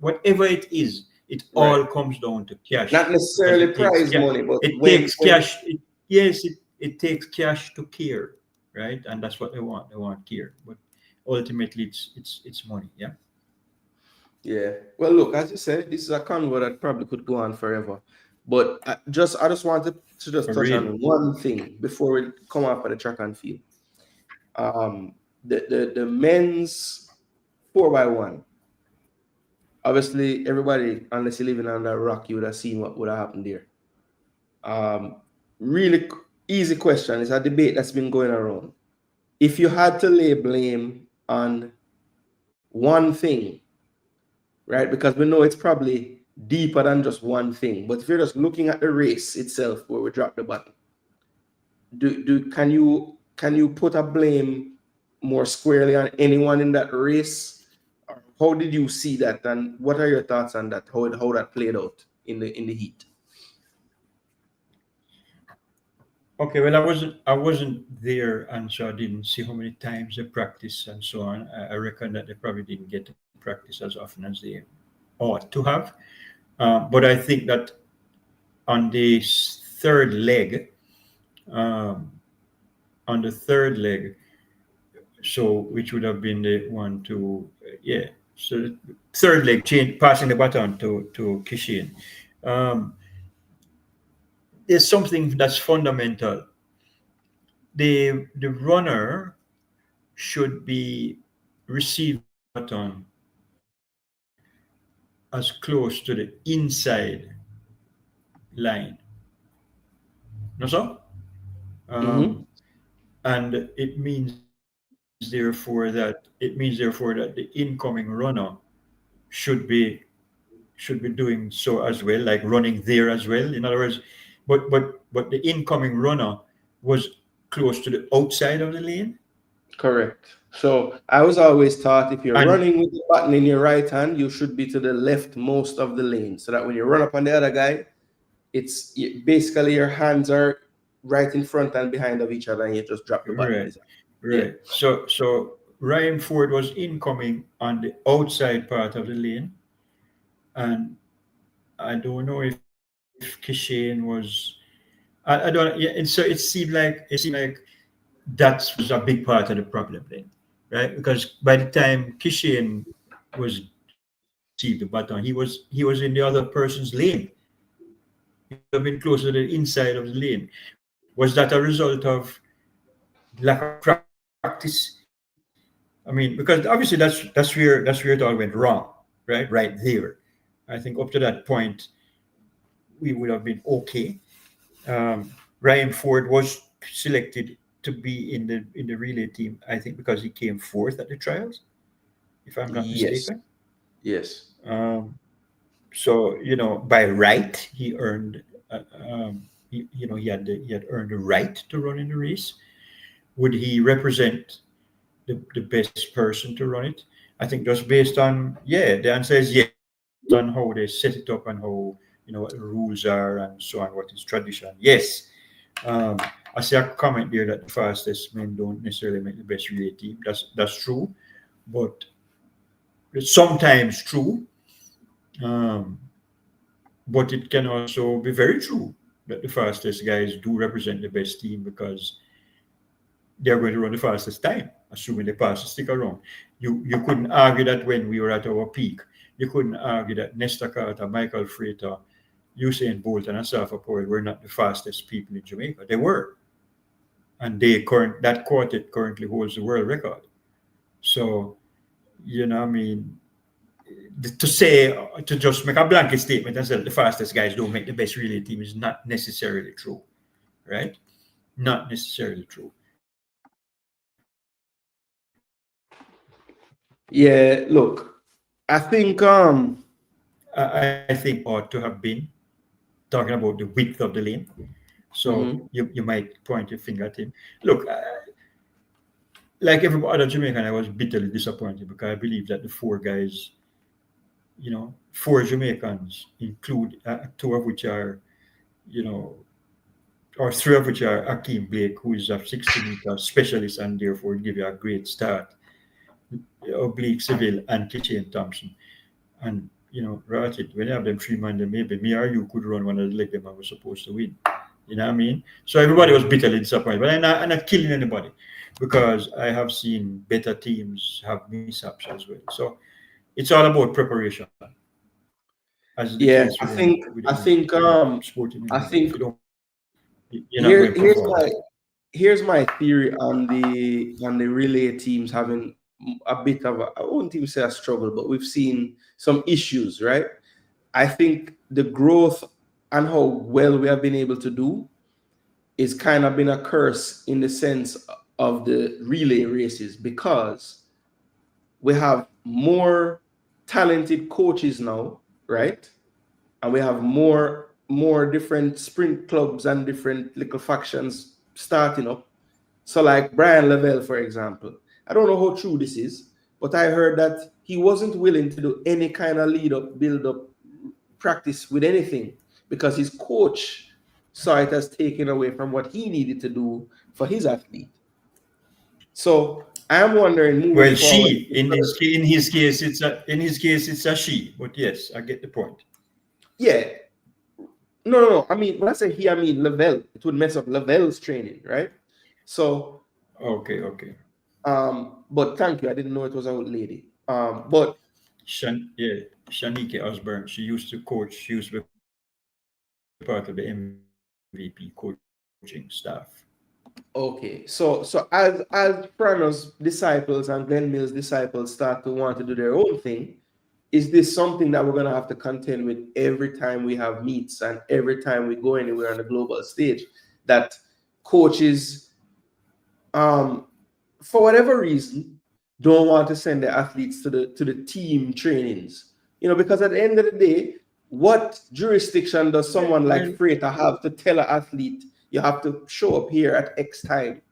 whatever it is, it all comes down to cash. Not necessarily prize money, but it takes cash. It takes cash to care, right? And that's what they want. They want care, but ultimately it's money. Yeah. Yeah. Well, look, as you said, this is a convo that probably could go on forever. But I just wanted to just touch on one thing before we come up at the track and field. The men's 4x1. Obviously, everybody, unless you're living under a rock, you would have seen what would have happened there. Really easy question. It's a debate that's been going around. If you had to lay blame on one thing, right? Because we know it's probably deeper than just one thing. But if you're just looking at the race itself, where we drop the button, can you put a blame more squarely on anyone in that race? Or how did you see that, and what are your thoughts on that? How that played out in the heat? Okay, well, I wasn't there, and so I didn't see how many times they practiced and so on. I reckon that they probably didn't get to practice as often as they ought to have. But I think that on the third leg, so which would have been the 1, 2, so the third leg, passing the baton to Kishin. There's something that's fundamental. The runner should be receiving the baton as close to the inside line. No, so? And it means therefore that the incoming runner should be doing so as well, like running there as well. In other words, but the incoming runner was close to the outside of the lane. Correct. So I was always taught if you're running with the button in your right hand, you should be to the left most of the lane, so that when you run up on the other guy, it's basically your hands are right in front and behind of each other, and you just drop the button. Right. Yeah. So Ryan Ford was incoming on the outside part of the lane, and I don't know if Kishane was. I don't. Yeah. And so it seemed like that was a big part of the problem then, right? Because by the time Kishane was received the baton, he was in the other person's lane. would have been closer to the inside of the lane. Was that a result of lack of practice? I mean, because obviously that's where it all went wrong, right there. I think up to that point we would have been okay. Ryan Ford was selected to be in the relay team, I think, because he came fourth at the trials, if I'm not Yes. mistaken. Yes. So by right, he earned, he had earned the right to run in the race. Would he represent the best person to run it? I think just based on the answer is yes, on how they set it up and how what the rules are and so on, what is tradition. Yes. I see a comment there that the fastest men don't necessarily make the best relay team. That's true, but it's sometimes true. But it can also be very true that the fastest guys do represent the best team because they're going to run the fastest time, assuming they pass the stick around. You couldn't argue that when we were at our peak. You couldn't argue that Nesta Carter, Michael Frater, Usain Bolt, and Asafa Powell were not the fastest people in Jamaica. They were. And that quartet currently holds the world record. So, I mean, to just make a blanket statement and say the fastest guys don't make the best relay team is not necessarily true, right? Not necessarily true. Yeah, look, I think I think ought to have been talking about the width of the lane. So you might point your finger at him. Look, like every other Jamaican, I was bitterly disappointed because I believe that the four guys, four Jamaicans, include two of which are, or three of which are Akeem Blake, who is a 60-meter specialist and therefore give you a great start, Oblique Seville and Kitchen Thompson. And, Ratchet, when you have them three man, then maybe me or you could run one of the leg them and was supposed to win. You know what I mean? So everybody was bitterly disappointed. But I'm not killing anybody because I have seen better teams have mishaps as well. So it's all about preparation. As the case I think sporting I think you're not going to perform. Here's my theory on the relay teams having a bit of I won't even say a struggle, but we've seen some issues, right? I think the growth and how well we have been able to do is kind of been a curse in the sense of the relay races because we have more talented coaches now, right? And we have more different sprint clubs and different little factions starting up. So like Brian Lavelle, for example, I don't know how true this is, but I heard that he wasn't willing to do any kind of lead up, build up, practice with anything because his coach saw it as taken away from what he needed to do for his athlete. So I'm wondering moving forward. In his case it's a she, but yes, I get the point. Yeah. No. I mean, when I say he, I mean Lavelle. It would mess up Lavelle's training, right? So okay. But thank you. I didn't know it was an old lady. But Shanike Osborne, she used to coach, she used to be part of the MVP coaching staff. Okay, so as Prano's disciples and Glenn Mills' disciples start to want to do their own thing, is this something that we're going to have to contend with every time we have meets and every time we go anywhere on the global stage? That coaches, for whatever reason, don't want to send their athletes to the team trainings, because at the end of the day, what jurisdiction does someone like Frater have to tell an athlete you have to show up here at X time?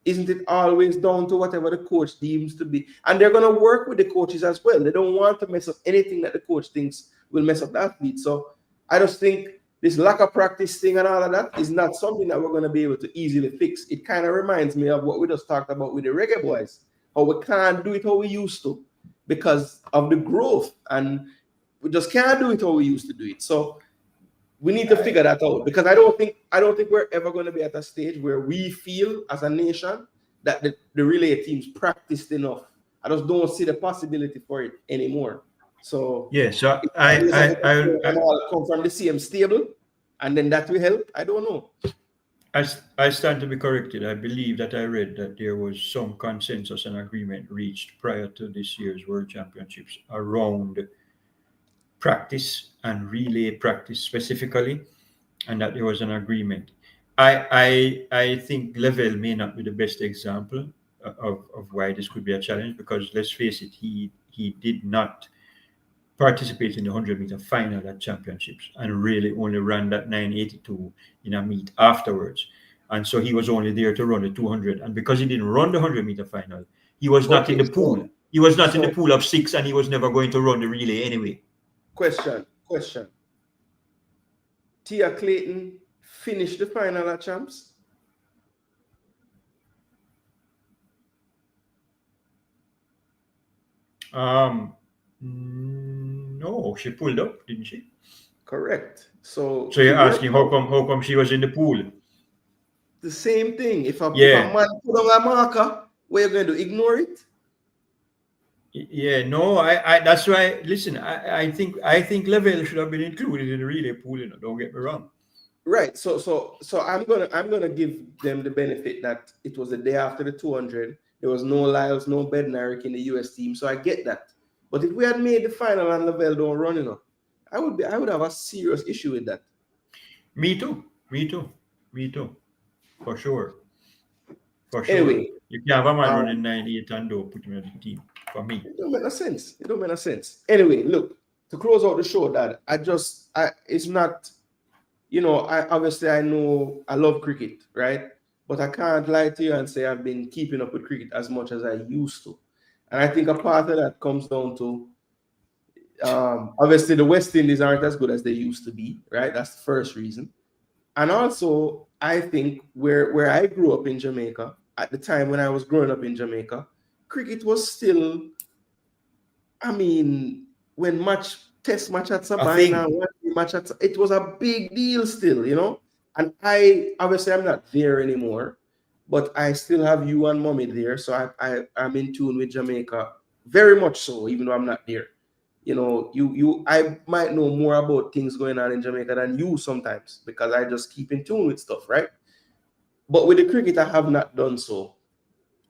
Isn't it always down to whatever the coach deems to be? And they're going to work with the coaches as well. They don't want to mess up anything that the coach thinks will mess up the athlete. So I just think this lack of practice thing and all of that is not something that we're going to be able to easily fix. It kind of reminds me of what we just talked about with the Reggae Boyz, how we can't do it how we used to because of the growth, and we just can't do it how we used to do it. So we need to figure that out, because I don't think we're ever going to be at a stage where we feel as a nation that the relay teams practiced enough. I just don't see the possibility for it anymore. So yeah, so I all come from the same stable, and then that will help. I don't know. I stand to be corrected. I believe that I read that there was some consensus and agreement reached prior to this year's World Championships around practice and relay practice specifically, and that there was an agreement. I think Level may not be the best example of why this could be a challenge, because let's face it, he did not participate in the 100-meter final at championships and really only ran that 982 in a meet afterwards. And so he was only there to run the 200. And because he didn't run the 100-meter final, he was not in the pool. He was not in the pool of 6, and he was never going to run the relay anyway. Question. Tia Clayton finished the final at champs? No, she pulled up, didn't she? Correct. So you're asking how come she was in the pool? The same thing. If a man put on a marker, what are you going to do? Ignore it? Yeah, no, I that's why. Listen, I think Level should have been included in the relay pool. Don't get me wrong. Right. So I'm gonna give them the benefit that it was the day after the 200. There was no Lyles, no Bednarik in the US team, so I get that. But if we had made the final and Level don't run, I would have a serious issue with that. Me too. For sure. Anyway, you can have a man running 98 and don't put him in the team. For me, it don't make no sense. Anyway, look, to close out the show, Dad, it's not, I know I love cricket, right? But I can't lie to you and say I've been keeping up with cricket as much as I used to. And I think a part of that comes down to, obviously the West Indies aren't as good as they used to be, right? That's the first reason. And also, I think where I grew up in Jamaica, at the time when I was growing up in Jamaica, cricket was still, when test match at Sabina, it was a big deal still, And I'm not there anymore, but I still have you and mommy there. So I'm in tune with Jamaica very much so, even though I'm not there. I might know more about things going on in Jamaica than you sometimes, because I just keep in tune with stuff, right? But with the cricket, I have not done so.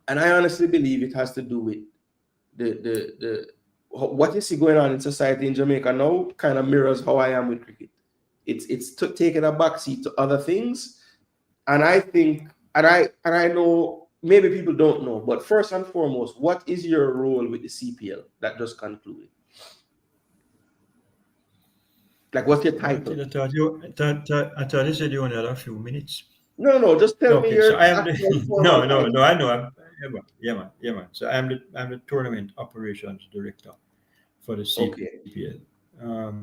And I honestly believe it has to do with the what you see going on in society in Jamaica now kind of mirrors how I am with cricket. It's taking a backseat to other things. And I think, and I know maybe people don't know, but first and foremost, what is your role with the CPL that just concluded? Like, what's your title? I thought you said you only had a few minutes. No, just tell me your. So I am no, I know. Yeah, man. So I'm the tournament operations director for the CPL. Okay.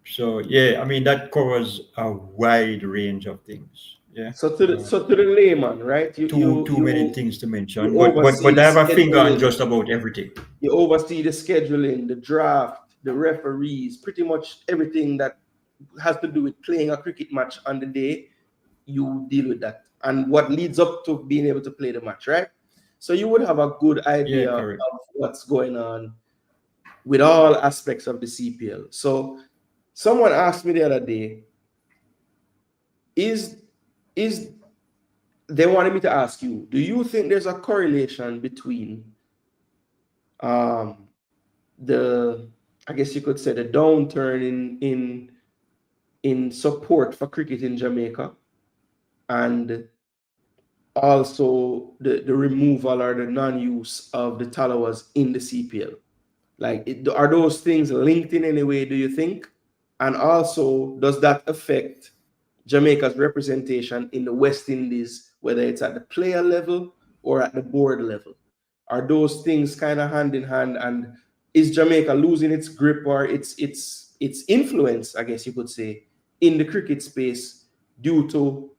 So yeah, that covers a wide range of things. Yeah. So to the layman, right? Too many things to mention, but I have a finger on just about everything. You oversee the scheduling, the draft, the referees, pretty much everything that has to do with playing a cricket match on the day. You deal with that, and what leads up to being able to play the match, right? So you would have a good idea of what's going on with all aspects of the CPL. So someone asked me the other day, they wanted me to ask you, do you think there's a correlation between I guess you could say the downturn in support for cricket in Jamaica, and also the removal or the non-use of the Talawas in the CPL? Like, are those things linked in any way, do you think? And also, does that affect Jamaica's representation in the West Indies, whether it's at the player level or at the board level? Are those things kind of hand in hand? And is Jamaica losing its grip or its influence, I guess you could say, in the cricket space due to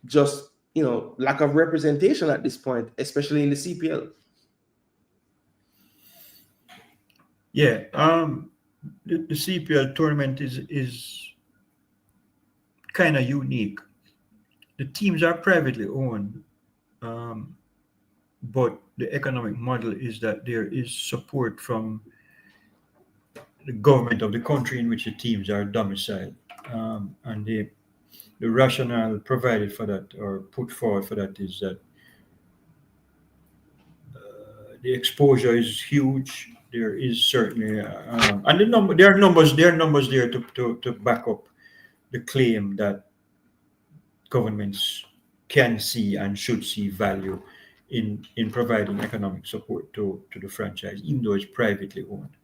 just, lack of representation at this point, especially in the CPL? Yeah, the CPL tournament is kind of unique. The teams are privately owned, but the economic model is that there is support from the government of the country in which the teams are domiciled. And the rationale provided for that or put forward for that is that the exposure is huge. There is certainly, and there are numbers there to back up the claim that governments can see and should see value in providing economic support to the franchise, even though it's privately owned.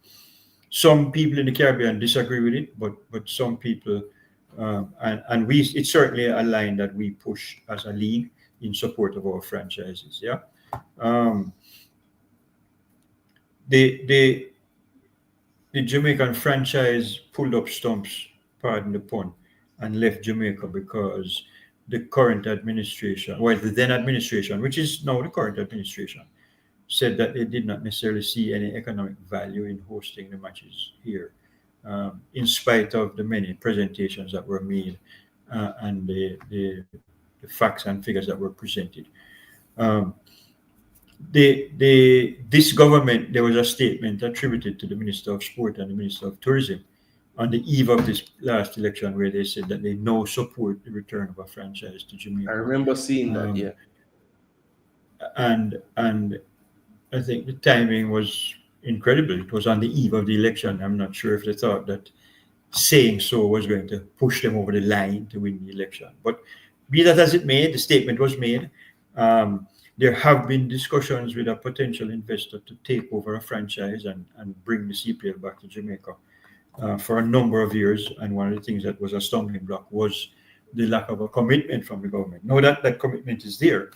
Some people in the Caribbean disagree with it, but some people, and it's certainly a line that we push as a league in support of our franchises. Yeah. The Jamaican franchise pulled up stumps, pardon the pun, and left Jamaica because the current administration, well, the then administration, which is now the current administration, said that they did not necessarily see any economic value in hosting the matches here, in spite of the many presentations that were made and the facts and figures that were presented. This government, there was a statement attributed to the Minister of Sport and the Minister of Tourism on the eve of this last election, where they said that they now support the return of a franchise to Jamaica. I remember seeing that, yeah. And I think the timing was incredible. It was on the eve of the election. I'm not sure if they thought that saying so was going to push them over the line to win the election. But be that as it may, the statement was made. There have been discussions with a potential investor to take over a franchise and bring the CPL back to Jamaica for a number of years. And one of the things that was a stumbling block was the lack of a commitment from the government. Now that commitment is there,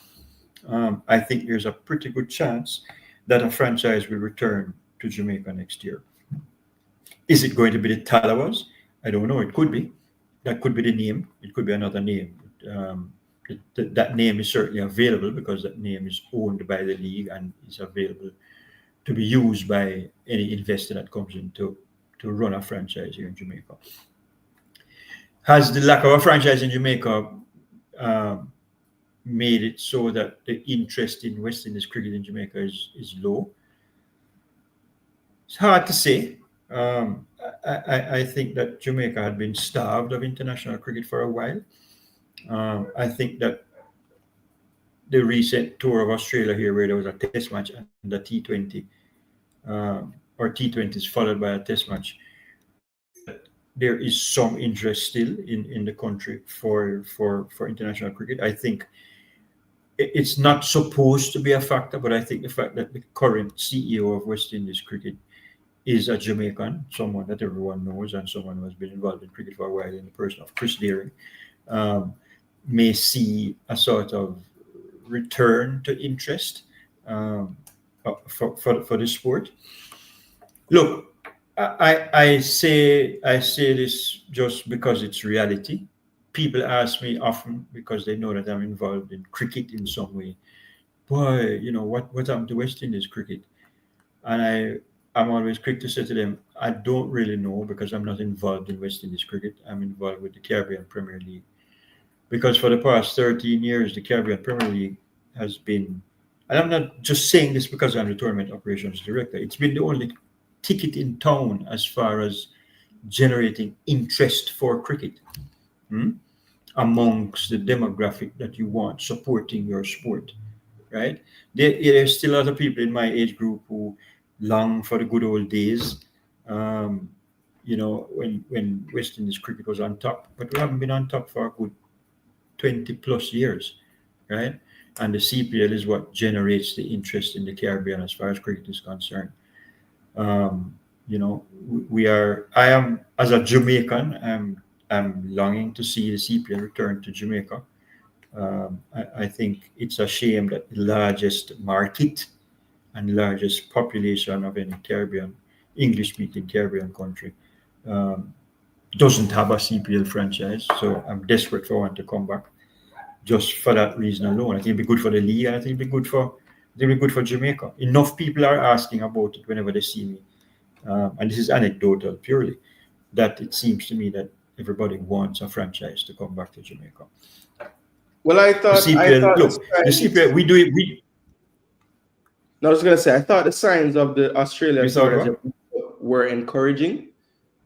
I think there's a pretty good chance that a franchise will return to Jamaica next year. Is it going to be the Talawas? I don't know. It could be. That could be the name. It could be another name. That name is certainly available because that name is owned by the league and is available to be used by any investor that comes in to run a franchise here in Jamaica. Has the lack of a franchise in Jamaica made it so that the interest in West Indies cricket in Jamaica is low? It's hard to say. I think that Jamaica had been starved of international cricket for a while. I think that the recent tour of Australia here, where there was a test match and the T20, or T20s followed by a test match, there is some interest still in the country for international cricket. I think it's not supposed to be a factor, but I think the fact that the current CEO of West Indies cricket is a Jamaican, someone that everyone knows and someone who has been involved in cricket for a while in the person of Chris Deering, may see a sort of return to interest for the sport. Look, I say this just because it's reality. People ask me often, because they know that I'm involved in cricket in some way, boy, what happened to West Indies cricket? And I'm always quick to say to them, I don't really know, because I'm not involved in West Indies cricket. I'm involved with the Caribbean Premier League. Because for the past 13 years, the Caribbean Premier League has been, and I'm not just saying this because I'm the tournament operations director, it's been the only ticket in town as far as generating interest for cricket amongst the demographic that you want supporting your sport, right? There's still other people in my age group who long for the good old days, when West Indies cricket was on top, but we haven't been on top for a good 20 plus years, right? And the CPL is what generates the interest in the Caribbean as far as cricket is concerned. I am, as a Jamaican, I'm longing to see the CPL return to Jamaica. I think it's a shame that the largest market and largest population of any Caribbean, English-speaking Caribbean country, doesn't have a CPL franchise. So I'm desperate for one to come back, just for that reason alone. I think it'd be good for the league, and I think it'd be good for Jamaica. Enough people are asking about it whenever they see me, and this is anecdotal purely, that it seems to me that everybody wants a franchise to come back to Jamaica. Well, I thought the CPL, we do it. No, I was going to say, I thought the signs of the Australian tour were encouraging,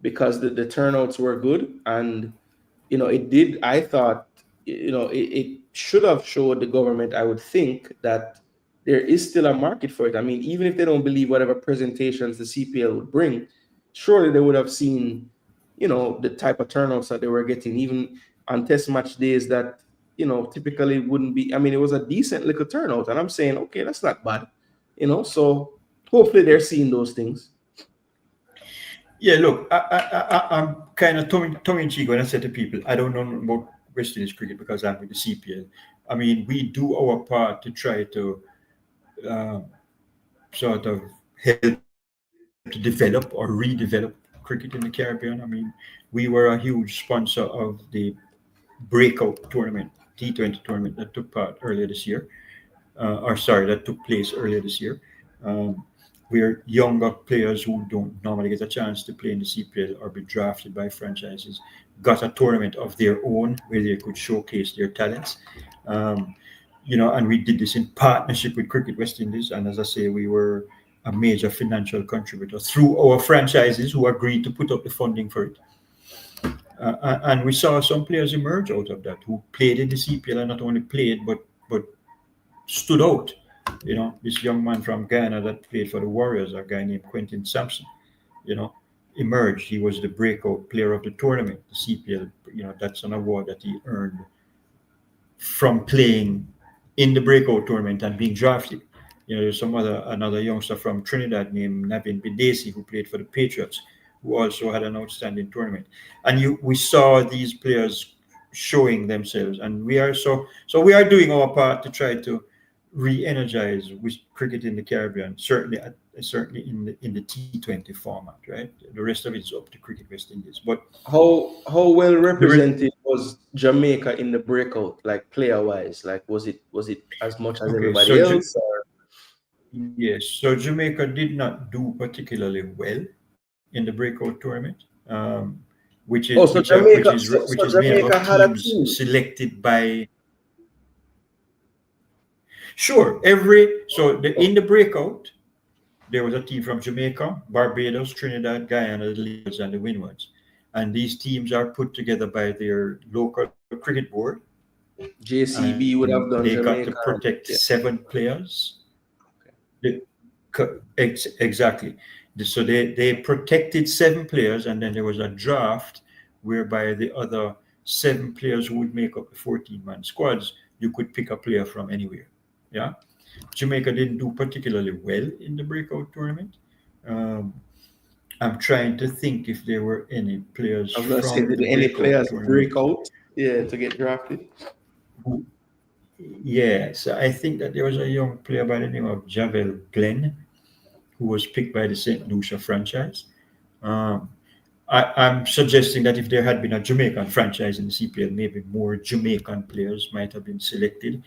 because the turnouts were good, and it did. I thought, it should have showed the government, I would think, that there is still a market for it. I mean, even if they don't believe whatever presentations the CPL would bring, surely they would have seen, the type of turnouts that they were getting, even on test match days that, typically wouldn't be. I mean, it was a decent little turnout. And I'm saying, okay, that's not bad, so hopefully they're seeing those things. Yeah, look, I'm kind of tongue in cheek when I say to people, I don't know about West Indies cricket because I'm with the CPL. I mean, we do our part to try to sort of help to develop or redevelop cricket in the Caribbean. I mean, we were a huge sponsor of the breakout tournament, T20 tournament that took part earlier this year, that took place earlier this year. Where younger players who don't normally get a chance to play in the CPL or be drafted by franchises got a tournament of their own where they could showcase their talents. And we did this in partnership with Cricket West Indies. And as I say, we were a major financial contributor through our franchises who agreed to put up the funding for it. And we saw some players emerge out of that who played in the CPL and not only played, but stood out. This young man from Ghana that played for the Warriors, a guy named Quentin Sampson, emerged. He was the breakout player of the tournament, the CPL. That's an award that he earned from playing in the breakout tournament and being drafted. There's another youngster from Trinidad named Navin Bidesi who played for the Patriots, who also had an outstanding tournament. And we saw these players showing themselves, and we are doing our part to try to re-energize with cricket in the Caribbean, certainly in the T20 format, right? The rest of it is up to Cricket West Indies. But how well represented was Jamaica in the breakout, like player wise? Like was it as much as everybody else? Yes, so Jamaica did not do particularly well in the breakout tournament, which is made up of teams selected by. Sure, in the breakout, there was a team from Jamaica, Barbados, Trinidad, Guyana, the Leopards, and the Windwards. And these teams are put together by their local cricket board. JCB would have done they Jamaica. Got to protect 7 players. Exactly. So they protected 7 players, and then there was a draft whereby the other 7 players who would make up the 14-man squads, you could pick a player from anywhere. Yeah, Jamaica didn't do particularly well in the breakout tournament. I'm trying to think if there were any players. I was going to say, did any players break out? Yeah, to get drafted. Yeah, so I think that there was a young player by the name of Javel Glenn, who was picked by the St. Lucia franchise. I'm suggesting that if there had been a Jamaican franchise in the CPL, maybe more Jamaican players might have been selected.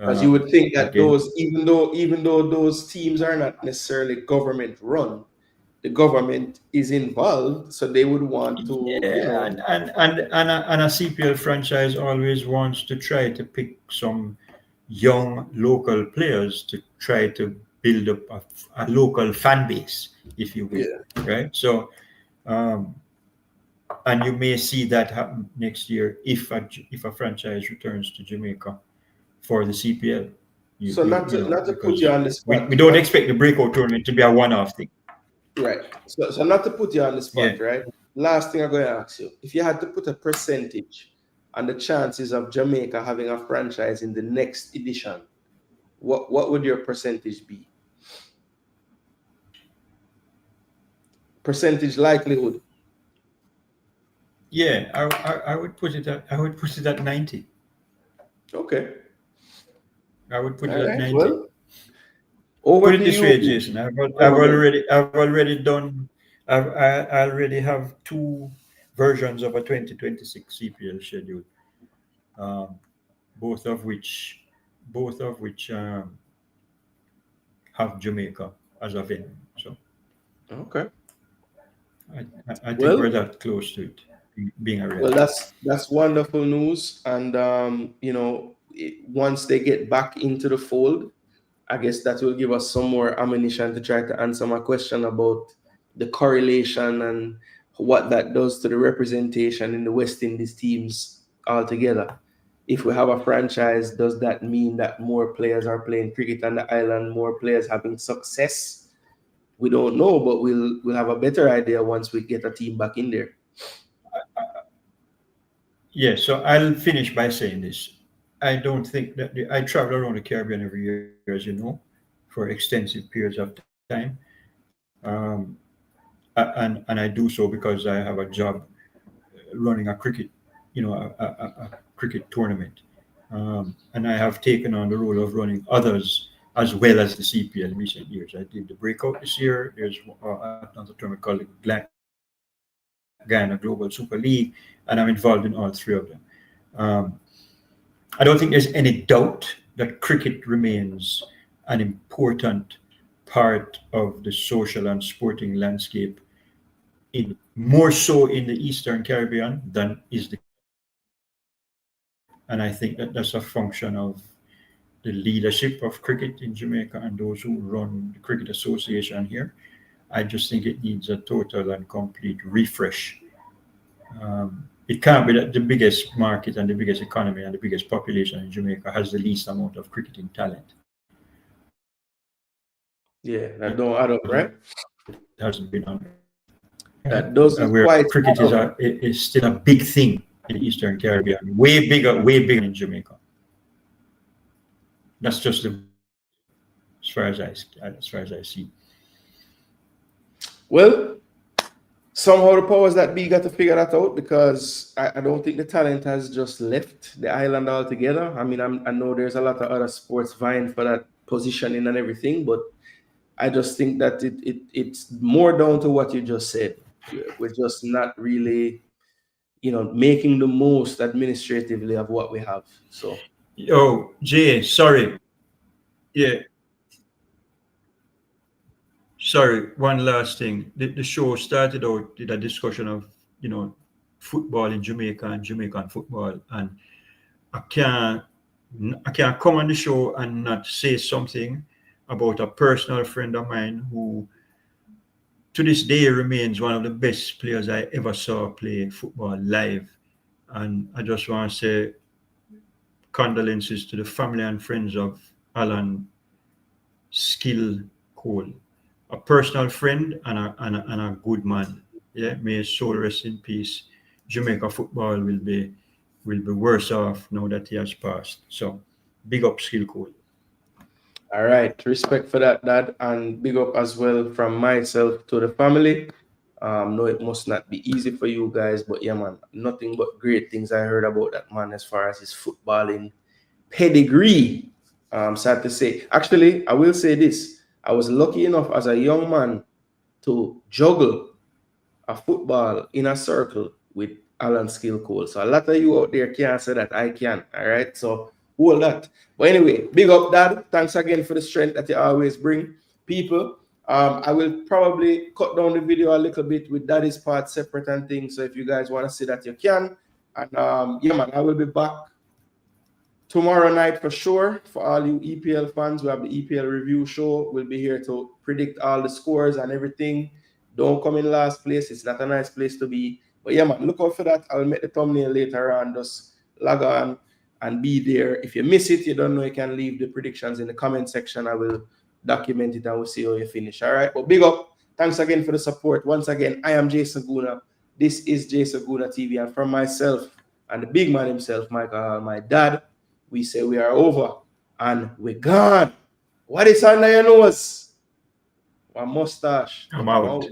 As you would think that even though those teams are not necessarily government run, the government is involved, so they would want to. And a CPL franchise always wants to try to pick some young local players to try to build up a local fan base, if you will, right? So, and you may see that happen next year if a franchise returns to Jamaica for the CPL. Not to put you on the spot. We don't expect the breakout tournament to be a one-off thing. Right. So not to put you on the spot, right? Last thing I'm going to ask you, if you had to put a percentage on the chances of Jamaica having a franchise in the next edition, what would your percentage be? Percentage likelihood. Yeah, I would put it at 90. Okay. I would put it at 90. Well, put it this way, Jason. I already have 2 versions of a 2026 CPL schedule, both of which have Jamaica as a venue. So, okay. I think we're that close to it being a reality. Well, that's wonderful news, and once they get back into the fold, I guess that will give us some more ammunition to try to answer my question about the correlation and what that does to the representation in the West Indies teams altogether. If we have a franchise, does that mean that more players are playing cricket on the island, more players having success? We don't know, but we'll have a better idea once we get a team back in there. Yeah, so I'll finish by saying this. I don't think that I travel around the Caribbean every year, as you know, for extensive periods of time. Um, and I do so because I have a job running a cricket, a cricket tournament. And I have taken on the role of running others as well as the CPL in recent years. I did the breakout this year. There's another tournament called the Guyana Global Super League, and I'm involved in all three of them. I don't think there's any doubt that cricket remains an important part of the social and sporting landscape, more so in the Eastern Caribbean than is the. And I think that that's a function of the leadership of cricket in Jamaica and those who run the Cricket Association here. I just think it needs a total and complete refresh. It can't be that the biggest market and the biggest economy and the biggest population in Jamaica has the least amount of cricketing talent. Yeah, that don't add up, right? It hasn't been on. That doesn't where quite cricket is still a big thing in the Eastern Caribbean, way bigger in Jamaica. That's just as far as I see. Well, somehow the powers that be got to figure that out, because I don't think the talent has just left the island altogether. I mean, I know there's a lot of other sports vying for that positioning and everything, but I just think that it's more down to what you just said. We're just not really, making the most administratively of what we have. So. Oh, Jay, sorry. Yeah. Sorry, one last thing. The show started out with a discussion of, football in Jamaica and Jamaican football. And I can't come on the show and not say something about a personal friend of mine who to this day remains one of the best players I ever saw play football live. And I just want to say condolences to the family and friends of Alan Skill Cole, a personal friend and a good man. Yeah, may his soul rest in peace. Jamaica football will be worse off now that he has passed. So big up Skill Cole. All right, respect for that, Dad, and big up as well from myself to the family. No, it must not be easy for you guys, but yeah, man, nothing but great things I heard about that man as far as his footballing pedigree. Sad to say. Actually, I will say this. I was lucky enough as a young man to juggle a football in a circle with Alan Skill Cole. So a lot of you out there can't say that I can. All right, so hold that. But anyway, big up, Dad. Thanks again for the strength that you always bring. People, I will probably cut down the video a little bit with Daddy's part separate and things. So if you guys want to see that, you can. And yeah, man, I will be back tomorrow night for sure. For all you EPL fans, we have the EPL review show. We'll be here to predict all the scores and everything. Don't come in last place. It's not a nice place to be. But yeah, man, look out for that. I will make the thumbnail later on. Just log on and be there. If you miss it, you don't know, you can leave the predictions in the comment section. I will document it and we'll see how you finish. All right. But big up. Thanks again for the support. Once again, I am Jason Gooner. This is Jason Gooner TV. And from myself and the big man himself, Michael, my dad, we say we are over and we're gone. What is under your nose? One mustache. I'm out.